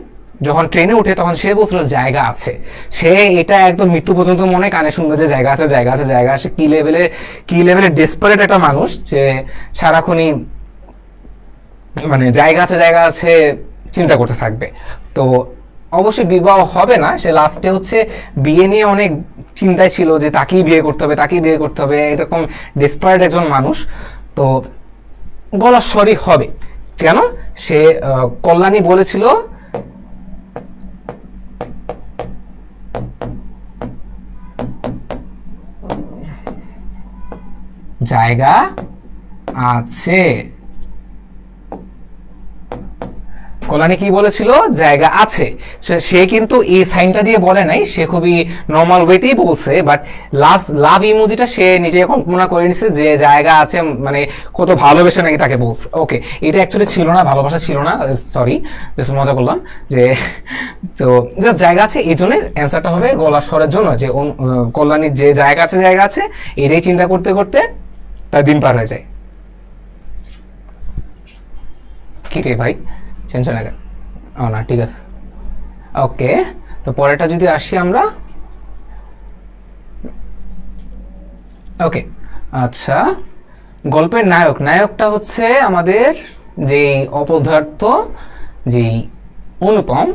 যখন ট্রেনে উঠে তখন সে বলছিল জায়গা আছে, সে এটা একদম মৃত্যু পর্যন্ত মনে কানে শুনবে যে জায়গা আছে জায়গা আছে জায়গা আছে। কি লেভেলে ডেসপারেট একটা মানুষ, যে সারাক্ষণই মানে জায়গা আছে চিন্তা করতে থাকবে। তো অবশ্যই বিবাহ হবে না, সে লাস্টে হচ্ছে বিয়ে নিয়ে অনেক চিন্তায় ছিল, যে তাকেই বিয়ে করতে হবে, এরকম ডেসপারেট একজন মানুষ। তো গলার স্বরই হবে। কেন? সে কল্যাণী বলেছিল জায়গা আছে। কল্যাণী কি বলেছিল? জায়গা আছে। সে কিন্তু এই সাইনটা দিয়ে বলে নাই, সে খুবই নর্মাল ওয়েতেই বলছে, বাট লাভ ইমোজিটা সে নিজে কল্পনা করে নিছে যে জায়গা আছে, মানে কত ভালোবেসে নাকি তাকে বলছে। ওকে, এটা অ্যাকচুয়ালি ছিল না, ভালোবাসা ছিল না, সরি, জাস্ট মজা করলাম। যে তো জাস্ট জায়গা আছে, এই জন্য অ্যান্সারটা হবে গলার স্বরের জন্য, যে কল্যাণীর যে জায়গা আছে এটাই চিন্তা করতে করতে তার দিন পার হয়ে যায়। কি রে ভাই, চেঞ্জ হয় না কেন? ও না, ঠিক আছে। ওকে, তো পরেরটা যদি আসি আমরা। ওকে, আচ্ছা, গল্পের নায়কটা হচ্ছে আমাদের যেই অপদার্থ, যেই অনুপম,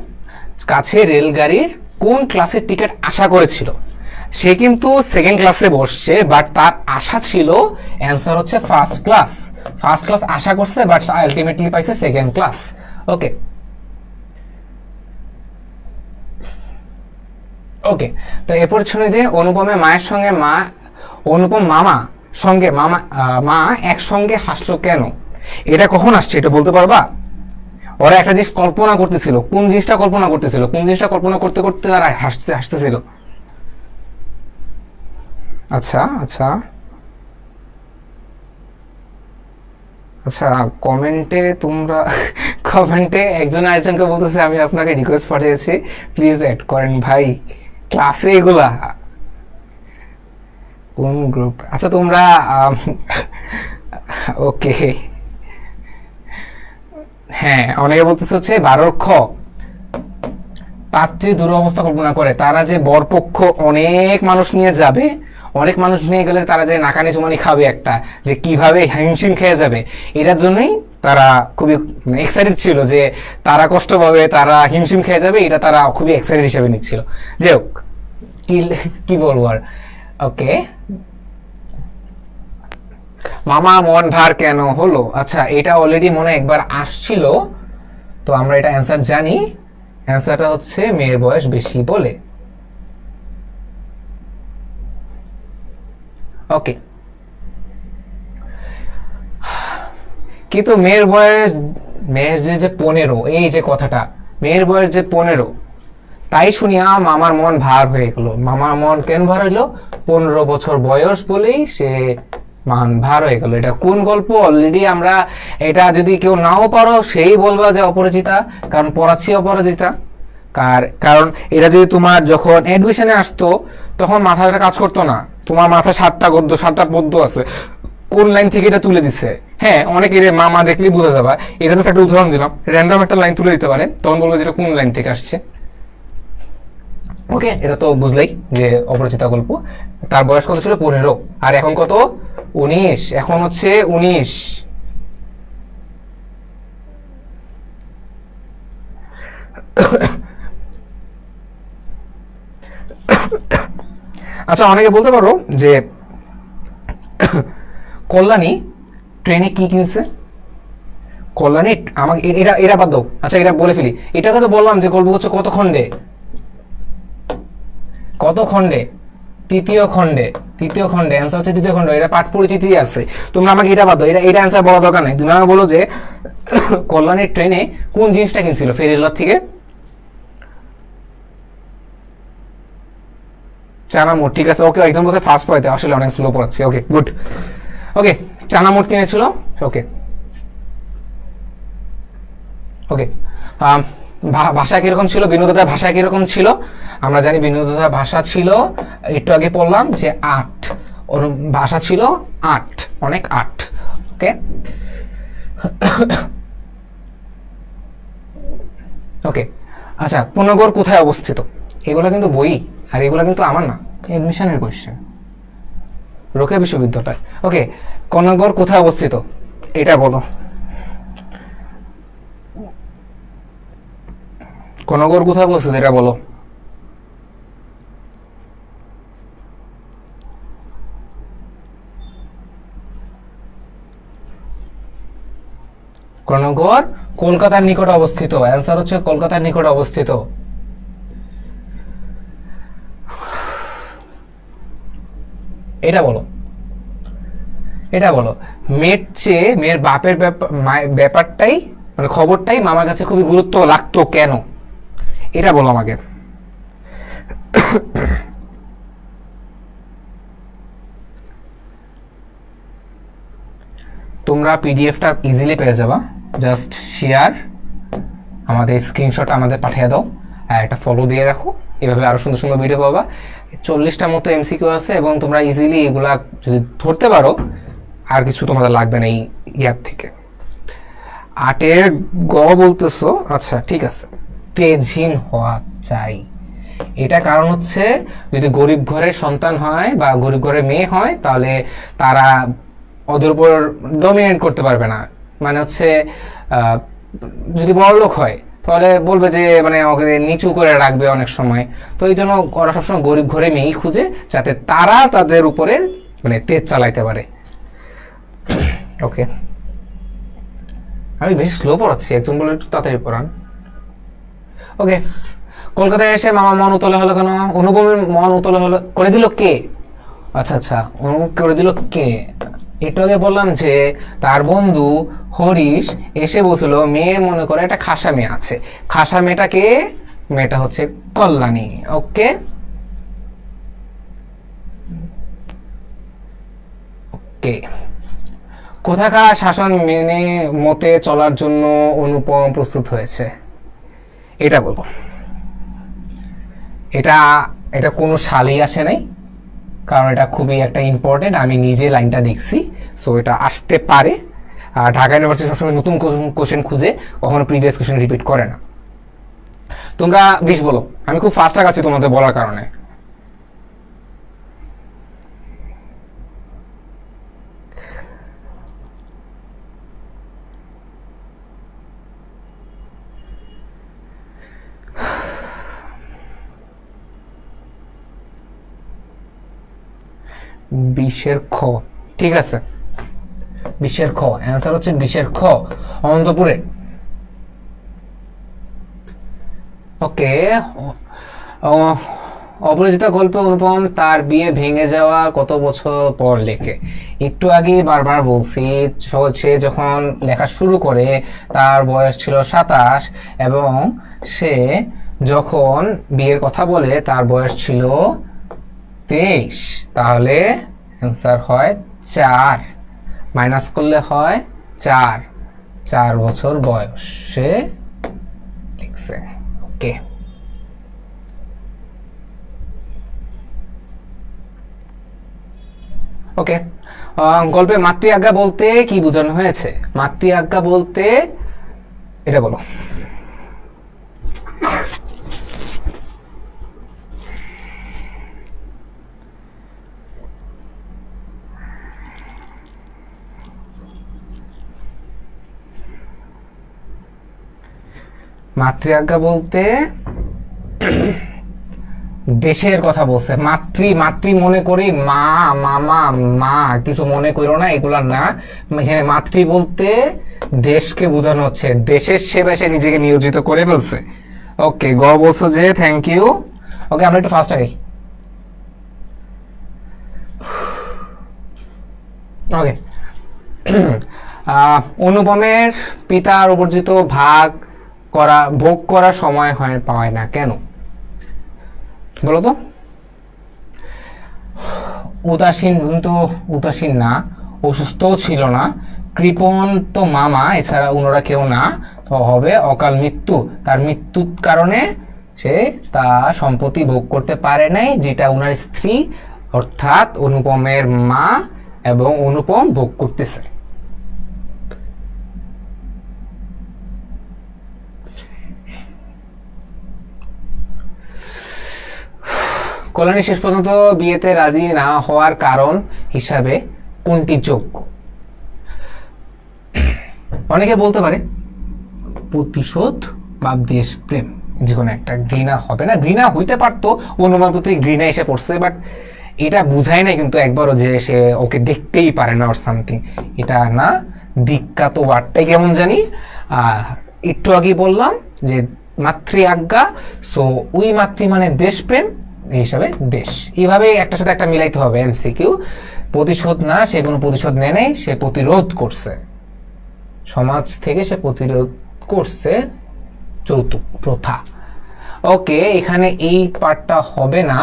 কাছে রেলগাড়ির কোন ক্লাসের টিকিট আশা করেছিল? সে কিন্তু সেকেন্ড ক্লাসে বসছে, বাট তার আশা ছিল, অ্যান্সার হচ্ছে ফার্স্ট ক্লাস আশা করছে, বাট আলটিমেটলি পাইছে সেকেন্ড ক্লাস। ওকে, ওকে, তো এরপর ছিল যে অনুপমের মায়ের সঙ্গে অনুপম মা একসঙ্গে হাসলো কেন? এটা কখন আসছে, এটা বলতে পারবা? ওরা একটা জিনিস কল্পনা করতেছিল, কোন জিনিসটা কল্পনা করতে করতে তারা হাসতেছিল? আচ্ছা আচ্ছা আচ্ছা, কমেন্টে একজন আরেকজনকে বলতেছে আমি আপনাকে রিকোয়েস্ট পাঠিয়েছি, প্লিজ অ্যাড করেন ভাই, ক্লাসে এগুলা কোন গ্রুপ? আচ্ছা তোমরা ওকে, হ্যাঁ অনেকে বলতেছে হচ্ছে 12 পাত্রী দুরবস্থা কল্পনা করে, তারা যে বরপক্ষ অনেক মানুষ নিয়ে যাবে, অনেক মানুষ নিয়ে গেলে তারা যে নাকানি চুমানি খাবে একটা, যে কিভাবে হিমশিম খেয়ে যাবে, এটার জন্যই তারা খুবই এক্সাইটেড ছিল যে তারা কষ্ট পাবে, তারা হিমশিম খেয়ে যাবে, এটা তারা খুবই এক্সাইটেড হিসেবে নিচ্ছিল। যাই হোক, কি কি বলবো আর। ওকে, মামা মন ভার কেন হলো? আচ্ছা এটা অলরেডি মনে একবার আসছিল, তো আমরা এটা অ্যান্সার জানি। অ্যান্সারটা হচ্ছে মেয়ের বয়স বেশি বলে। ওকে, কিন্তু মেয়ের যে 15, এই যে কথাটা, মেয়ের বয়স যে 15, তাই শুনিয়া মামার মন ভার হয়ে গেল। মামার মন কেন ভার হইলো? 15 বছর বয়স বলেই সে মান ভার হয়ে গেল। এটা কোন গল্প? অলরেডি আমরা, এটা যদি কেউ নাও পারো সেই বলবা যে অপরাজিতা, কারণ পড়াচ্ছি অপরাজিতা। কারণ এটা যদি তোমার যখন অ্যাডমিশনে আসতো তখন মাথাটা কাজ করতো না, তোমার মাথায় 7টা গদ্য 7টা পদ্য আছে, কোন লাইন থেকে এটা তুলে দিছে। হ্যাঁ অনেকে মামা দেখলেই বোঝা যাবে, এটা জাস্ট একটা উদাহরণ দিলাম, র্যান্ডম একটা লাইন তুলে দিতে পারে, তখন বলবো যে এটা কোন লাইন থেকে আসছে। ওকে, এটা তো বুঝলেই যে অপরিচিতা গল্প। তার বয়স কত ছিল? 15, আর এখন কত? 19, এখন হচ্ছে 19। আচ্ছা অনেকে বলতে পারো যে কল্যাণী ট্রেনে কি কিনছে? কল্যাণী আমাকে এটা বাদ দাও, আচ্ছা এটা বলে ফেলি। এটাকে তো বললাম যে গল্প হচ্ছে কত খণ্ডে? কত খণ্ডে? তৃতীয় খণ্ডে। তৃতীয় খণ্ডে, অ্যান্সার হচ্ছে তৃতীয় খণ্ড। এটা পাঠ পরিচিতি আছে, তোমরা আমাকে এটা বাদ দাও, এটা অ্যান্সার বলা দরকার নাই। তুমি আমাকে বলো যে কল্যাণীর ট্রেনে কোন জিনিসটা কিনছিল ফেরিওয়ালার থেকে? চানামুট, ঠিক আছে। ওকে, একজন বলছে ফার্স্ট পড়াইতে, আসলে অনেক স্লো পড়াচ্ছি। Okay good. ওকে, চানামুট কিনেছিল। ওকে ওকে, ভাষা কিরকম ছিল? বিনোদতার ভাষা কিরকম ছিল? আমরা জানি বিনোদতার ভাষা ছিল, একটু আগে পড়লাম যে 8, ওর ভাষা ছিল 8, অনেক 8। ওকে ওকে, আচ্ছা পুনর্গড় কোথায় অবস্থিত? এগুলো কিন্তু বই, আর এগুলো কিন্তু আমার না, এডমিশনের কোয়েশ্চেন, রোকেয়া বিশ্ববিদ্যালয়। ওকে, কর্ণগড় কোথায় অবস্থিত এটা বলো। কর্ণগড় কোথায় অবস্থিত এটা বলো। কর্ণগড় কলকাতার নিকটে অবস্থিত। অ্যান্সার হচ্ছে কলকাতার নিকটে অবস্থিত। এটা বলো, এটা বলো। মেয়ের বাপের ব্যাপারটাই, মানে খবরটাই মামার কাছে খুবই গুরুত্ব লাগতো কেন? এটা বলো আমাকে। তোমরা পিডিএফটা ইজিলি পেয়ে যাবা, জাস্ট শেয়ার, আমাদের স্ক্রিনশট আমাদের পাঠিয়ে দাও, আর একটা ফলো দিয়ে রাখো, এভাবে আরো সুন্দর সুন্দর ভিডিও পাবা। 40টার মতো এমসিকিউ আছে, এবং তোমরা ইজিলি এগুলা যদি ধরতে পারো, আর কিছু তোমাদের লাগবে না এই ইয়ার থেকে। 8-এর গ বলতেছো, আচ্ছা ঠিক আছে। তেজহীন হওয়া চাই, এটা কারণ হচ্ছে যদি গরিব ঘরের সন্তান হয় বা গরিব ঘরের মেয়ে হয়, তাহলে তারা ওদের উপর ডমিনেট করতে পারবে না। মানে হচ্ছে যদি বড় লোক হয় তাহলে বলবে যে মানে ওকে নিচু করে রাখবে অনেক সময়। তো এই জন্য ওরা সবসময় গরিব ঘরে মেয়েই খুঁজে, যাতে তারা তাদের উপরে মানে তেজ চালাইতে পারে। ওকে, আমি বেশি স্লো পড়াচ্ছি, একজন বলে একটু তাড়াতাড়ি পড়ান। ওকে, কলকাতায় এসে মামা মন উতলে হলো কেন? অনুপমের মন উতলে হলো করে দিল কে? আচ্ছা আচ্ছা, অনুভব করে দিল কে? একটু আগে বললাম যে তার বন্ধু হরিশ এসে বলছিল মেয়ে মনে করে একটা খাসা মেয়ে আছে। খাসা মেয়েটাকে, মেয়েটা হচ্ছে কল্যাণী। ওকে, ওকে, কোথাকার শাসন মেনে মতে চলার জন্য অনুপম প্রস্তুত হয়েছে, এটা বলবো। এটা এটা কোনো সালেই আসে নাই, কারণ এটা খুবই একটা ইম্পর্টেন্ট, আমি নিজে লাইনটা দেখছি, সো এটা আসতে পারে। আর ঢাকা ইউনিভার্সিটি সবসময় নতুন কোশ্চেন খুঁজে, কখনো প্রিভিয়াস কোশ্চেন রিপিট করে না। তোমরা 20 বলো, আমি খুব ফাস্ট আগাচ্ছি তোমাদের বলার কারণে। বিশের খ, ঠিক আছে, বিশের খ অ্যান্সার হচ্ছে বিশের খ, অনন্তপুরে। ওকে, অপরাজিতা গল্পে অনুপম তার বিয়ে ভেঙে যাওয়া কত বছর পর লেখে? একটু আগে বারবার বলছি, সে যখন লেখা শুরু করে তার বয়স ছিল 27, এবং সে যখন বিয়ের কথা বলে তার বয়স ছিল 23। তাহলে অ্যান্সার হয় 4, মাইনাস করলে হয় 4 বছর বয়স সে লিখছে। ওকে, ওকে, গল্পে মাতৃ আজ্ঞা বলতে কি বোঝানো হয়েছে? মাতৃ আজ্ঞা বলতে এটা বলো। মাতৃ আজ্ঞা বলতে দেশের কথা বলছে। মাতৃ মাতৃ মনে করি মা, মামা, মা, কিছু মনে করো না, এগুলা না। এখানে মাতৃ বলতে দেশকে বোঝানো হচ্ছে, দেশের সেবায় সে নিজেকে নিয়োজিত করে বলছে। ওকে, গ বলছো যে, থ্যাংক ইউ। ওকে, আমরা একটু ফাস্ট আগাই। ওকে, অনুপমের পিতার উপার্জিত ভোগ করা সময় পায় না কেন? বলো তো। উদাসীন না, অসুস্থও ছিল না, কৃপণ তো মামা, এছাড়া ওনারা কেউ না, তো হবে অকাল মৃত্যু। তার মৃত্যুর কারণে সে তা সম্পত্তি ভোগ করতে পারে নাই, যেটা ওনার স্ত্রী অর্থাৎ অনুপমের মা এবং অনুপম ভোগ করতেছে। কল্যাণী শেষ পর্যন্ত বিয়েতে রাজি না হওয়ার কারণ হিসাবে কোনটি যোগ্য? অনেকে বলতে পারে প্রতিশোধ বা দেশপ্রেম, যে কোনো একটা। ঘৃণা হবে না, ঘৃণা হইতে পারতো, অনুমান প্রতি ঘৃণা এসে পড়ছে, বাট এটা বুঝায় না কিন্তু একবারও যে সে ওকে দেখতেই পারে না অর সামথিং, এটা না। দীক্ষাত ওয়ার্ডটাই কেমন জানি, একটু আগে বললাম যে মাতৃ আজ্ঞা, সো ওই মাতৃ মানে দেশপ্রেম, এই হিসাবে দেশ। এইভাবে একটার সাথে একটা মিলাইতে হবে। এমসিকিউ, প্রতিশোধ না, সে কোনো প্রতিশোধ নেয় নাই, সে প্রতিরোধ করছে, সমাজ থেকে সে প্রতিরোধ করছে যৌতুক প্রথা। ওকে, এখানে এই পার্টটা হবে না,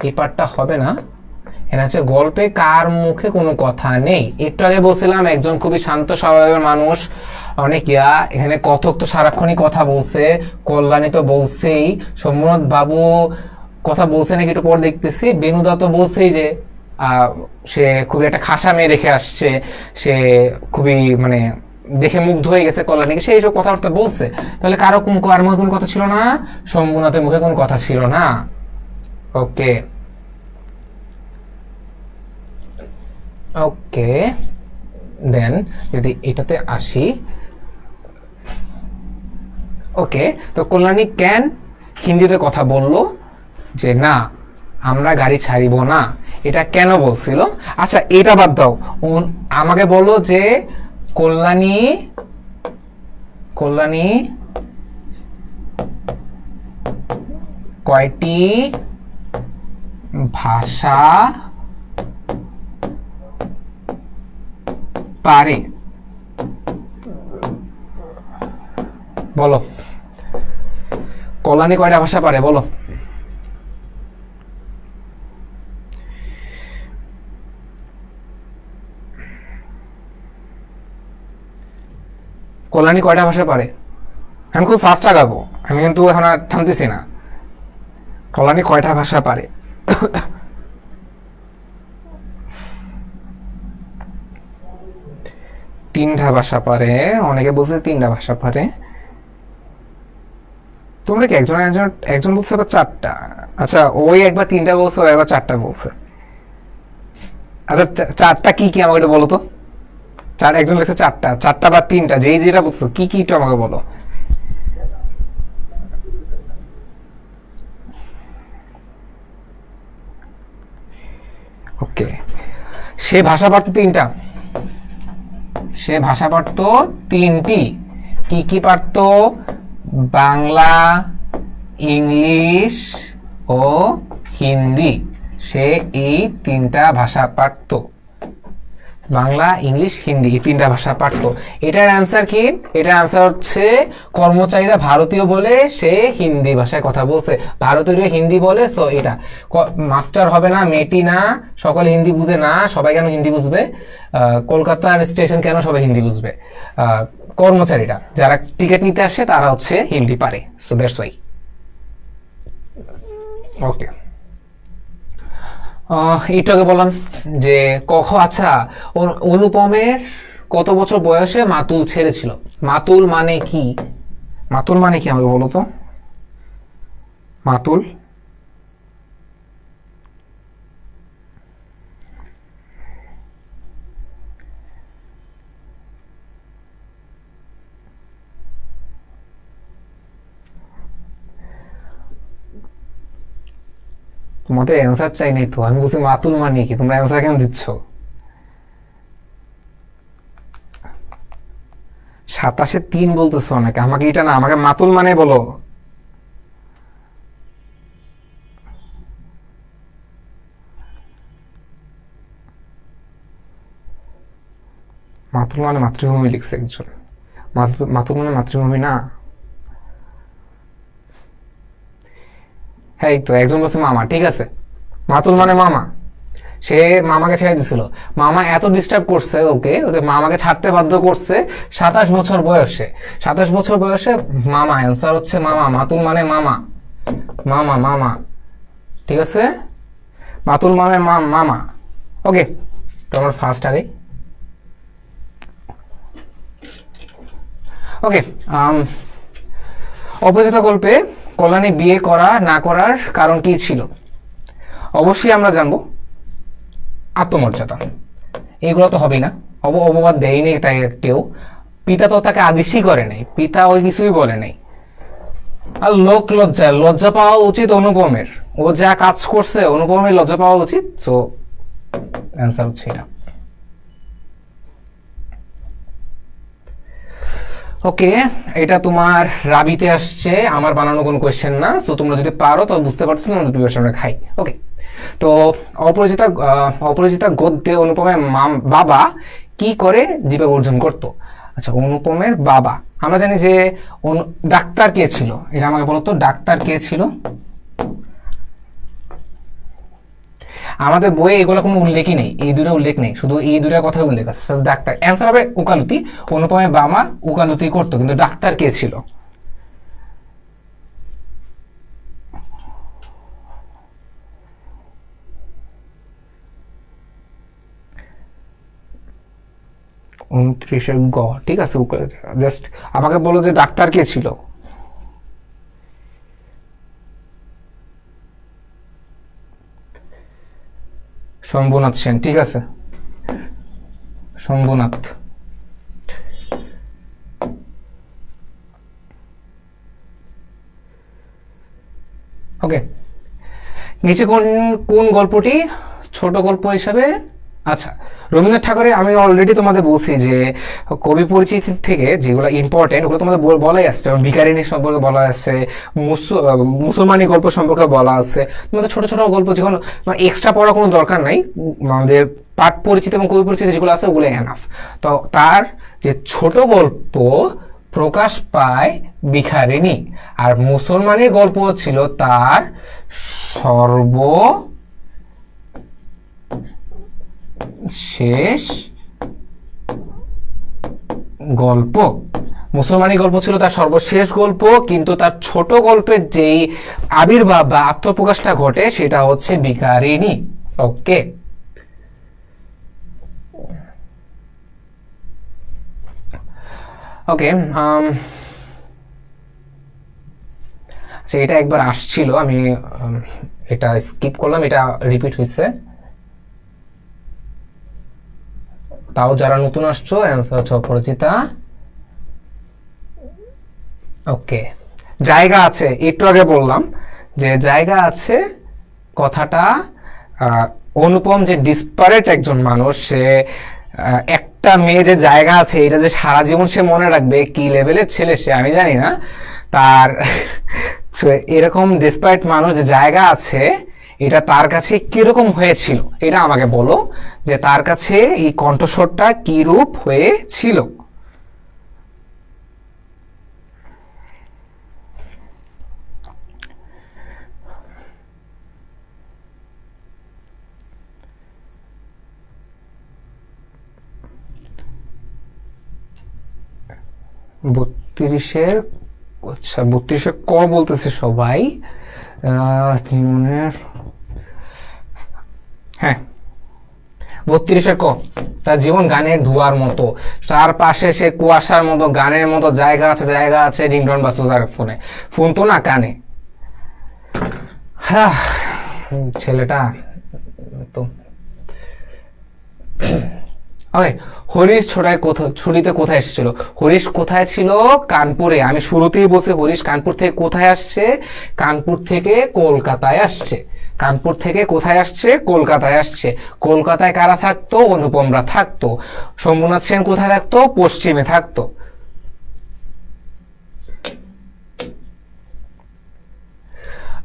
এই পার্টটা হবে না। এখানে হচ্ছে গল্পে কার মুখে কোনো কথা নেই। একটু আগে বলছিলাম একজন খুবই শান্ত স্বভাবের মানুষ, অনেক এখানে কথক তো সারাক্ষণই কথা বলছে, কল্যাণী তো বলছেই, সোমনাথ বাবু কথা বলছে নাকি একটু পর দেখতেছি, বেনুদা তো বলছেই যে সে খুবই একটা খাসা মেয়ে দেখে আসছে, সে খুবই মানে দেখে মুগ্ধ হয়ে গেছে কল্যাণীকে, সে এইসব কথাবার্তা বলছে। তাহলে কার মুখে কোনো কথা ছিল না? শম্ভুনাথের মুখে কোনো কথা ছিল না। ওকে, ওকে, দেন যদি এটাতে আসি, ওকে, তো কল্যাণী কেন হিন্দিতে কথা বললো যে না আমরা গাড়ি ছাড়িব না, এটা কেন বলছিল? আচ্ছা, এটা বাদ দাও, আমাকে বলো যে কল্যাণী কয়টি ভাষা পারে? বলো, কল্যাণী কয়টা ভাষা পারে বলো। কল্যাণী কয়টা ভাষা পারে? আমি খুব ফাস্ট আগাবো, আমি কিন্তু এখন আর থামতেছি না। কল্যাণী কয়টা ভাষা পারে? তিনটা ভাষা পারে, অনেকে বলছে তিনটা ভাষা পারে। তোমরা কি একজন একজন একজন বলছে আবার চারটা? আচ্ছা, ওই একবার তিনটা বলছে, একবার চারটা বলছে। আচ্ছা, চারটা কি কি আমাকে একটু বলো তো। চার, একজন লিখছে চারটা, চারটা বা তিনটা, যেই যেটা বলছো কি কি একটু আমাকে বলো। ওকে, সে ভাষা পারতো তিনটা, সে ভাষা পারতো তিনটি। কি কি পারতো? বাংলা, ইংলিশ ও হিন্দি। সে এই তিনটা ভাষা পারতো। বাংলা, ইংলিশ, হিন্দি, এই তিনটা ভাষা পারতো। এটার অ্যান্সার কি? এটার অ্যান্সার হচ্ছে কর্মচারীরা ভারতীয় বলে সে হিন্দি ভাষায় কথা বলছে, ভারতীয় হিন্দি বলে। সো এটা মাস্টার হবে না, মেয়েটি না, সকলে হিন্দি বুঝে না। সবাই কেন হিন্দি বুঝবে? কলকাতার স্টেশন কেন সবাই হিন্দি বুঝবে? কর্মচারীরা যারা টিকিট নিতে আসে তারা হচ্ছে হিন্দি পারে। So that's why. ওকে, এইটাকে বললাম যে কখ। আচ্ছা, অনুপমের কত বছর বয়সে মাতুল ছেড়েছিল? মাতুল মানে কি? মাতুল মানে কি আমাকে বলো তো। মাতুল তোমাদের অ্যান্সার চাই নাই তো, আমি বলছি মাতুল মানে কি, তোমরা অ্যান্সার কেন দিচ্ছ? 27-3 বলতেছো অনেকে, আমাকে এটা না, আমাকে মাতুল মানে বলো। মাতুল মানে মাতৃভূমি লিখছে একজন। মাতুল মানে মাতৃভূমি না। হ্যাঁ, এই তো একজন বলছে মামা, ঠিক আছে, মাতুল মানে মামা। সে মামাকে ছেড়ে দিছিল, মামা এত ডিস্টার্ব করছে ওকে, মামাকে ছাড়তে বাধ্য করছে 27 বছর বয়সে। 27 বছর বয়সে মামা, অ্যান্সার হচ্ছে মামা। মাতুল মানে মামা, মামা মামা, ঠিক আছে, মাতুল মানে মামা। ওকে, তোমার ফার্স্ট আগে। ওকে, অপরাজিতা গল্পে কল্যাণী বিয়ে করা না করার কারণ কি ছিল? অবশ্যই আমরা জানবো আত্মমর্যাদা। এগুলো তো হবেই না, অপবাদ দেয়নি তাই কেউ। পিতা তো তাকে আদেশই করে নাই, পিতা ওই কিছুই বলে নাই। আর লোক লজ্জা, লজ্জা পাওয়া উচিত অনুপমের। ও যা কাজ করছে অনুপমের লজ্জা পাওয়া উচিত। সো অ্যান্সার হচ্ছে এটা। ওকে, এটা তোমার রাবিতে আসছে, আমার বানানো কোনো কোয়েশ্চেন না। সো তোমরা যদি পারো তো বুঝতে পারছো তোমাদের প্রিপারেশনটা খাই। ওকে, তো অপরাজিতা গদ্যে অনুপমের বাবা কি করে জীবিকা অর্জন করত? আচ্ছা, অনুপমের বাবা আমরা জানি যে ডাক্তার কে ছিল, এটা আমাকে বলতো, ডাক্তার কে ছিল? আমাদের বইয়ে এগুলো কোনো উল্লেখই নেই, এই দুটো উল্লেখ নেই, শুধু এই দুটার কথা উল্লেখ আছে। ডাক্তার অ্যান্সার হবে উকালতি। অনুপমের বাবা উকালতি করতো, কিন্তু ডাক্তার কে ছিল? গ, ঠিক আছে, জাস্ট আমাকে বলো যে ডাক্তার কে ছিল? শম্ভুনাথ সেন, ঠিক আছে, শম্ভুনাথ। ওকে, নিচে কোন কোন গল্পটি ছোট গল্প হিসাবে? আচ্ছা, রবীন্দ্রনাথ ঠাকুরের আমি অলরেডি তোমাদের বলছি যে কবি পরিচিতি থেকে যেগুলো ইম্পর্টেন্ট ওগুলো তোমাদের বলাই আসছে, যেমন ভিকারিনী সম্পর্কে বলা আসছে, মুসলমানি গল্প সম্পর্কে বলা আছে। তোমাদের ছোট ছোট গল্প যেগুলো এক্সট্রা পড়ার কোনো দরকার নাই, আমাদের পাঠ পরিচিতি এবং কবি পরিচিতি যেগুলো আছে ওগুলো এনাফ। তো তার যে ছোট গল্প প্রকাশ পায় ভিখারিণী, আর মুসলমানের গল্প ছিল তার সর্বশেষ গল্প। মুসলমানি গল্প ছিল তার সর্বশেষ গল্প, কিন্তু তার ছোট গল্পের যেই আবির্ভাব বা আত্মপ্রকাশটা ঘটে সেটা হচ্ছে ভিখারিনী। ওকে, ওকে, আচ্ছা এটা একবার আসছিল, আমি এটা স্কিপ করলাম, এটা রিপিট হয়েছে। তাও যারা নতুন আসছো, অ্যান্সার হচ্ছে অপরাজিতা। ওকে, জায়গা আছে, একটু আগে বললাম যে জায়গা আছে কথাটা অনুপম যে ডিসপারেট একজন মানুষ, সে একটা মেয়ে যে জায়গা আছে এটা যে সারা জীবন সে মনে রাখবে, কি লেভেলের ছেলে সে আমি জানি না। তার এরকম ডিসপারেট মানুষ যে জায়গা আছে এটা তার কাছে কিরকম হয়েছিল, এটা আমাকে বলো যে তার কাছে এই কণ্ঠস্বরটা কি রূপ হয়েছিল। 32-এর, আচ্ছা 32-এ ক বলতেছে সবাই, জীবনের, হ্যাঁ 32-এর ক, তার জীবন গানের ধোঁয়ার মতো, তার পাশে সে কুয়াশার মতো, গানের মতো জায়গা আছে, জায়গা আছে, রিংটন বাজছে তার ফোনে, ফোন তো না কানে। হ্যাঁ ছেলেটা তো ওকে। হরিশ ছুটিতে কোথায় এসেছিল? হরিশ কোথায় ছিল? কানপুরে। আমি শুরুতেই বলছি হরিশ কানপুর থেকে কোথায় আসছে? কানপুর থেকে কলকাতায় আসছে। কানপুর থেকে কোথায় আসছে? কলকাতায় আসছে। কলকাতায় কারা থাকতো? অনুপমরা থাকতো। শম্ভুনাথ সেন কোথায় থাকতো? পশ্চিমে থাকতো।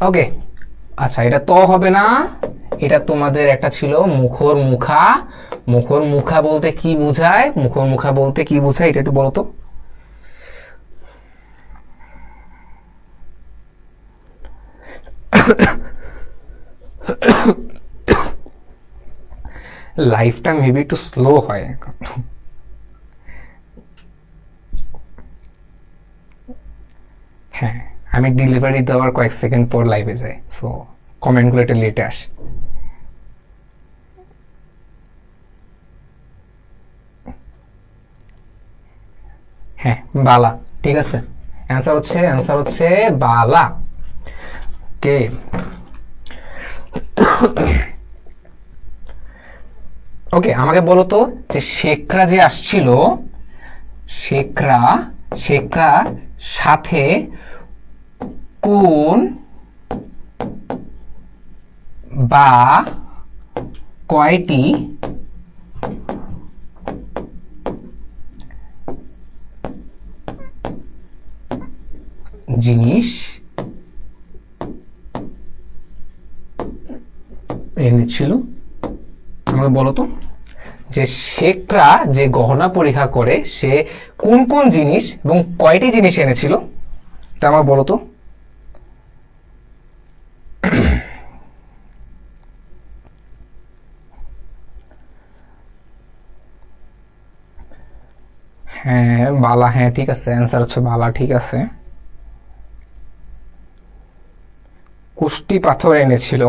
ওকে, আচ্ছা এটা তো হবে না, এটা তোমাদের একটা ছিল মুখর মুখা। মুখর মুখা বলতে কি বোঝায়? মুখর মুখা বলতে কি বোঝায় এটা একটু বলো তো। লাইফটা মেবি একটু স্লো হয়। হ্যাঁ, আমি ডেলিভারি দেওয়ার কয়েক সেকেন্ড পর লাইভে যাই, সো কমেন্টগুলো একটু লেটে আসে। হ্যাঁ বালা, ঠিক আছে, অ্যান্সার হচ্ছে বালা। কে ওকে, আমাকে বলো তো যে শেখরা যে আসছিল, শেখরা শেখরা সাথে কোন বা কয়টি জিনিস এনেছিল? আমাকে বলো তো যে শেখরা যে গহনা পরীক্ষা করে সে কোন কোন জিনিস এবং কয়টি জিনিস এনেছিল, এটা আমাকে বলো তো। হ্যাঁ বালা, হ্যাঁ ঠিক আছে, অ্যান্সার হচ্ছে বালা, ঠিক আছে। কুষ্টি পাথর এনেছিল।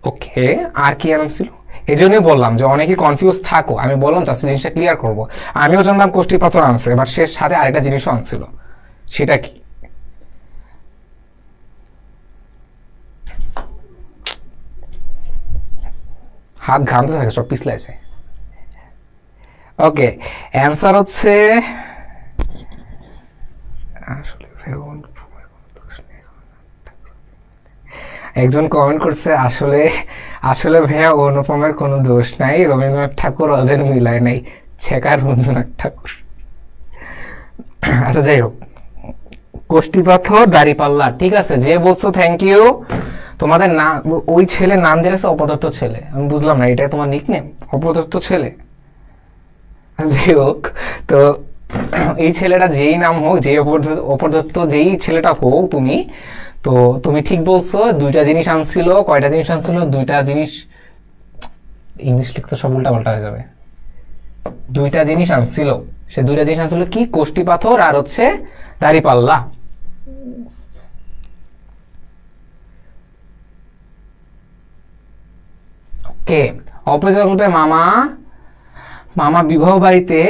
ওকে, আর কি এনেছিল? এই জন্যই বললাম যে অনেকে কনফিউজ থাকো, আমি বললাম জাস্ট জিনিসটা ক্লিয়ার করবো। আমিও জানতাম কুষ্টি পাথর আনছে, বাট সে সাথে আরেকটা জিনিসও আনছিল, সেটা কি? হাত ঘামতে থাকে, সব পিছলে যায়। ওকে, অ্যান্সার হচ্ছে একজন কমেন্ট করছে আসলে আসলে ভাইয়া অনুপমের কোনো দোষ নাই, রবীন্দ্রনাথ ঠাকুর ওদের মিলায় নাই, ছেকার রবীন্দ্রনাথ ঠাকুর। আচ্ছা যাই হোক, কোষ্টি পাথর দাড়িপাল্লা, ঠিক আছে, যে বলছো থ্যাংক ইউ। তোমাদের না ওই ছেলের নাম দিয়েছে অপদার্থ ছেলে, আমি বুঝলাম না, এটাই তোমার নিকনেম অপদার্থ ছেলে? যাই হোক, তো এই ছেলেটা যেই নাম হোক, যে অপদার্থ যেই ছেলেটা হোক তুমি, তো তুমি ঠিক বলছো, দুইটা জিনিস আনছিল। কয়টা জিনিস আনছিল? দুইটা জিনিস, ইংলিশ লিখতে সব উল্টা পাল্টা হয়ে যাবে। দুইটা জিনিস আনছিল, সে দুইটা জিনিস আনসার হলো কি, কোষ্ঠী পাথর আর হচ্ছে দাঁড়িপাল্লা। ওকে, অপরিচিত বলবে মামা, মামা বিবাহ বাড়িতে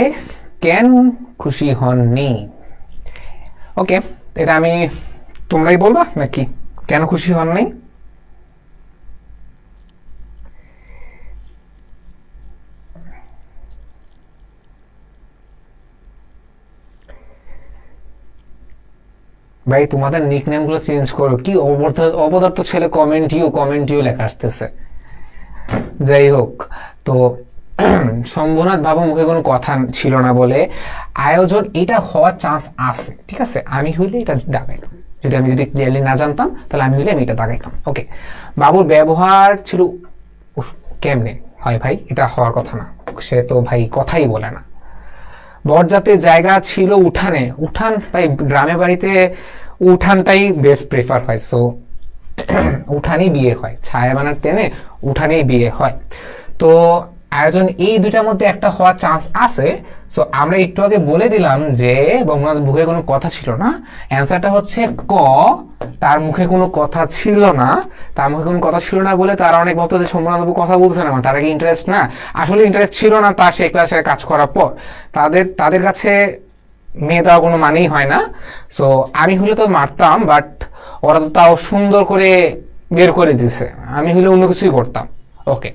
কেন খুশি হননি। ওকে, এটা আমি, তোমরাই বলবা নাকি কেন খুশি হননি? ভাই তোমাদের নিকনেম গুলো চেঞ্জ করো, কি অপদার্থ ছেলে, কমেন্টিও লেখা আসতেছে। যাই হোক, তো শম্ভুনাথ বাবু মুখে কোনো কথা ছিল না বলে আয়োজন এটা হওয়ার চান্স আছে, ঠিক আছে। আমি হইলে এটা দাগাইতাম, আমি যদি ক্লিয়ারলি না জানতাম তাহলে আমি হইলে আমি এটা দাগাইতাম। ওকে, বাবুর ব্যবহার ছিল, কেমনে হয় ভাই, এটা হওয়ার কথা না, সে তো ভাই কথাই বলে না। বরযাত্রীর জায়গা ছিল উঠানে, উঠান ভাই গ্রামে বাড়িতে উঠানটাই বেস্ট প্রেফার হয়, সো উঠানেই বিয়ে হয়, ছায়া বানার টেনে উঠানেই বিয়ে হয়। তো আয়োজন এই দুটার মধ্যে একটা হওয়ার চান্স আছে। সো আমরা একটু আগে বলে দিলাম যে বঙ্গনাথ মুখে কোনো কথা ছিল না, অ্যান্সারটা হচ্ছে ক, তার মুখে কোনো কথা ছিল না। তার মুখে কোনো কথা ছিল না বলে তারা অনেক ভাবতো যে শম্ভুনাথ বাবু কথা বলছে না, তারা কি ইন্টারেস্ট না, আসলে ইন্টারেস্ট ছিল না তার সেই ক্লাসে কাজ করার পর। তাদের কাছে মেয়ে দেওয়া কোনো মানেই হয় না। সো আমি হলে তো মারতাম, বাট ওরা তো তাও সুন্দর করে বের করে দিছে, আমি হলে অন্য কিছুই করতাম। ওকে,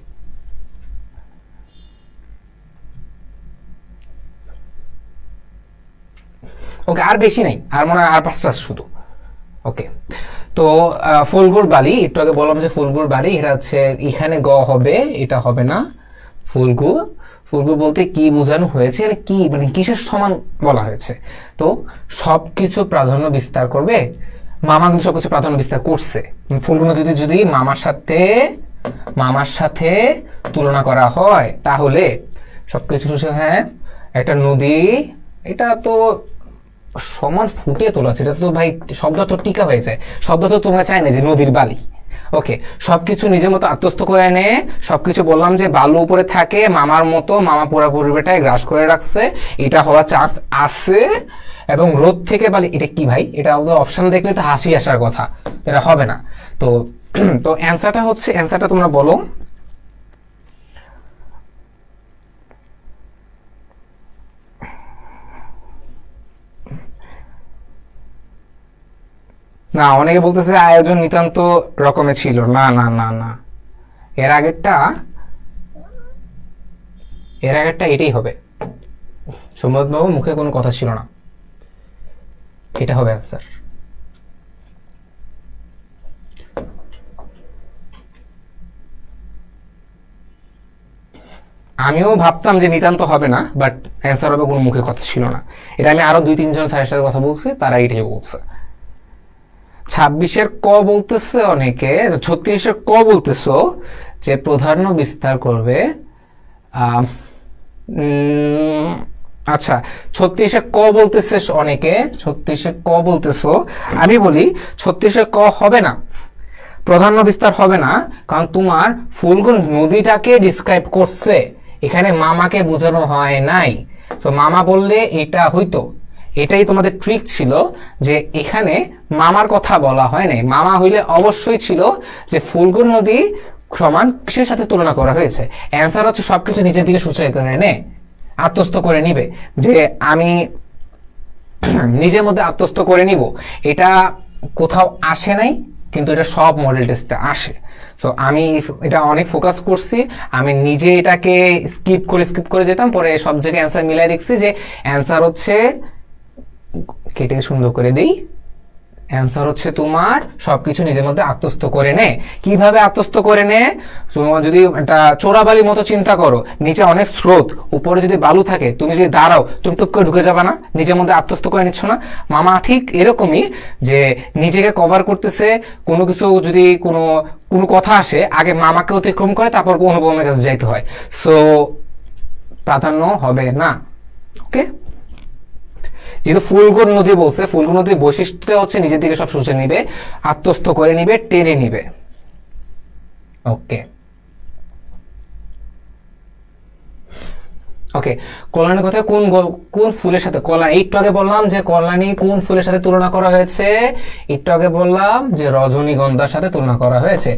ওকে আর বেশি নাই, আর মনে হয় আর 5টা শুধু। ওকে, তো ফুলগুর বাড়ি, একটু আগে বললাম যে ফুলগুর বাড়ি, এটা হচ্ছে এখানে গ হবে, এটা হবে না। ফুলগু, ফুলগু বলতে কি বোঝানো হয়েছে, এটা কি মানে কিসের সমান বলা হয়েছে? তো সবকিছু প্রাধান্য বিস্তার করবে, মামা কিন্তু সবকিছু প্রাধান্য বিস্তার করছে। ফুলগু যদি মামার সাথে তুলনা করা হয় তাহলে সবকিছু, হ্যাঁ একটা নদী, এটা তো সমান ফুটিয়ে তোলা আছে, এটা তো ভাই শব্দ তো টিকা হয়েছে, শব্দ তো তোমরা চাই না যে নদীর বালি। ওকে, সবকিছু নিজের মতো আত্মস্থ করে নে, সবকিছু বললাম যে বালু উপরে থাকে, মামার মতো, মামা পুরা পরিবেশটাই গ্রাস করে রাখছে, এটা হওয়ার চান্স আছে। এবং রোদ থেকে বালি, এটা কি ভাই, এটা অপশন দেখলে তো হাসি আসার কথা, এটা হবে না। তো তো অ্যান্সারটা হচ্ছে, অ্যান্সারটা তোমরা বলো। না, অনেকে বলতেছে আয়োজন নিতান্ত রকমের ছিল, না না না না, এর আগেরটা এটাই হবে। সম্রাটবাবু মুখে কোনো কথা ছিল না, এটা হবে অ্যান্সার। আমিও ভাবতাম যে নিতান্ত হবে না, বাট অ্যান্সার হবে কোনো মুখে কথা ছিল না। এটা আমি আরো 2-3 জন স্যারের সাথে কথা বলছি, তারা এটাই বলছে। 26-এর ক বলতেছে অনেকে, 36-এর ক বলতেছো যে প্রাধান্য বিস্তার করবে। আচ্ছা, 36-এর ক বলতেছে অনেকে, 36-এর ক বলতেছো, আমি বলি 36-এর ক হবে না, প্রাধান্য বিস্তার হবে না, কারণ তোমার ফুলগুন নদীটাকে ডিসক্রাইব করছে, এখানে মামাকে বোঝানো হয় নাই। তো মামা বললে এটা হইতো, এটাই তোমাদের ট্রিক ছিল যে এখানে মামার কথা বলা হয় নাই। মামা হইলে অবশ্যই ছিল যে ফুলগুন নদী সমান কিসের সাথে তুলনা করা হয়েছে। অ্যান্সার হচ্ছে সবকিছু নিজের দিকে সূচয় করে নে, আত্মস্থ করে নিবে, যে আমি নিজের মধ্যে আত্মস্থ করে নিব, এটা কোথাও আসে নাই, কিন্তু এটা সব মডেল টেস্টে আসে। তো আমি এটা অনেক ফোকাস করছি, আমি নিজে এটাকে স্কিপ করে যেতাম, পরে সব জায়গায় অ্যান্সার মিলাই দেখছি যে অ্যান্সার হচ্ছে, কেটে সুন্দর করে দিই, অ্যান্সার হচ্ছে তোমার সবকিছু নিজের মধ্যে আত্মস্থ করে নে। কিভাবে আত্মস্থ করে নে? যদি একটা চোরাবালির মতো চিন্তা করো, নিচে অনেক স্রোত, উপরে যদি বালু থাকে, তুমি যদি দাঁড়াও তুমি টুক করে ঢুকে যাবে না, নিজের মধ্যে আত্মস্থ করে নিচ্ছ না। মামা ঠিক এরকমই, যে নিজেকে কভার করতেছে, কোনো কিছু যদি কোনো কথা আসে আগে মামাকে অতিক্রম করে তারপর অনুপমের কাছে যাইতে হয়। সো প্রাধান্য হবে না। ওকে, যেহেতু ফুলগুন নদী বলছে, ফুলগুন নদীর বৈশিষ্ট্য হচ্ছে নিজের দিকে সব শুষে নিবে, আত্মস্থ করে নিবে, টেনে নিবে। ওকে, ওকে, কল্যাণীর কথা কোন ফুলের সাথে, কল্যাণী একটু আগে বললাম যে কল্যাণী কোন ফুলের সাথে তুলনা করা হয়েছে, একটু আগে বললাম যে রজনীগন্ধার সাথে তুলনা করা হয়েছে।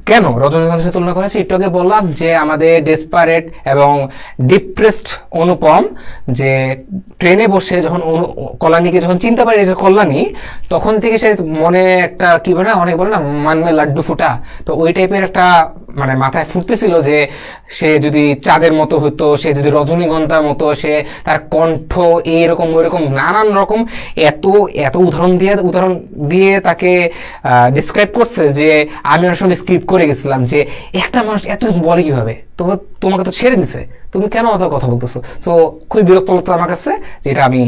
কেন রজনীগন্ধার সাথে তুলনা করেছে একটু আগে বললাম যে আমাদের ডেসপারেট এবং ডিপ্রেসড অনুপম যে ট্রেনে বসে যখন কল্যাণীকে যখন চিনতে পারে যে কল্যাণী, তখন থেকে সে মনে একটা কি বলে না, অনেক বলে না মান মে লাড্ডু ফুটা, তো ওই টাইপের একটা মানে মাথায় ফুটতেছিল যে সে যদি চাঁদের মতো হতো, সে যদি রজনীগন্ধার মতো, সে তার কণ্ঠ এইরকম ওইরকম নানান রকম এত এত উদাহরণ দিয়ে তাকে ডিসক্রাইব করছে যে আমি ওর সঙ্গে স্কিপ করে গেছিলাম যে একটা মানুষ এত কিছু বলে কিভাবে, তো তোমাকে তো ছেড়ে দিছে, তুমি কেন অত কথা বলতেছো। সো খুবই বিরক্ত লাগতো আমার কাছে, যেটা আমি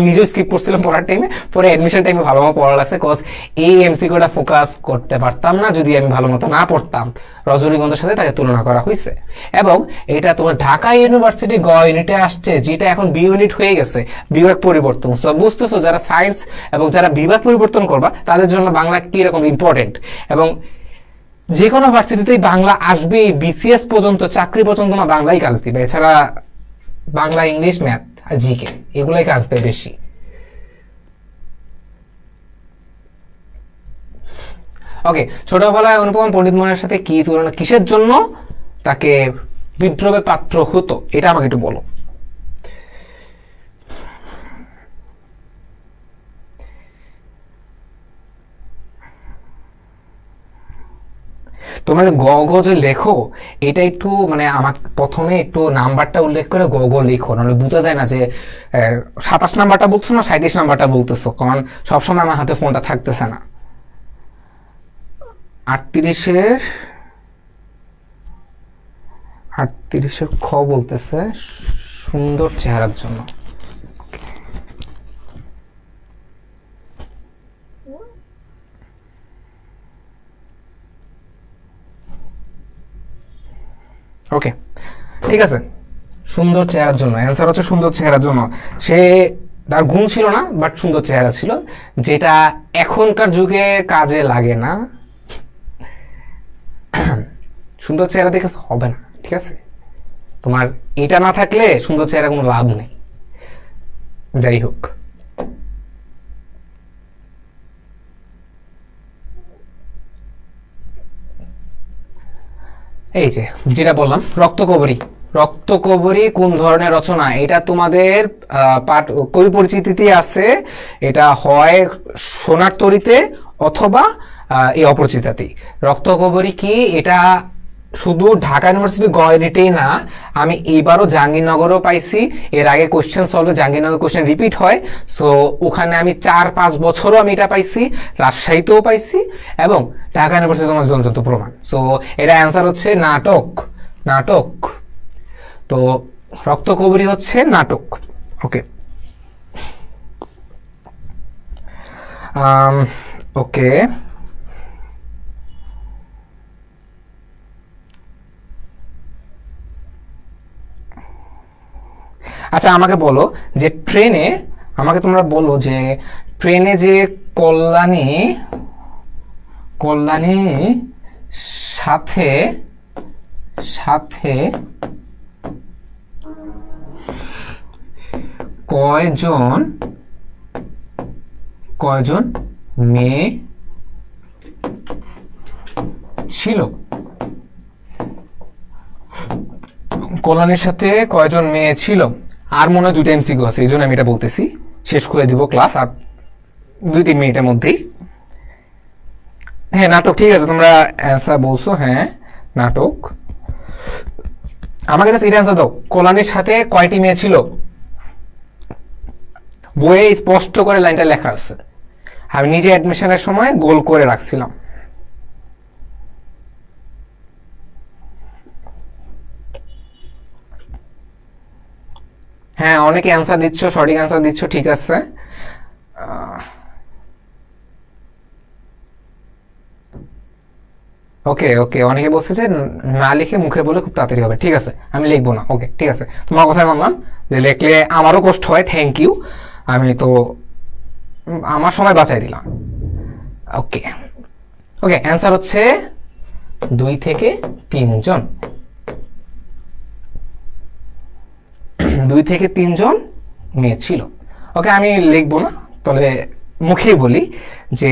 নিজেও স্কিপ করছিলাম পড়ার টাইমে, পরে অ্যাডমিশন টাইমে ভালোভাবে পড়া লাগছে, কজ এই এমসিকিউটা ফোকাস করতে পারতাম না যদি আমি ভালো মতো না পড়তাম। রজনীগন্ধার সাথে তাকে তুলনা করা হয়েছে, এবং এটা তোমার ঢাকা ইউনিভার্সিটি গ ইউনিটে আসছে, যেটা এখন বি ইউনিট হয়ে গেছে, বিভাগ পরিবর্তন। সো বুঝতেছো যারা সায়েন্স এবং যারা বিভাগ পরিবর্তন করবা তাদের জন্য বাংলা কিরকম ইম্পর্টেন্ট, এবং যে কোনো ভার্সিটিতেই বাংলা আসবে, বিসিএস পর্যন্ত চাকরি পর্যন্ত না বাংলাই কাজ দিবে, এছাড়া বাংলা, ইংলিশ, ম্যাথ আর জিকে এগুলাই কাজ দেয় বেশি। ওকে, ছোটবেলায় অনুপম পণ্ডিত মনের সাথে কি তুলনা, কিসের জন্য তাকে বিদ্রোহের পাত্র হতো, এটা আমাকে একটু বলো। তোমরা গ গ যে লেখো, এটা একটু মানে আমাকে প্রথমে একটু নাম্বারটা উল্লেখ করে গ গ লেখো, নাহলে বোঝা যায় না যে 27 নাম্বারটা বলছো না 37 নাম্বারটা বলতেছো, কারণ সবসময় আমার হাতে ফোনটা থাকতেছে না। 38-এর খ বলতেছে সুন্দর চেহারার জন্য। ওকে, ঠিক আছে, সুন্দর চেহারার জন্য অ্যান্সার হচ্ছে সুন্দর চেহারার জন্য। সে তার গুণ ছিল না, বাট সুন্দর চেহারা ছিল, যেটা এখনকার যুগে কাজে লাগে না। সুন্দর চেহারা দেখে হবে না, ঠিক আছে, তোমার এটা না থাকলে সুন্দর চেহারা কোনো লাভ নেই। যাই হোক, এই যে যেটা বললাম রক্তকবরী, রক্তকবরী কোন ধরনের রচনা, এটা তোমাদের পাঠ কবি পরিচিতিতে আছে, এটা হয় সোনার তরীতে অথবা এই অপরিচিতাতেই। রক্তকবরী কি, এটা শুধু ঢাকা ইউনিভার্সিটি গ ইউনিটেই না, আমি এইবারও জাহাঙ্গীরনগরও পাইছি। এর আগে কোশ্চেন সলভে জাহাঙ্গীরনগর কোশ্চেন রিপিট হয়, সো ওখানে আমি 4-5 বছরও আমি এটা পাইছি, রাজশাহীতেও পাইছি, এবং ঢাকা ইউনিভার্সিটি তোমার যন্ত্র প্রমাণ। সো এটা অ্যান্সার হচ্ছে নাটক, নাটক। তো রক্তকবরী হচ্ছে নাটক। ওকে, ওকে, আচ্ছা আমাকে বলো যে ট্রেনে, আমাকে তোমরা বলো যে ট্রেনে যে কল্যাণী, কল্যাণী সাথে সাথে কয়জন কয়জন মেয়ে ছিল, কল্যাণীর সাথে কয়জন মেয়ে ছিল। আর মনে হয় 2টা এমসিকিউ আছে, এই জন্য আমি এটা বলতেছি, শেষ করে দিব ক্লাস আর 2-3 মিনিটের মধ্যেই। হ্যাঁ নাটক, ঠিক আছে, তোমরা অ্যান্সার বলছো, হ্যাঁ নাটক। আমাকে জাস্ট এটা অ্যান্সার দাও, কল্যাণীর সাথে কয়টি মেয়ে ছিল। বইয়ে স্পষ্ট করে লাইনটা লেখা আছে, আমি নিজে অ্যাডমিশনের সময় গোল করে রাখছিলাম। হ্যাঁ অনেকে অ্যান্সার দিচ্ছ, সঠিক অ্যান্সার দিচ্ছ, ঠিক আছে। ওকে ওকে, অনেকে বলছে যে না লিখে মুখে বলে খুব তাড়াতাড়ি হবে, ঠিক আছে আমি লিখবো না। ওকে ঠিক আছে, তোমার কথাই মানলাম যে লিখলে আমারও কষ্ট হয়, থ্যাংক ইউ, আমি তো আমার সময় বাঁচাই দিলাম। ওকে ওকে, অ্যান্সার হচ্ছে 2 থেকে 3 জন। 2 থেকে 3 জন মেয়ে ছিল। ওকে, আমি লিখবো না, তবে মুখেই বলি যে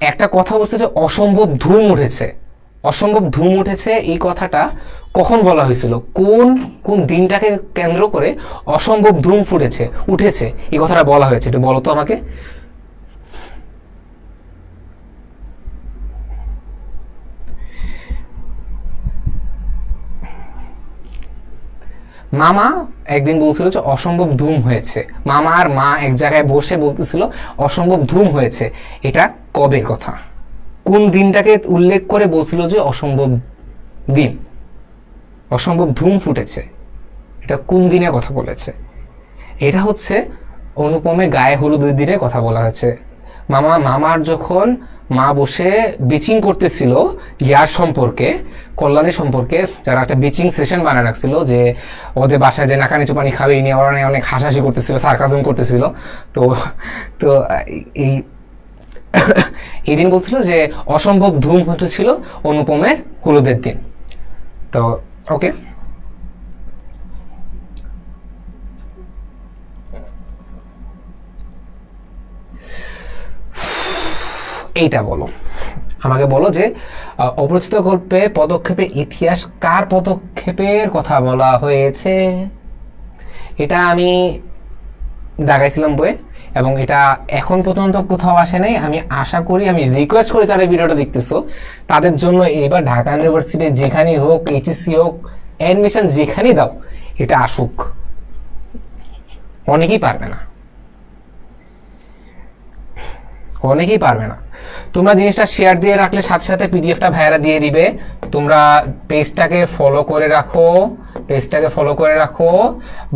একটা কথা বলছে যে অসম্ভব ধুম উঠেছে। অসম্ভব ধুম উঠেছে এই কথাটা কখন বলা হয়েছিল, কোন কোন দিনটাকে কেন্দ্র করে অসম্ভব ধুম উঠেছে এই কথাটা বলা হয়েছে, একটু বলো তো আমাকে। মামা একদিন বলছিল যে অসম্ভব ধুম হয়েছে। মামা আর মা এক জায়গায় বসে বলতেছিল অসম্ভব ধুম হয়েছে। এটা কবের কথা, কোন দিনটাকে উল্লেখ করে বলছিল যে অসম্ভব দিন, অসম্ভব ধুম ফুটেছে, এটা কোন দিনের কথা বলেছে? এটা হচ্ছে অনুপমে গায়ে হলুদের দিনের কথা বলা হয়েছে। মামার যখন মা বসে বিচিং করতেছিল ইয়ার সম্পর্কে, কল্যাণী সম্পর্কে, যারা একটা বিচিং সেশন বানায় রাখছিল যে ওদের বাসায় যে নাকানি চুপানি খাবে নিয়ে ওরা অনেক হাসাহাসি করতেছিল, সার্কাজম করতেছিল। তো তো এই এই দিন বলছিল যে অসম্ভব ধুম হতেছিল অনুপমের হলুদের দিন। তো ওকে, এইটা বলো আমাকে, বলো যে অপরিচিত গল্পে পদক্ষেপের ইতিহাস কার পদক্ষেপের কথা বলা হয়েছে। এটা আমি দাগাইছিলাম বইয়ে, এবং এটা এখন পর্যন্ত কোথাও আসে নাই। আমি আশা করি, আমি রিকোয়েস্ট করে যারা ভিডিওটা দেখতেছো তাদের জন্য এইবার ঢাকা ইউনিভার্সিটি যেখানেই হোক, এইচএসসি হোক, অ্যাডমিশন যেখানেই দাও, এটা আসুক। অনেকেই পারবে না, অনেকেই পারবে না। তোমরা জিনিসটা শেয়ার দিয়ে রাখলে সাথে সাথে পিডিএফটা ভাইয়ারা দিয়ে দিবে। তোমরা পেজটাকে ফলো করে রাখো,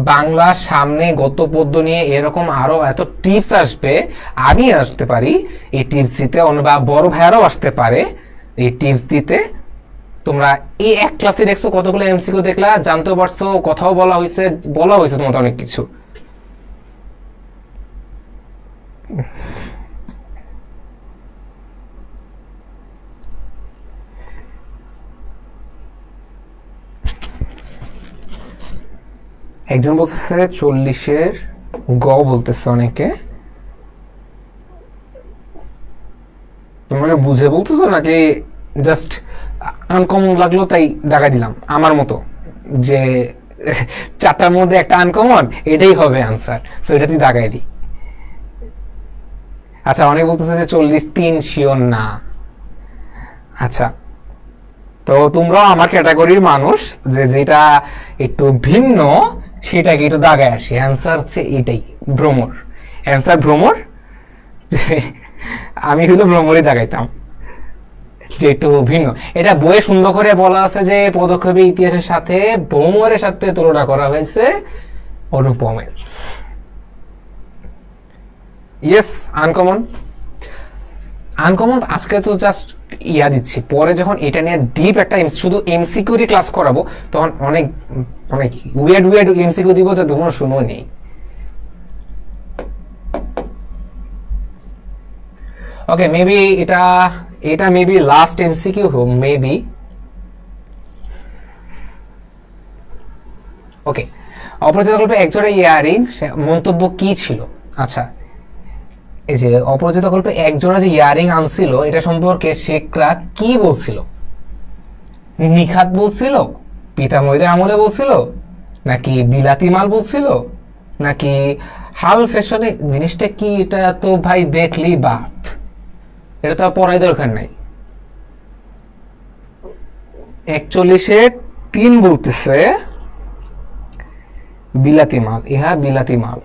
বাংলার সামনে গত পদ্য নিয়ে এরকম আরো এত টিপস আসবে। আমি আসতে পারি এই টিপস দিতে, বা বড় ভাইয়ারাও আসতে পারে এই টিপস দিতে। তোমরা এই এক ক্লাসে দেখছো কতগুলো এমসিকিউ দেখলা, জানতেও পারছো, কথাও বলা হয়েছে তোমাদের অনেক কিছু। একজন বলছে 40-এর গ বলতেছে, অনেকে তোমরা বুঝে বলতেছো নাকি জাস্ট আনকমন লাগলো তাই দাগা দিলাম? আমার মতো যে 4টার মধ্যে একটা আনকমন, এটাই হবে আনসার, সো এটাতেই দাগাই দিই। আচ্ছা, অনেক বলতেছে যে 40-3 শিওর না। আচ্ছা, তো তোমরাও আমার ক্যাটাগরির মানুষ, যে যেটা একটু ভিন্ন সেটাকে একটু দাগায় আসে। অ্যান্সার হচ্ছে এটাই, ভ্রমর। অ্যান্সার ভ্রমর। আমি হলো ভ্রমরই দাগাইতাম, যে একটু ভিন্ন। এটা বইয়ে সুন্দর করে বলা আছে যে পদক্ষেপে ইতিহাসের সাথে ভ্রমরের সাথে তুলনা করা হয়েছে অনুপমের। Yes, uncommon. আজকে তো জাস্ট ইয়া দিচ্ছি, পরে যখন এটা নিয়ে ডিপ একটা শুধু এমসিকিউ ক্লাস করাবো তখন অনেক অনেক উইয়ার্ড এমসিকিউ দিব যে তোমরা শুনো নেই। ওকে, মেবি এটা মেবি লাস্ট এমসিকিউ হোক, মেবি। ওকে, অপরিচিত গল্পে একজোড়া ইয়ারিং মন্তব্য কি ছিল? আচ্ছা, এই যে অপরিচিত গল্পে একজোড়া যে ইয়ারিং আনছিল, এটা সম্পর্কে শেখরা কি বলছিল? নিখাত বলছিল, পিতামহদের আমলে বলছিল, নাকি বিলাতি মাল বলছিল, নাকি হাল ফ্যাশনে? জিনিসটা কি? এটা তো ভাই দেখলি বাদ, এটা তো পড়াই দরকার নাই। 41-3 বলতেছে বিলাতি মাল, ইহা বিলাতি মাল।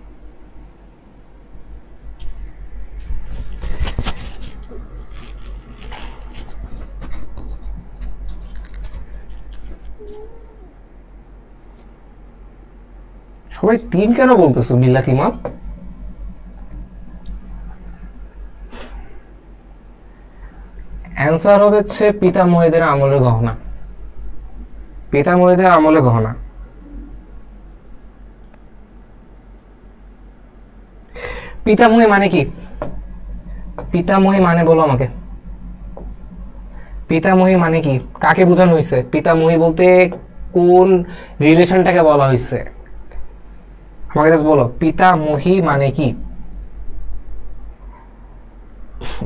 সবাই 3 কেন বলতেছো? বিলাতি মাল। অ্যান্সার হবে হচ্ছে পিতামহদের আমলের গহনা। পিতামহদের আমলে গহনা। পিতামহী মানে কি? পিতামহী মানে বলো আমাকে, পিতামহী মানে কি? কাকে বোঝানো হয়েছে? পিতামহী বলতে কোন রিলেশনটাকে বলা হয়েছে? আমাকে জাস্ট বলো, পিতামহী মানে কি?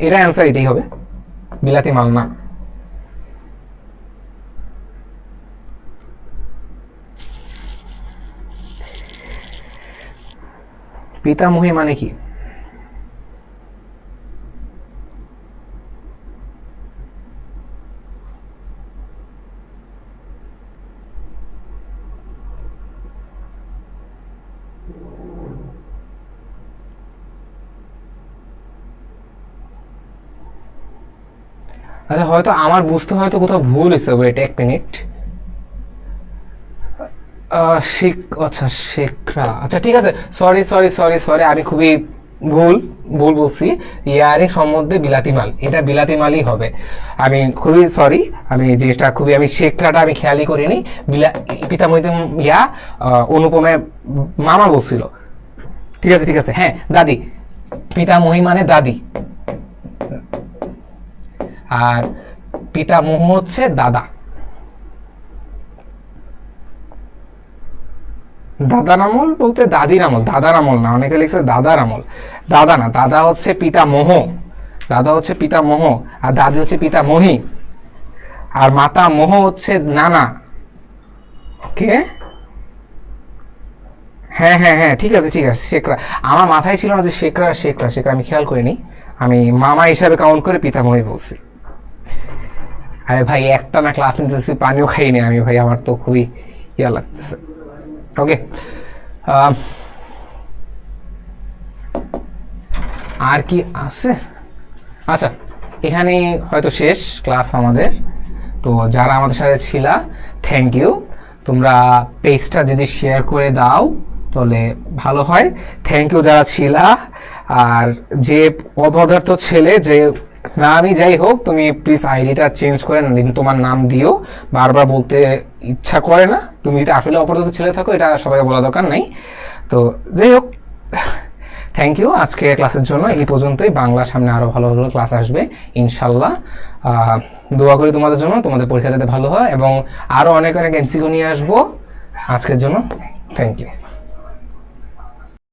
এটা অ্যান্সার এটাই হবে, বিলাতি মাল না। পিতামহী মানে কি? আচ্ছা, হয়তো আমার বুঝতে হয়তো কোথাও ভুল হয়েছে, ওয়েট এক মিনিট। আচ্ছা শেখরা, আচ্ছা ঠিক আছে, সরি সরি সরি সরি, আমি খুবই ভুল ভুল বলছি। ইয়ারিং সম্বন্ধে বিলাতি মাল, এটা বিলাতি মালই হবে। আমি খুবই সরি, আমি জিনিসটা খুবই, আমি শেখরাটা আমি খেয়ালই করিনি। পিতামহীতে ইয়া অনুপমে মামা বলছিল। ঠিক আছে ঠিক আছে, হ্যাঁ দাদি, পিতামহী মানে দাদি, আর পিতামহ হচ্ছে দাদা। দাদার আমল বলতে দাদির আমল, দাদার আমল না, অনেকে লিখছে দাদার আমল। দাদা না, দাদা হচ্ছে পিতামহ, দাদা হচ্ছে পিতামহ, আর দাদি হচ্ছে পিতামহী, আর মাতামহ হচ্ছে নানা। কে? হ্যাঁ হ্যাঁ হ্যাঁ, ঠিক আছে ঠিক আছে, শেখরা। আমার মাথায় ছিল না যে শেখরা শেখরা শেখরা, আমি খেয়াল করিনি। আমি মামা হিসাবে কাউন্ট করে পিতামহী বলছি। আরে ভাই, একটা না ক্লাস নিতেছি, পানিও খাইনি আমি ভাই, আমার তো খুবই ইয়া লাগতেছে। ওকে, আর কি আছে? আচ্ছা, এখানে হয়তো শেষ ক্লাস আমাদের। তো যারা আমাদের সাথে ছিলা, থ্যাংক ইউ। তোমরা পেজটা যদি শেয়ার করে দাও তাহলে ভালো হয়। থ্যাংক ইউ যারা ছিলা। আর যে অপদার্থ ছেলে, যে নামই যাই হোক, তুমি প্লিজ আইডিটা চেঞ্জ করে তোমার নাম দিও, বারবার বলতে ইচ্ছা করে না। তুমি যদি আসলে অপদার্থ ছেলে থাকো, এটা সবাইকে বলা দরকার নাই। তো যাই হোক, থ্যাংক ইউ আজকে ক্লাসের জন্য। এই পর্যন্তই। বাংলার সামনে আরো ভালো ভালো ক্লাস আসবে ইনশাল্লাহ। দোয়া করি তোমাদের জন্য, তোমাদের পরীক্ষা যাতে ভালো হয়, এবং আরো অনেক অনেক এমসিকিউ নিয়ে আসবো। আজকের জন্য থ্যাংক ইউ।